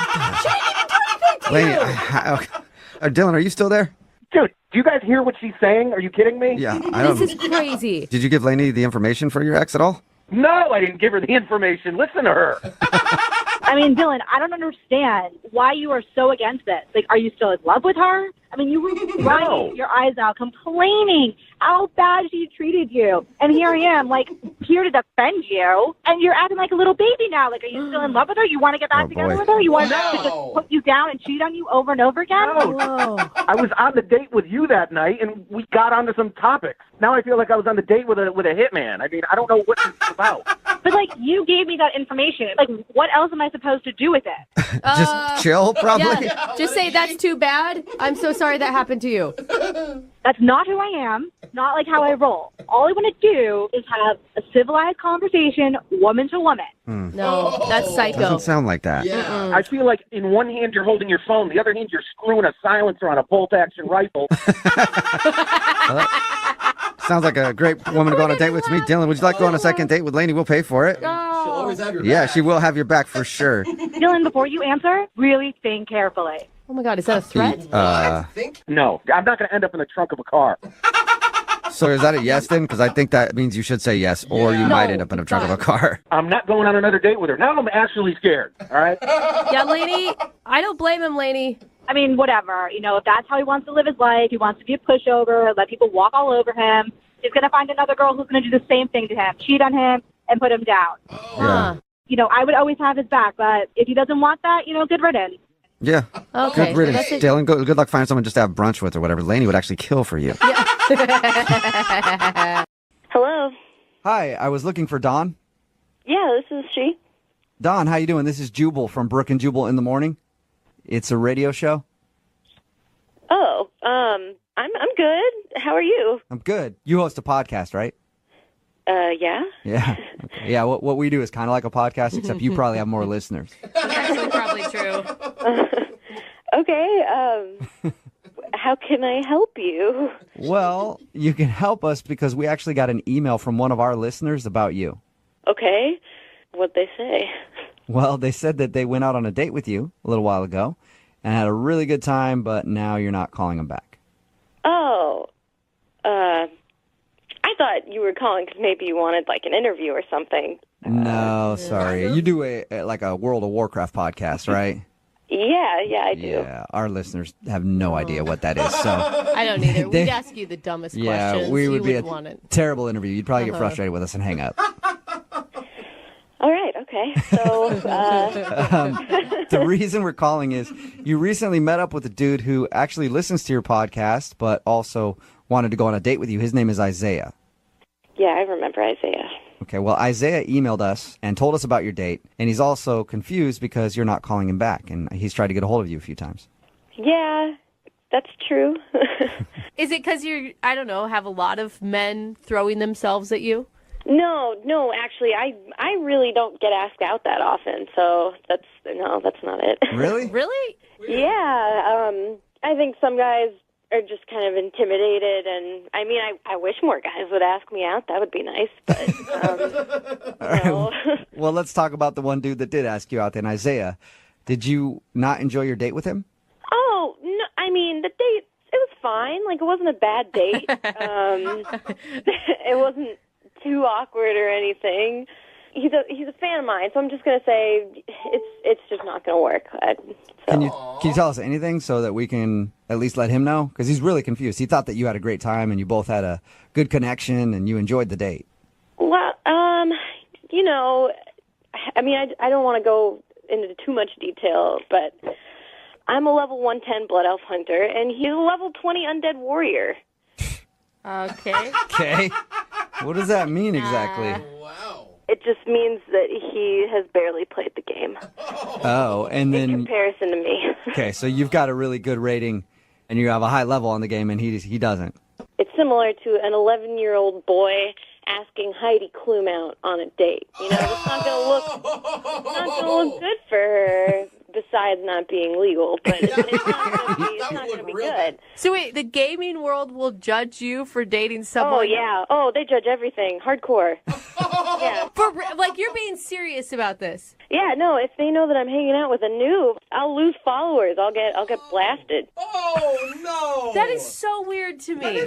didn't even do anything to Lainey, you. Dylan, are you still there? Dude, do you guys hear what she's saying? Are you kidding me? Yeah, I don't... This is crazy. Did you give Lainey the information for your ex at all? No, I didn't give her the information. Listen to her. I mean, Dylan, I don't understand why you are so against this. Like, are you still in love with her? I mean, you were crying your eyes out, complaining how bad she treated you. And here I am, like, here to defend you. And you're acting like a little baby now. Like, are you still in love with her? You want to get back together with her? You want her to just put you down and cheat on you over and over again? No. I was on the date with you that night, and we got onto some topics. Now I feel like I was on the date with a hitman. I mean, I don't know what this is about. But, like, you gave me that information. Like, what else am I supposed to do with it? Just chill, probably? Yeah. Just say, that's too bad. I'm so sorry that happened to you. That's not who I am. Not like how I roll. All I want to do is have a civilized conversation, woman to woman. No, that's psycho. Doesn't sound like that. I feel like in one hand you're holding your phone, the other hand you're screwing a silencer on a bolt-action rifle. Sounds like a great woman to go on a date with me. Dylan, would you like to go on a second date with Lainey? We'll pay for it. She'll always have your back. Yeah, she will have your back for sure. Dylan, before you answer, really think carefully. Oh my God, is that a threat? No, I'm not going to end up in the trunk of a car. So is that a yes then? Because I think that means you should say yes, or you might end up in the trunk of a car. I'm not going on another date with her. Now I'm actually scared, all right? Yeah, Lainey, I don't blame him, Lainey. I mean, whatever. You know, if that's how he wants to live his life, he wants to be a pushover, let people walk all over him, he's going to find another girl who's going to do the same thing to him, cheat on him, and put him down. Yeah. You know, I would always have his back, but if he doesn't want that, you know, good riddance. Yeah. Okay. Good riddance, Dylan. Good luck finding someone just to have brunch with or whatever. Lainey would actually kill for you. Hello. Hi, I was looking for Dawn. Yeah, this is she. Dawn, how you doing? This is Jubal from Brooke and Jubal in the Morning. It's a radio show. Oh, I'm good. How are you? I'm good. You host a podcast, right? Yeah. Yeah. Okay. Yeah, what we do is kind of like a podcast, except you probably have more listeners. Actually, probably true. Okay, how can I help you? Well, you can help us because we actually got an email from one of our listeners about you. Okay, what'd they say? Well, they said that they went out on a date with you a little while ago and had a really good time, but now you're not calling them back. Oh, I thought you were calling because maybe you wanted, like, an interview or something. No, sorry. You do a World of Warcraft podcast, right? Yeah, I do. Yeah, our listeners have no idea what that is. So I don't either. We'd ask you the dumbest questions. We would you be would a want it. terrible interview. You'd probably get frustrated with us and hang up. All right, okay. So, the reason we're calling is you recently met up with a dude who actually listens to your podcast, but also wanted to go on a date with you. His name is Isaiah. Yeah, I remember Isaiah. Okay, well, Isaiah emailed us and told us about your date, and he's also confused because you're not calling him back, and he's tried to get a hold of you a few times. Yeah, that's true. Is it because I don't know, have a lot of men throwing themselves at you? No, actually, I really don't get asked out that often, so that's not it. Really? Really? Yeah, I think some guys are just kind of intimidated, and I mean, I wish more guys would ask me out. That would be nice, but All right. Well, let's talk about the one dude that did ask you out then, Isaiah. Did you not enjoy your date with him? Oh, mean, the date, it was fine. Like, it wasn't a bad date. It wasn't too awkward or anything. He's a fan of mine, so I'm just gonna say it's just not gonna work. Can you tell us anything so that we can at least let him know? Because he's really confused. He thought that you had a great time and you both had a good connection and you enjoyed the date. Well, you know, I mean, I don't want to go into too much detail, but I'm a level 110 Blood Elf Hunter, and he's a level 20 Undead Warrior. Okay. Okay. What does that mean exactly? It just means that he has barely played the game. Oh, and then... In comparison to me. Okay, so you've got a really good rating, and you have a high level on the game, and he doesn't. It's similar to an 11-year-old boy asking Heidi Klum out on a date. You know, it's not gonna look good for her. Besides not being legal, but it's not going to be good. So wait, the gaming world will judge you for dating someone? Oh, yeah. Oh, they judge everything. Hardcore. Yeah. Like, you're being serious about this? Yeah, no, if they know that I'm hanging out with a noob, I'll lose followers. I'll get blasted. Oh, no. That is so weird to me.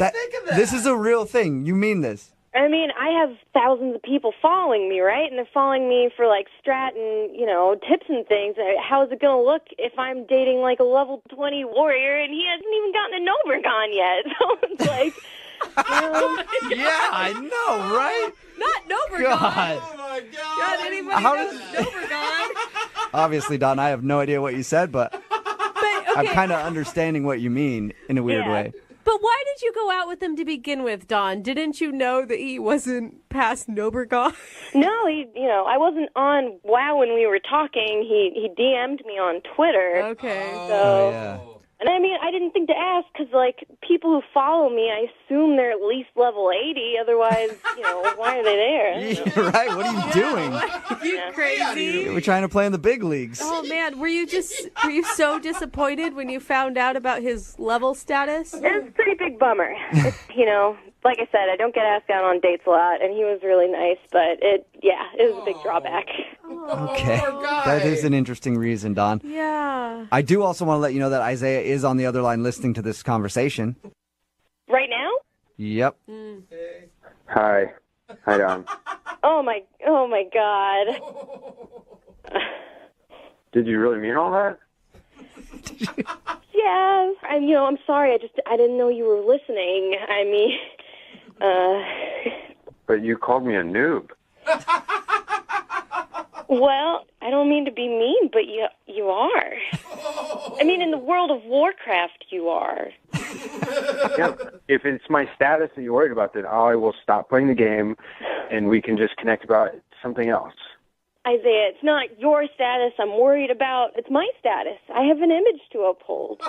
This is a real thing. You mean this? I mean, I have thousands of people following me, right? And they're following me for, like, strat and, you know, tips and things. How is it going to look if I'm dating, like, a level 20 warrior and he hasn't even gotten a Nobergon yet? So it's like, Yeah, I know, right? Not Nobergon. God. Oh, my God. God, anybody knows Nobergon? Obviously, Don, I have no idea what you said, but I'm kind of understanding what you mean in a weird way. But why did you go out with him to begin with, Don? Didn't you know that he wasn't past Nobergon? No, I wasn't on WoW when we were talking. He DM'd me on Twitter. Okay. So, yeah. And I mean, I didn't think to ask because, like, people who follow me, I assume they're at least level 80. Otherwise, why are they there? Right? What are you doing? You crazy? We're trying to play in the big leagues. Oh man, were you so disappointed when you found out about his level status? It was a pretty big bummer. It's, like I said, I don't get asked out on dates a lot, and he was really nice, but it was a big drawback. Okay. That is an interesting reason, Don. Yeah. I do also want to let you know that Isaiah is on the other line listening to this conversation. Right now? Yep. Hi. Hi, Don. Oh my God. Did you really mean all that? Yeah. I'm sorry. I didn't know you were listening. I mean, But you called me a noob. Well, I don't mean to be mean, but you are. I mean, in the world of Warcraft, you are. Yeah, if it's my status that you're worried about, then I will stop playing the game, and we can just connect about something else. Isaiah, it's not your status I'm worried about. It's my status. I have an image to uphold.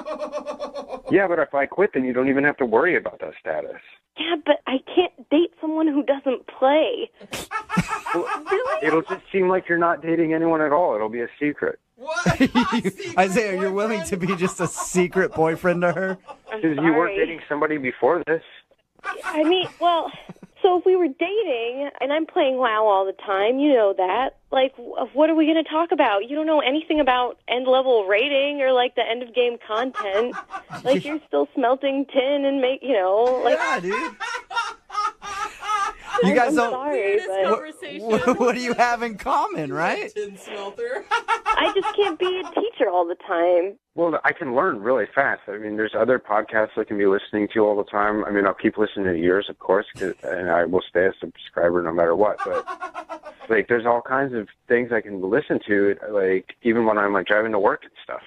Yeah, but if I quit, then you don't even have to worry about that status. Yeah, but I can't date someone who doesn't play. Well, it'll just seem like you're not dating anyone at all. It'll be a secret. Isaiah, you're willing to be just a secret boyfriend to her? Because you weren't dating somebody before this. I mean, well, so if we were dating, and I'm playing WoW all the time, you know that, like, what are we going to talk about? You don't know anything about end-level rating or, like, the end-of-game content. Like, you're still smelting tin and Yeah, dude. You guys don't... Sorry, but... What do you have in common, right? Tin smelter. I just can't be a teacher all the time. Well, I can learn really fast. I mean, there's other podcasts I can be listening to all the time. I mean, I'll keep listening to yours, of course, and I will stay a subscriber no matter what. But, like, there's all kinds of things I can listen to, like, even when I'm, like, driving to work and stuff.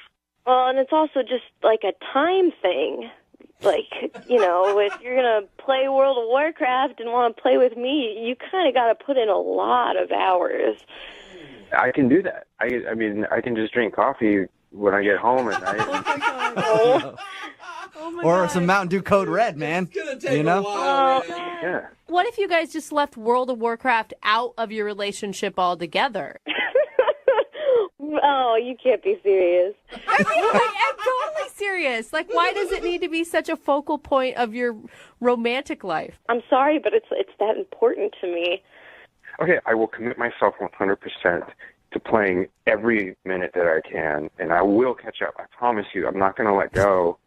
Well, and it's also just, like, a time thing. Like, if you're going to play World of Warcraft and want to play with me, you kind of got to put in a lot of hours. I can do that. I mean, I can just drink coffee when I get home at night. Or some Mountain Dew Code Red, man. Yeah. What if you guys just left World of Warcraft out of your relationship altogether? Oh, you can't be serious. I mean, I'm totally serious. Like, why does it need to be such a focal point of your romantic life? I'm sorry, but it's that important to me. Okay, I will commit myself 100% to playing every minute that I can, and I will catch up. I promise you, I'm not going to let go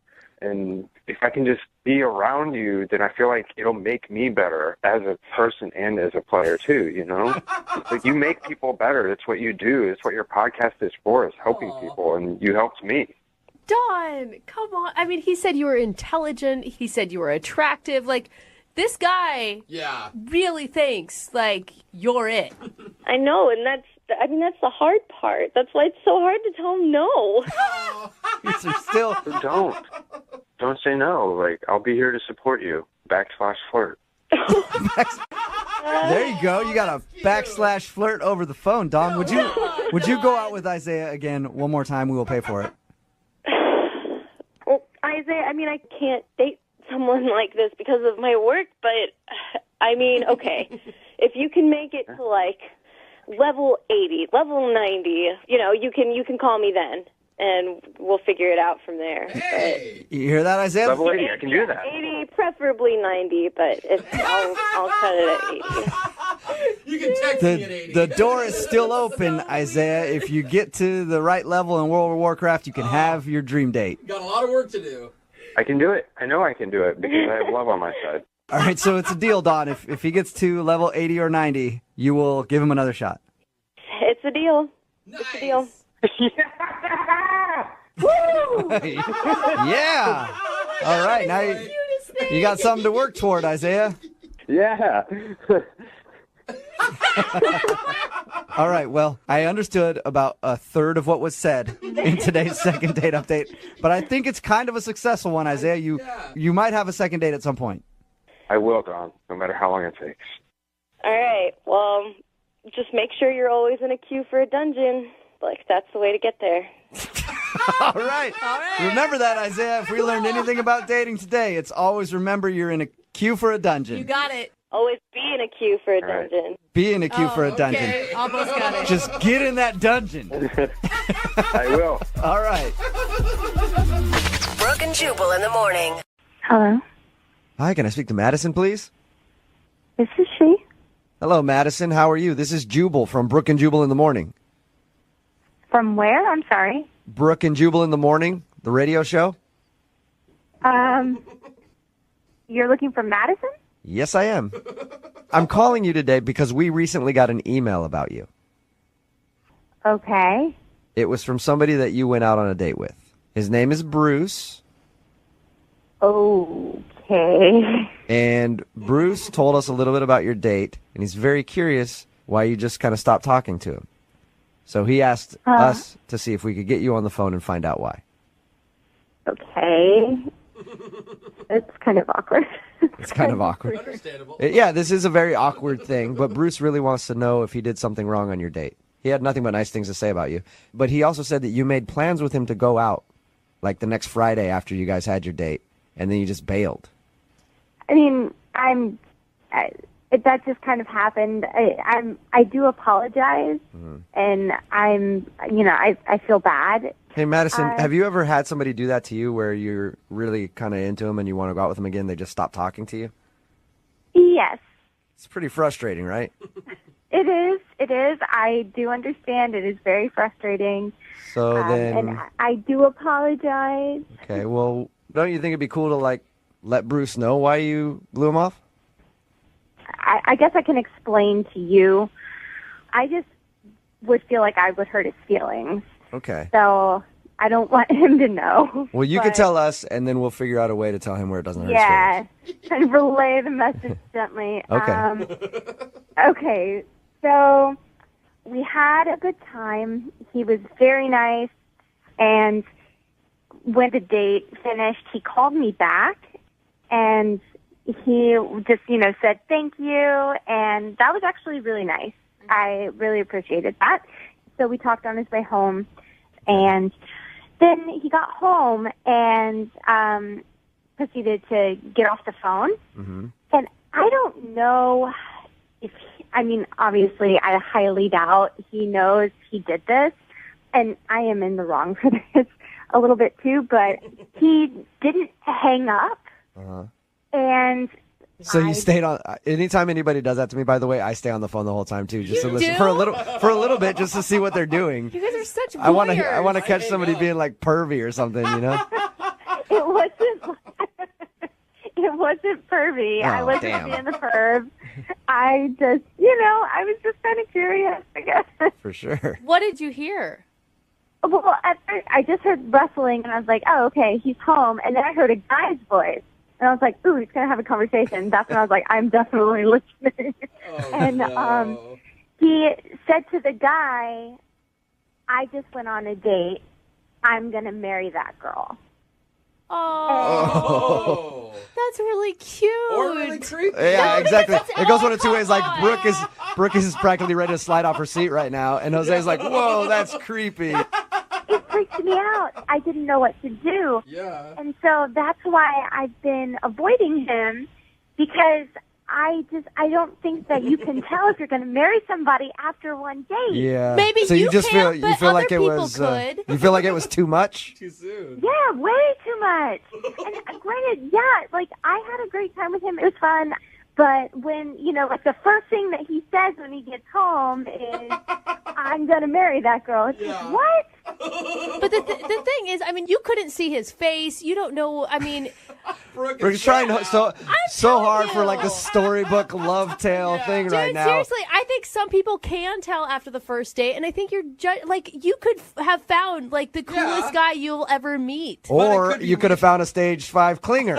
And if I can just be around you, then I feel like it'll make me better as a person and as a player too, you know? Like, you make people better. It's what you do. It's what your podcast is for, is helping people, and you helped me. Don, come on. I mean, he said you were intelligent. He said you were attractive. Like, this guy really thinks, like, you're it. I know, and that's the hard part. That's why it's so hard to tell him no. Still, don't say no. Like, I'll be here to support you. /flirt. There you go. You got a /flirt over the phone, Don. Would you go out with Isaiah again one more time? We will pay for it. Well, Isaiah, I mean, I can't date someone like this because of my work, but I mean, okay, if you can make it to like level 80, level 90, you know, you can call me then, and we'll figure it out from there. Hey. You hear that, Isaiah? Level 80, I can do that. 80, preferably 90, but I'll cut it at 80. You can text me at 80. The door is still open, Isaiah. If you get to the right level in World of Warcraft, you can have your dream date. Got a lot of work to do. I can do it. I know I can do it because I have love on my side. All right, so it's a deal, Don. If he gets to level 80 or 90, you will give him another shot. It's a deal. Nice. It's a deal. Woo! Yeah. All right, now you got something to work toward, Isaiah. Yeah. All right, well, I understood about a third of what was said in today's second date update, but I think it's kind of a successful one, Isaiah. You might have a second date at some point. I will, Don, no matter how long it takes. All right. Well, just make sure you're always in a queue for a dungeon. Like, that's the way to get there. All right. Remember that, Isaiah. If we learned anything about dating today, it's always remember you're in a queue for a dungeon. You got it. Always be in a queue for a dungeon. Be in a queue for a dungeon. Okay, almost got it. Just get in that dungeon. I will. All right. Brooke and Jubal in the morning. Hello, Hi, can I speak to Madison, please? this is she. Hello, Madison. How are you? This is Jubal from Brooke and Jubal in the morning. From where? I'm sorry. Brooke and Jubal in the morning, the radio show? You're looking for Madison? Yes, I am. I'm calling you today because we recently got an email about you. Okay. It was from somebody that you went out on a date with. His name is Bruce. Okay. And Bruce told us a little bit about your date, and he's very curious why you just kind of stopped talking to him. So he asked us to see if we could get you on the phone and find out why. Okay. It's kind of awkward. It's kind of awkward. Understandable. Yeah, this is a very awkward thing, but Bruce really wants to know if he did something wrong on your date. He had nothing but nice things to say about you. But he also said that you made plans with him to go out, like the next Friday after you guys had your date, and then you just bailed. I mean, that just kind of happened. I do apologize, and I feel bad. Hey, Madison, have you ever had somebody do that to you where you're really kind of into them and you want to go out with them again, they just stop talking to you? Yes. It's pretty frustrating, right? It is. It is. I do understand. It is very frustrating. So then... And I do apologize. Okay, well, don't you think it'd be cool to, like, let Bruce know why you blew him off? I guess I can explain to you. I just would feel like I would hurt his feelings. Okay. So I don't want him to know. Well, you could tell us, and then we'll figure out a way to tell him where it doesn't hurt his feelings. Yeah, kind of relay the message gently. Okay. Okay, so we had a good time. He was very nice, and when the date finished, he called me back, and he just, said thank you, and that was actually really nice. I really appreciated that. So we talked on his way home, and then he got home and proceeded to get off the phone. Mm-hmm. And I don't know if, obviously, I highly doubt he knows he did this, and I am in the wrong for this a little bit too, but he didn't hang up, and... So you stayed on. Anytime anybody does that to me, by the way, I stay on the phone the whole time too, just to listen for a little bit, just to see what they're doing. You guys are such I want voyeurs. to catch somebody being like pervy or something, it wasn't. It wasn't pervy. I wasn't being the perv. I just, I was just kind of curious, I guess. For sure. What did you hear? Well, at first, I just heard rustling, and I was like, oh, okay, he's home. And then I heard a guy's voice. And I was like, ooh, he's going to have a conversation. That's when I was like, I'm definitely listening. And he said to the guy, I just went on a date. I'm going to marry that girl. Oh, that's really cute. Or really creepy. Yeah, exactly. It goes one of two ways. Like Brooke is practically ready to slide off her seat right now, and Jose's like, "Whoa, that's creepy." It freaked me out. I didn't know what to do. Yeah. And so that's why I've been avoiding him, because I don't think that you can tell if you're going to marry somebody after one date. Yeah. Maybe so you just can't, feel but feel other like it people was could. you feel like it was too much? Too soon. Yeah, way too much. And granted, like I had a great time with him. It was fun. But when, like the first thing that he says when he gets home is, I'm going to marry that girl. It's like, what? But the thing is, I mean, you couldn't see his face. You don't know. I mean, Brooke's trying so hard for like the storybook love tale thing right now. Seriously, I think some people can tell after the first date, and I think you're you could have found like the coolest guy you'll ever meet. Or you could have found a stage 5 clinger.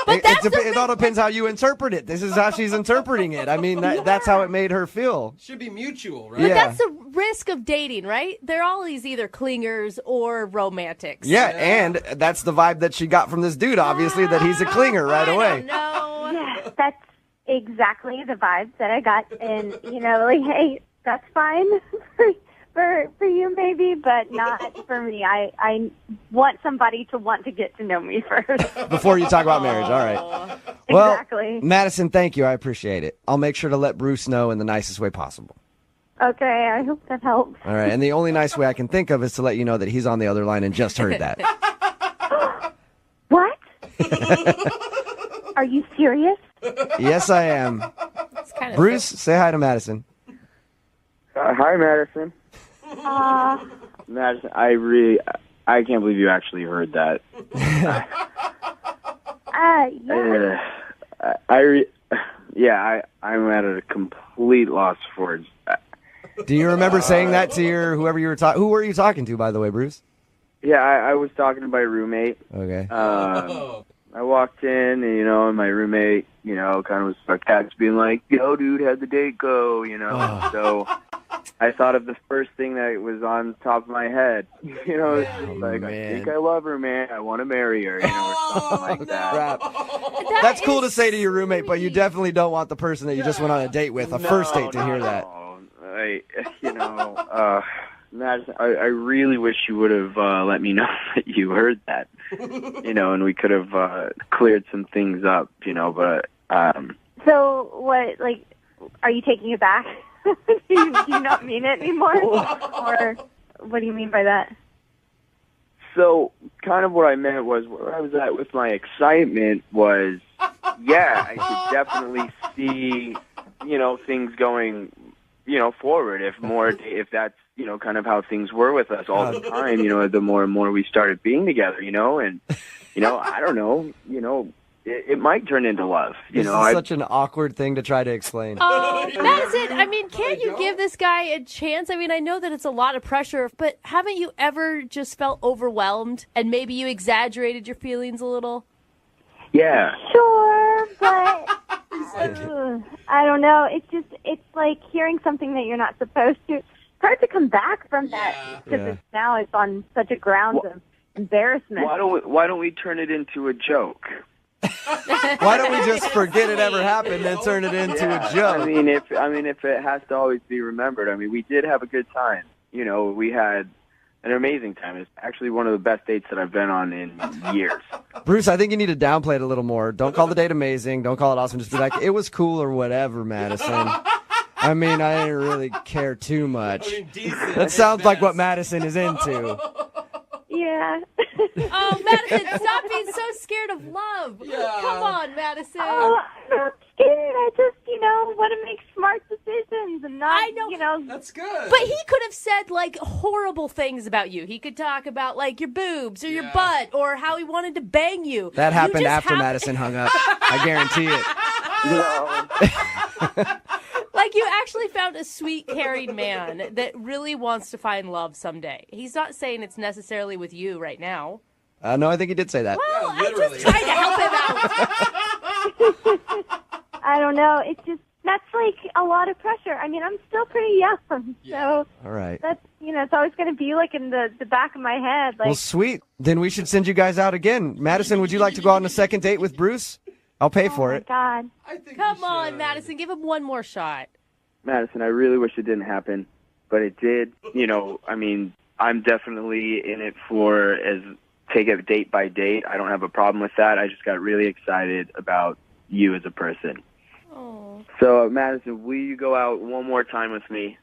But it all depends how you interpret it. This is how she's interpreting it. I mean, that's how it made her feel. Should be mutual, right? But that's the risk of dating, right? They're always either clingers or romantics. Yeah, and that's the vibe that she got from this dude, obviously, that he's a clinger right away. No. Yeah, that's exactly the vibe that I got. And, like, hey, that's fine for you maybe, but not for me. I want somebody to want to get to know me first. Before you talk about marriage, all right. Well, exactly. Madison, thank you. I appreciate it. I'll make sure to let Bruce know in the nicest way possible. Okay, I hope that helps. All right, and the only nice way I can think of is to let you know that he's on the other line and just heard that. What? Are you serious? Yes, I am. Bruce, say hi to Madison. Hi, Madison. Madison, I can't believe you actually heard that. Yeah. I'm at a complete loss for words. Do you remember saying that to whoever you were talking? Who were you talking to, by the way, Bruce? Yeah, I was talking to my roommate. Okay. I walked in, and my roommate, kind of was sarcastic, being like, "Yo, dude, how'd the date go?" So I thought of the first thing that was on top of my head. I think I love her, man. I want to marry her, or something like that. Crap. That's cool to say to your roommate, but you definitely don't want the person that you just went on a date with, first date, to hear that. Madison, I really wish you would have let me know that you heard that, and we could have cleared some things up, but... So, what, like, are you taking it back? do you not mean it anymore? Or what do you mean by that? So, kind of what I meant was, where I was at with my excitement was, I could definitely see, things going, forward if that's, kind of how things were with us all the time, the more and more we started being together, and, I don't know, it might turn into love. This is such an awkward thing to try to explain. Madison, I mean, can't you give this guy a chance? I mean, I know that it's a lot of pressure, but haven't you ever just felt overwhelmed and maybe you exaggerated your feelings a little? Yeah. Sure, but I don't know. It's like hearing something that you're not supposed to. It's hard to come back from that because now it's on such a ground of embarrassment. Why don't we turn it into a joke? Why don't we just forget it ever happened and turn it into a joke? I mean, if it has to always be remembered, we did have a good time. We had an amazing time. It's actually one of the best dates that I've been on in years. Bruce, I think you need to downplay it a little more. Don't call the date amazing. Don't call it awesome. Just be like, it was cool or whatever, Madison. I didn't really care too much. That sounds like what Madison is into. Yeah. Oh, Madison, stop being so scared of love. Yeah. Come on, Madison. Oh, I'm not scared. I just, want to make smart decisions. decisions and not, That's good. But he could have said, like, horrible things about you. He could talk about, like, your boobs or your butt or how he wanted to bang you. That happened just after Madison hung up. I guarantee it. Like, you actually found a sweet, caring man that really wants to find love someday. He's not saying it's necessarily with you right now. No, I think he did say that. Well, I'm just trying to help him out. I don't know. It's just, that's like a lot of pressure. I mean, I'm still pretty young, so All right. that's, it's always going to be like in the back of my head. Like, Well, sweet. Then we should send you guys out again. Madison, would you like to go on a second date with Bruce? I'll pay for it. God. Come on, Madison, give him one more shot. Madison, I really wish it didn't happen, but it did. I mean, I'm definitely in it for take it date by date. I don't have a problem with that. I just got really excited about you as a person. Oh. So, Madison, will you go out one more time with me?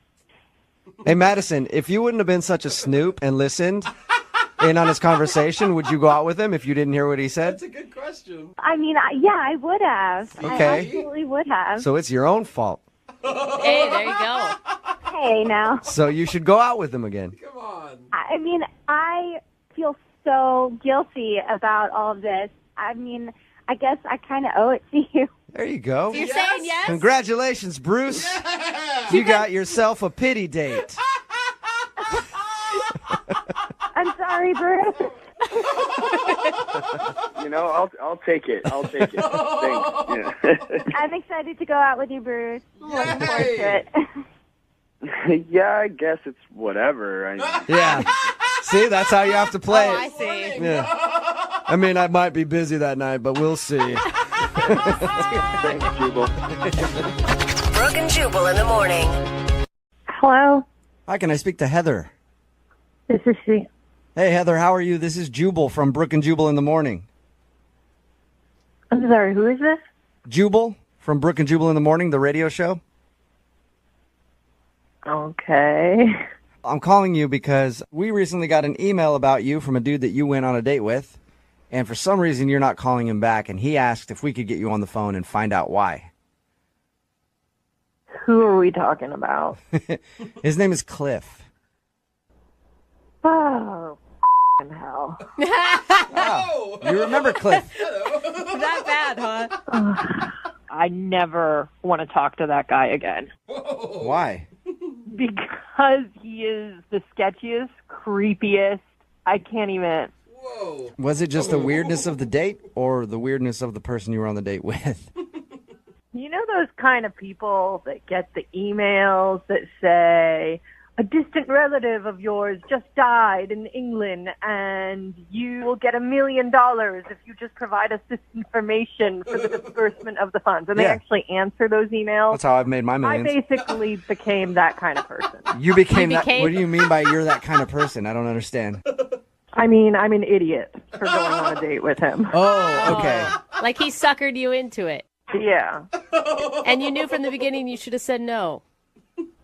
Hey, Madison, if you wouldn't have been such a snoop and listened in on his conversation, would you go out with him if you didn't hear what he said? That's a good question. I mean, yeah, I would have. Okay. I absolutely would have. So it's your own fault. Hey, there you go. Hey, now. So you should go out with him again. Come on. I mean, I feel so guilty about all of this. I mean, I guess I kind of owe it to you. There you go. You're saying yes? Congratulations, Bruce. You got yourself a pity date. I'm sorry, Bruce. I'll take it. I'll take it. Thanks. Yeah. I'm excited to go out with you, Bruce. I'm looking forward to it. Yeah, I guess it's whatever. Yeah. See, that's how you have to play Oh, it. I see. Yeah. I mean, I might be busy that night, but we'll see. Thanks, Jubal. Brooke and Jubal in the morning. Hello, Hi, can I speak to Heather? this is she. Hey, Heather, how are you? This is Jubal from Brooke and Jubal in the morning. I'm sorry, who is this? Jubal from Brooke and Jubal in the morning, the radio show. Okay. I'm calling you because we recently got an email about you from a dude that you went on a date with, and for some reason you're not calling him back, and he asked if we could get you on the phone and find out why. Who are we talking about? His name is Cliff. Oh, hell. Wow. You remember Cliff? That bad, huh? I never want to talk to that guy again. Why? Because he is the sketchiest, creepiest. I can't even. Whoa. Was it just the weirdness of the date or the weirdness of the person you were on the date with? You know those kind of people that get the emails that say, a distant relative of yours just died in England and you will get $1 million if you just provide us this information for the disbursement of the funds. And they Yeah. actually answer those emails. That's how I've made my millions. I basically became that kind of person. You became that. What do you mean by you're that kind of person? I don't understand. I mean, I'm an idiot for going on a date with him. Oh, okay. Like he suckered you into it. Yeah. And you knew from the beginning you should have said no.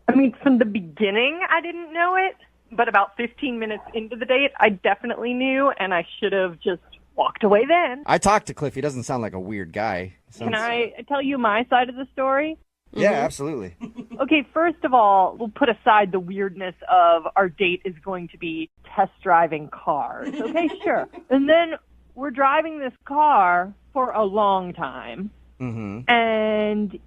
I mean, from the beginning, I didn't know it, but about 15 minutes into the date, I definitely knew, and I should have just walked away then. I talked to Cliff. He doesn't sound like a weird guy. Can I tell you my side of the story? Yeah, absolutely. Okay, first of all, we'll put aside the weirdness of our date is going to be test driving cars. Okay, sure. And then we're driving this car for a long time, and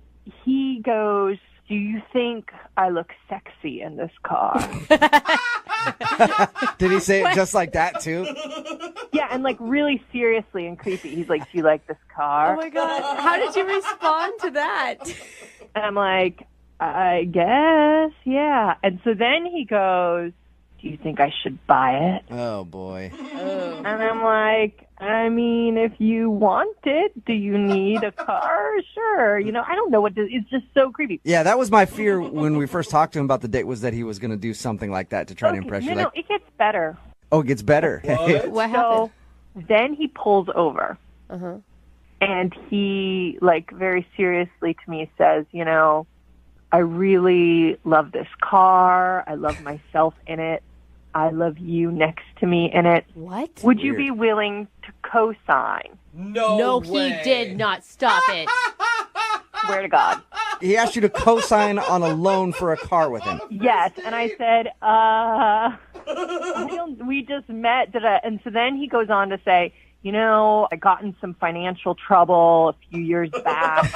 he goes, do you think I look sexy in this car? Did he say it just like that, too? Yeah, and like really seriously and creepy. He's like, do you like this car? Oh my God. How did you respond to that? And I'm like, I guess, yeah. And so then he goes, do you think I should buy it? Oh, boy. And I'm like, I mean, if you want it, do you need a car? Sure. You know, I don't know what to, it's just so creepy. Yeah, that was my fear when we first talked to him about the date, was that he was going to do something like that to try to impress you. No, it gets better. Oh, it gets better. What happened? So then he pulls over. And he, like, very seriously to me says, you know, I really love this car. I love myself in it. I love you next to me in it. What? Would you be willing to co-sign? No No, way. he did not. Stop it. Swear to God. he asked you to co-sign on a loan for a car with him. Yes, and I said, we just met, and so then he goes on to say, I got in some financial trouble a few years back,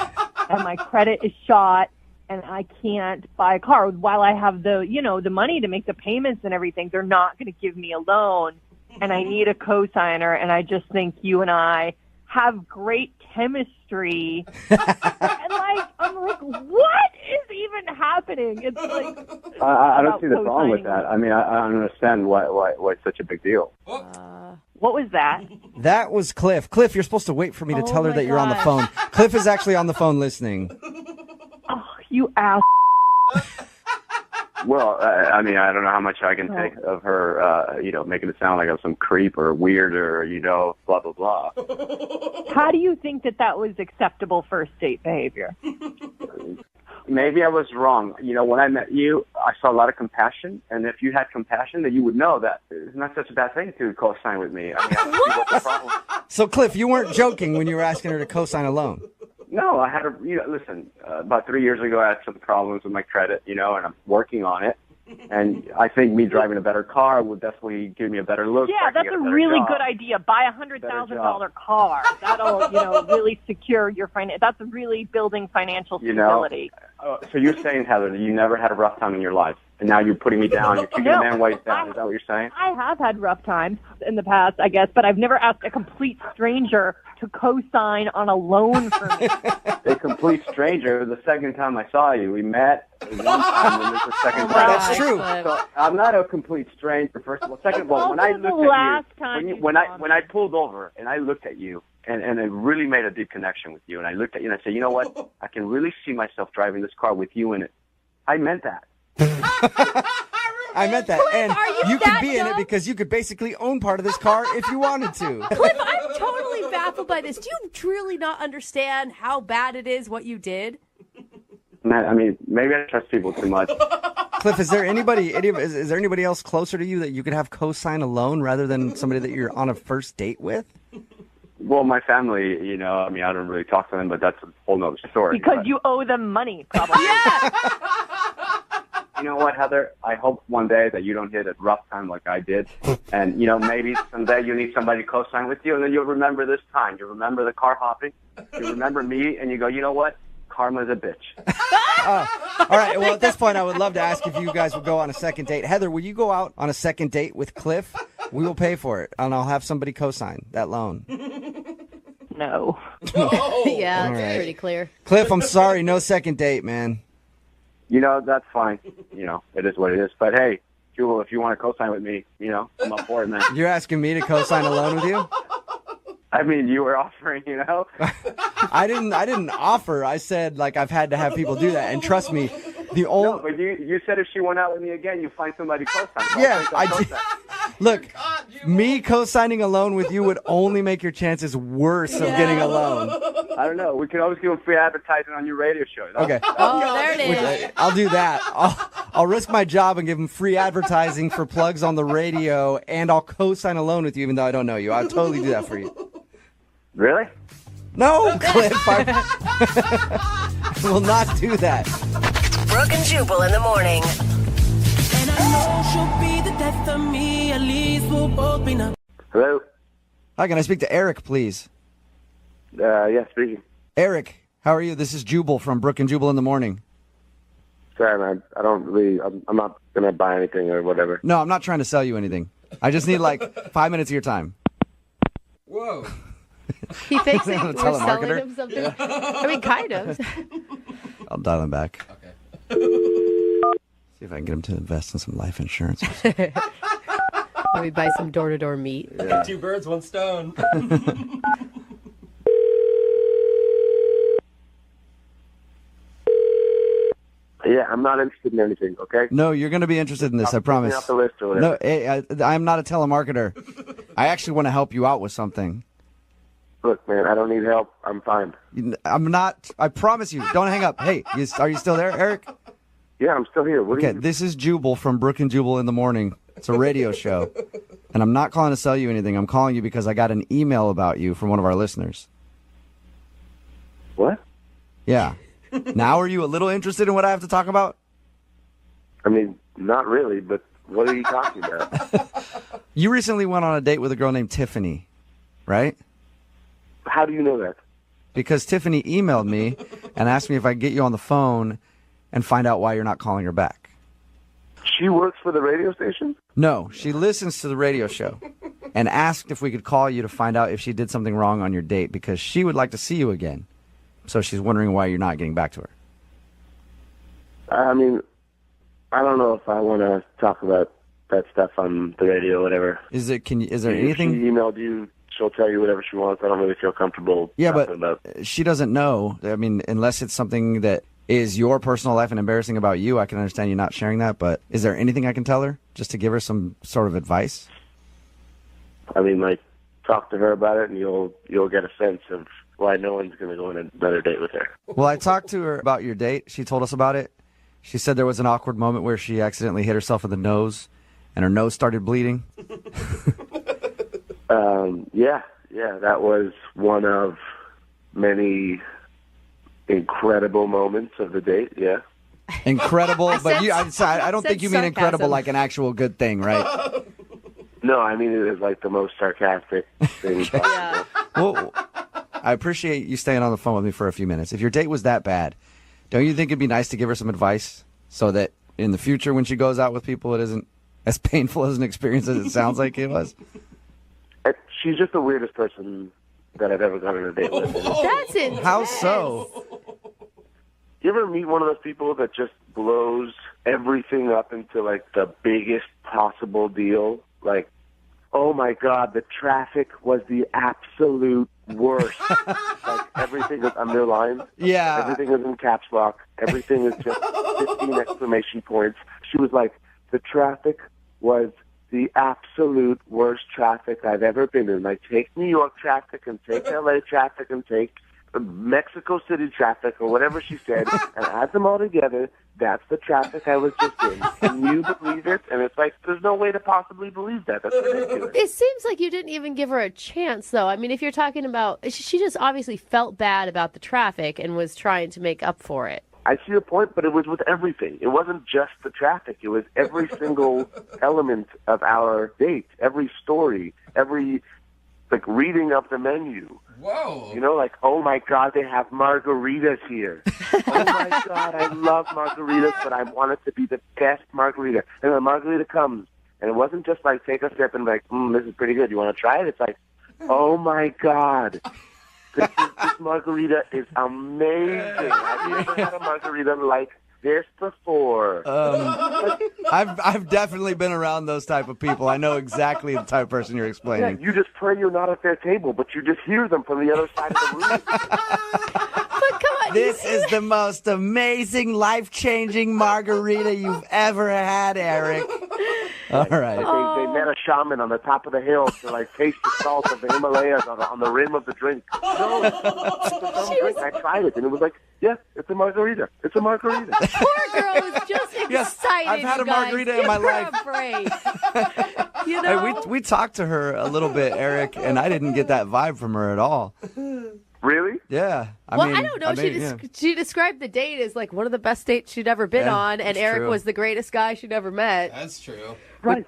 and my credit is shot, and I can't buy a car. While I have the money to make the payments and everything, they're not going to give me a loan, and I need a co-signer, and I just think you and I have great chemistry. And I'm like, what is even happening? It's like I don't see the problem with that. I mean, I don't understand why it's such a big deal. What was that? That was Cliff. Cliff, you're supposed to wait for me to tell her that you're on the phone. Cliff is actually on the phone listening. Oh, you ass. Well, I mean, I don't know how much I can take of her, making it sound like I'm some creep or weird or, blah, blah, blah. How do you think that was acceptable first date behavior? Maybe I was wrong. When I met you, I saw a lot of compassion, and if you had compassion, then you would know that it's not such a bad thing to co-sign with me. I mean, I don't see what's the problem. So, Cliff, you weren't joking when you were asking her to co-sign a loan? No, I had about 3 years ago, I had some problems with my credit, and I'm working on it. And I think me driving a better car would definitely give me a better look. Yeah, that's a really good idea. Buy $100,000 car. That'll, really secure your finance. That's really building financial stability. So you're saying, Heather, that you never had a rough time in your life, and now you're putting me down. You're kicking a man ways down. Is that what you're saying? I have had rough times in the past, I guess, but I've never asked a complete stranger to co-sign on a loan for me. A complete stranger. The second time I saw you, we met one time, and this is the second time. That's true. So I'm not a complete stranger. First of all, second of all, when I looked at you, when I pulled over and I looked at you, and I really made a deep connection with you, and I looked at you and I said, you know what? I can really see myself driving this car with you in it. I meant that. I meant that. And you could be in it because you could basically own part of this car if you wanted to. Cliff, I'm totally baffled by this. Do you truly not understand how bad it is what you did? I mean, maybe I trust people too much. Cliff, is there anybody else closer to you that you could have co-sign a loan rather than somebody that you're on a first date with? Well, my family, I don't really talk to them, but that's a whole nother story. Because you owe them money, probably. Yeah. You know what, Heather? I hope one day that you don't hit a rough time like I did. And, maybe someday you need somebody to co-sign with you, and then you'll remember this time. You'll remember the car hopping. You'll remember me, and you go, you know what? Karma's a bitch. All right. Well, at this point, I would love to ask if you guys would go on a second date. Heather, will you go out on a second date with Cliff? We will pay for it, and I'll have somebody co-sign that loan. No. Yeah, All it's right. pretty clear. Cliff, I'm sorry. No second date, man. That's fine. It is what it is. But, hey, Jubal, if you want to co-sign with me, I'm up for it, man. You're asking me to co-sign a loan with you? I mean, you were offering, I didn't offer. I said, I've had to have people do that. And trust me, the only... No, but you said if she went out with me again, you find somebody co-sign. Yeah, I did. Look, me co-signing a loan with you would only make your chances worse of getting a loan. I don't know. We can always give them free advertising on your radio show. Okay. Oh, there it is. I'll do that. I'll risk my job and give them free advertising for plugs on the radio, and I'll co-sign a loan with you even though I don't know you. I'll totally do that for you. Really? No, Cliff. I will not do that. Brooke and Jubal in the morning. And I know she'll be the death of me. At least we'll both be numb. Hello? Hi, can I speak to Eric, please? Yeah, speaking. Eric, how are you? This is Jubal from Brooke and Jubal in the morning. Sorry, man. I don't really... I'm not going to buy anything or whatever. No, I'm not trying to sell you anything. I just need 5 minutes of your time. Whoa. He thinks that I'm we're a selling telemarketer. him something. I mean, kind of. I'll dial him back. Okay. See if I can get him to invest in some life insurance. Maybe buy some door-to-door meat. Yeah. 2 birds, 1 stone. Yeah, I'm not interested in anything, okay? No, you're going to be interested in this, I promise. Off the list or whatever. No, I'm not a telemarketer. I actually want to help you out with something. Look, man, I don't need help. I'm fine. I'm not. I promise you. Don't hang up. Hey, are you still there, Eric? Yeah, I'm still here. Okay, this is Jubal from Brooke and Jubal in the morning. It's a radio show. And I'm not calling to sell you anything. I'm calling you because I got an email about you from one of our listeners. What? Yeah. Now are you a little interested in what I have to talk about? I mean, not really, but what are you talking about? You recently went on a date with a girl named Tiffany, right? How do you know that? Because Tiffany emailed me and asked me if I could get you on the phone and find out why you're not calling her back. She works for the radio station? No, she listens to the radio show and asked if we could call you to find out if she did something wrong on your date because she would like to see you again. So she's wondering why you're not getting back to her. I mean, I don't know if I want to talk about that stuff on the radio or whatever. Is there anything? If she emailed you, she'll tell you whatever she wants. I don't really feel comfortable talking about. She doesn't know. I mean, unless it's something that is your personal life and embarrassing about you, I can understand you not sharing that. But is there anything I can tell her just to give her some sort of advice? I mean, like, talk to her about it, and you'll get a sense of why no one's going to go on another date with her. Well, I talked to her about your date. She told us about it. She said there was an awkward moment where she accidentally hit herself in the nose, and her nose started bleeding. Yeah, that was one of many incredible moments of the date, yeah. Incredible, but I don't said think you mean incredible sarcasm. like an actual good thing, right? No, I mean it is like the most sarcastic thing possible. Well, I appreciate you staying on the phone with me for a few minutes. If your date was that bad, don't you think it'd be nice to give her some advice so that in the future when she goes out with people it isn't as painful as an experience as it sounds like it was? She's just the weirdest person that I've ever gone on a date with. That's intense. How so? You ever meet one of those people that just blows everything up into like the biggest possible deal? Like, oh my God, the traffic was the absolute worst. Like everything is underlined. Yeah. Everything is in caps lock. Everything is just 15 exclamation points. She was like, the traffic was the absolute worst traffic I've ever been in. Like, take New York traffic and take LA traffic and take Mexico City traffic or whatever she said and add them all together. That's the traffic I was just in. Can you believe it? And it's like, there's no way to possibly believe that. That's ridiculous. It seems like you didn't even give her a chance, though. I mean, if you're talking about, she just obviously felt bad about the traffic and was trying to make up for it. I see your point, but it was with everything. It wasn't just the traffic. It was every single element of our date, every story, every like reading of the menu. Whoa. You know, like, oh my God, they have margaritas here. Oh my God, I love margaritas, but I want it to be the best margarita. And the margarita comes, and it wasn't just like take a sip and like, this is pretty good. You want to try it? It's like, oh my God. This margarita is amazing. I've never had a margarita like this before. I've definitely been around those type of people. I know exactly the type of person you're explaining. Yeah, you just pray you're not at their table, but you just hear them from the other side of the room. This is the most amazing, life-changing margarita you've ever had, Eric. All right. They met a shaman on the top of the hill to like taste the salt of the Himalayas on the rim of the drink. No, it's a dumb drink. I tried it, and it was like, yeah, it's a margarita. It's a margarita. Poor girl was just excited. Yes, I've had a margarita in my life. You know? Hey, we talked to her a little bit, Eric, and I didn't get that vibe from her at all. Really? Yeah. I don't know. She described the date as like one of the best dates she'd ever been on, and Eric was the greatest guy she'd ever met. That's true. Right.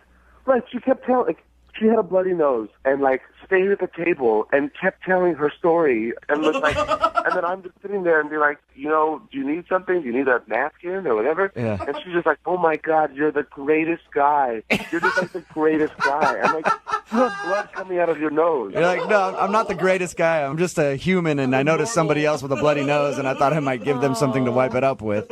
She kept telling, like, she had a bloody nose and like stayed at the table and kept telling her story and was like, and then I'm just sitting there and be like, you know, do you need something? Do you need a napkin or whatever? Yeah. And she's just like, oh my God, you're the greatest guy. You're just like the greatest guy. I'm like, you have blood coming out of your nose. You're like, no, I'm not the greatest guy. I'm just a human, and I noticed somebody else with a bloody nose, and I thought I might give them something to wipe it up with.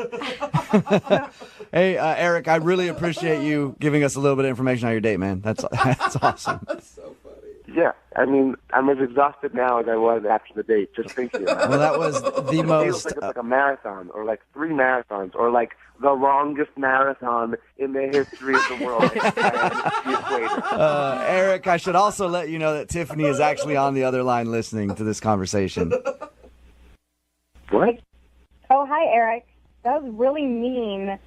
Hey, Eric, I really appreciate you giving us a little bit of information on your date, man. That's awesome. Yeah, I mean, I'm as exhausted now as I was after the date, just thinking about it. Well, that was the It most... feels like it's like a marathon, or like 3 marathons, or like the longest marathon in the history of the world. Eric, I should also let you know that Tiffany is actually on the other line listening to this conversation. What? Oh, hi, Eric. That was really mean.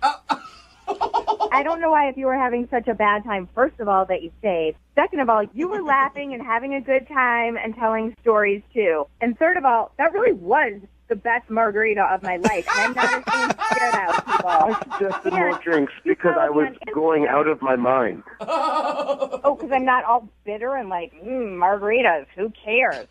I don't know why, if you were having such a bad time, first of all, that you stayed. Second of all, you were laughing and having a good time and telling stories, too. And third of all, that really was the best margarita of my life, and I'm not ashamed to share that with people. I suggested more drinks because I was going out of my mind. Oh, because I'm not all bitter and like, margaritas, who cares?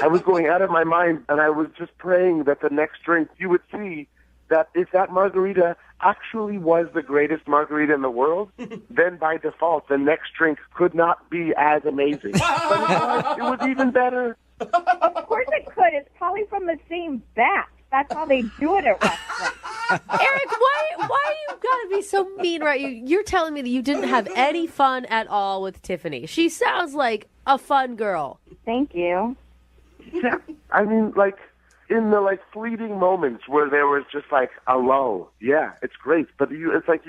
I was going out of my mind, and I was just praying that the next drink you would see that if that margarita actually was the greatest margarita in the world, then by default, the next drink could not be as amazing. But it was even better. Of course it could. It's probably from the same batch. That's how they do it at restaurants. Eric, why you gotta be so mean, right? You're telling me that you didn't have any fun at all with Tiffany. She sounds like a fun girl. Thank you. Yeah, I mean, like, in the, like, fleeting moments where there was just, like, a lull. Yeah, it's great. But it's like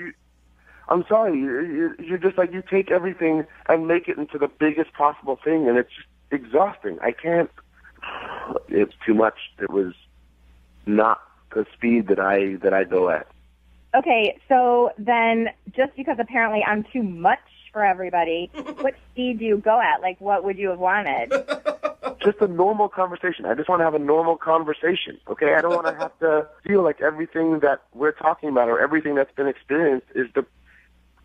I'm sorry, you're just like, you take everything and make it into the biggest possible thing, and it's just exhausting. I can't. It's too much. It was not the speed that I go at. Okay, so then just because apparently I'm too much for everybody, what speed do you go at? Like, what would you have wanted? Just a normal conversation. I just want to have a normal conversation, okay? I don't want to have to feel like everything that we're talking about or everything that's been experienced is the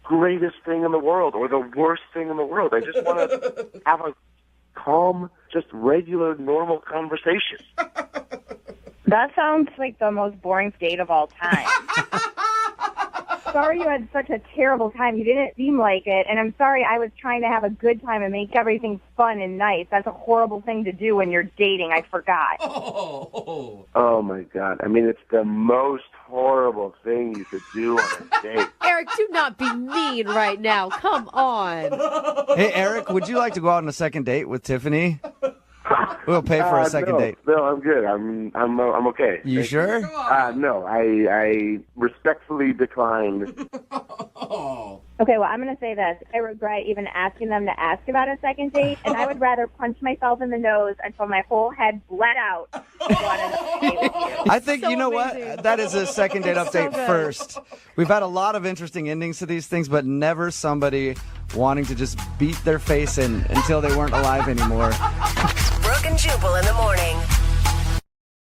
greatest thing in the world or the worst thing in the world. I just want to have a calm, just regular, normal conversation. That sounds like the most boring date of all time. Sorry you had such a terrible time. You didn't seem like it. And I'm sorry I was trying to have a good time and make everything fun and nice. That's a horrible thing to do when you're dating. I forgot. Oh, my God. I mean, it's the most horrible thing you could do on a date. Eric, do not be mean right now. Come on. Hey, Eric, would you like to go out on a second date with Tiffany? We'll pay for a second date. No, I'm good. I'm okay. You sure? No, I respectfully decline. Okay, well, I'm going to say this. I regret even asking them to ask about a second date, and I would rather punch myself in the nose until my whole head bled out than go on another date with you. I think, you know what? That is a second date update first. We've had a lot of interesting endings to these things, but never somebody wanting to just beat their face in until they weren't alive anymore. Brooke and Jubal in the morning.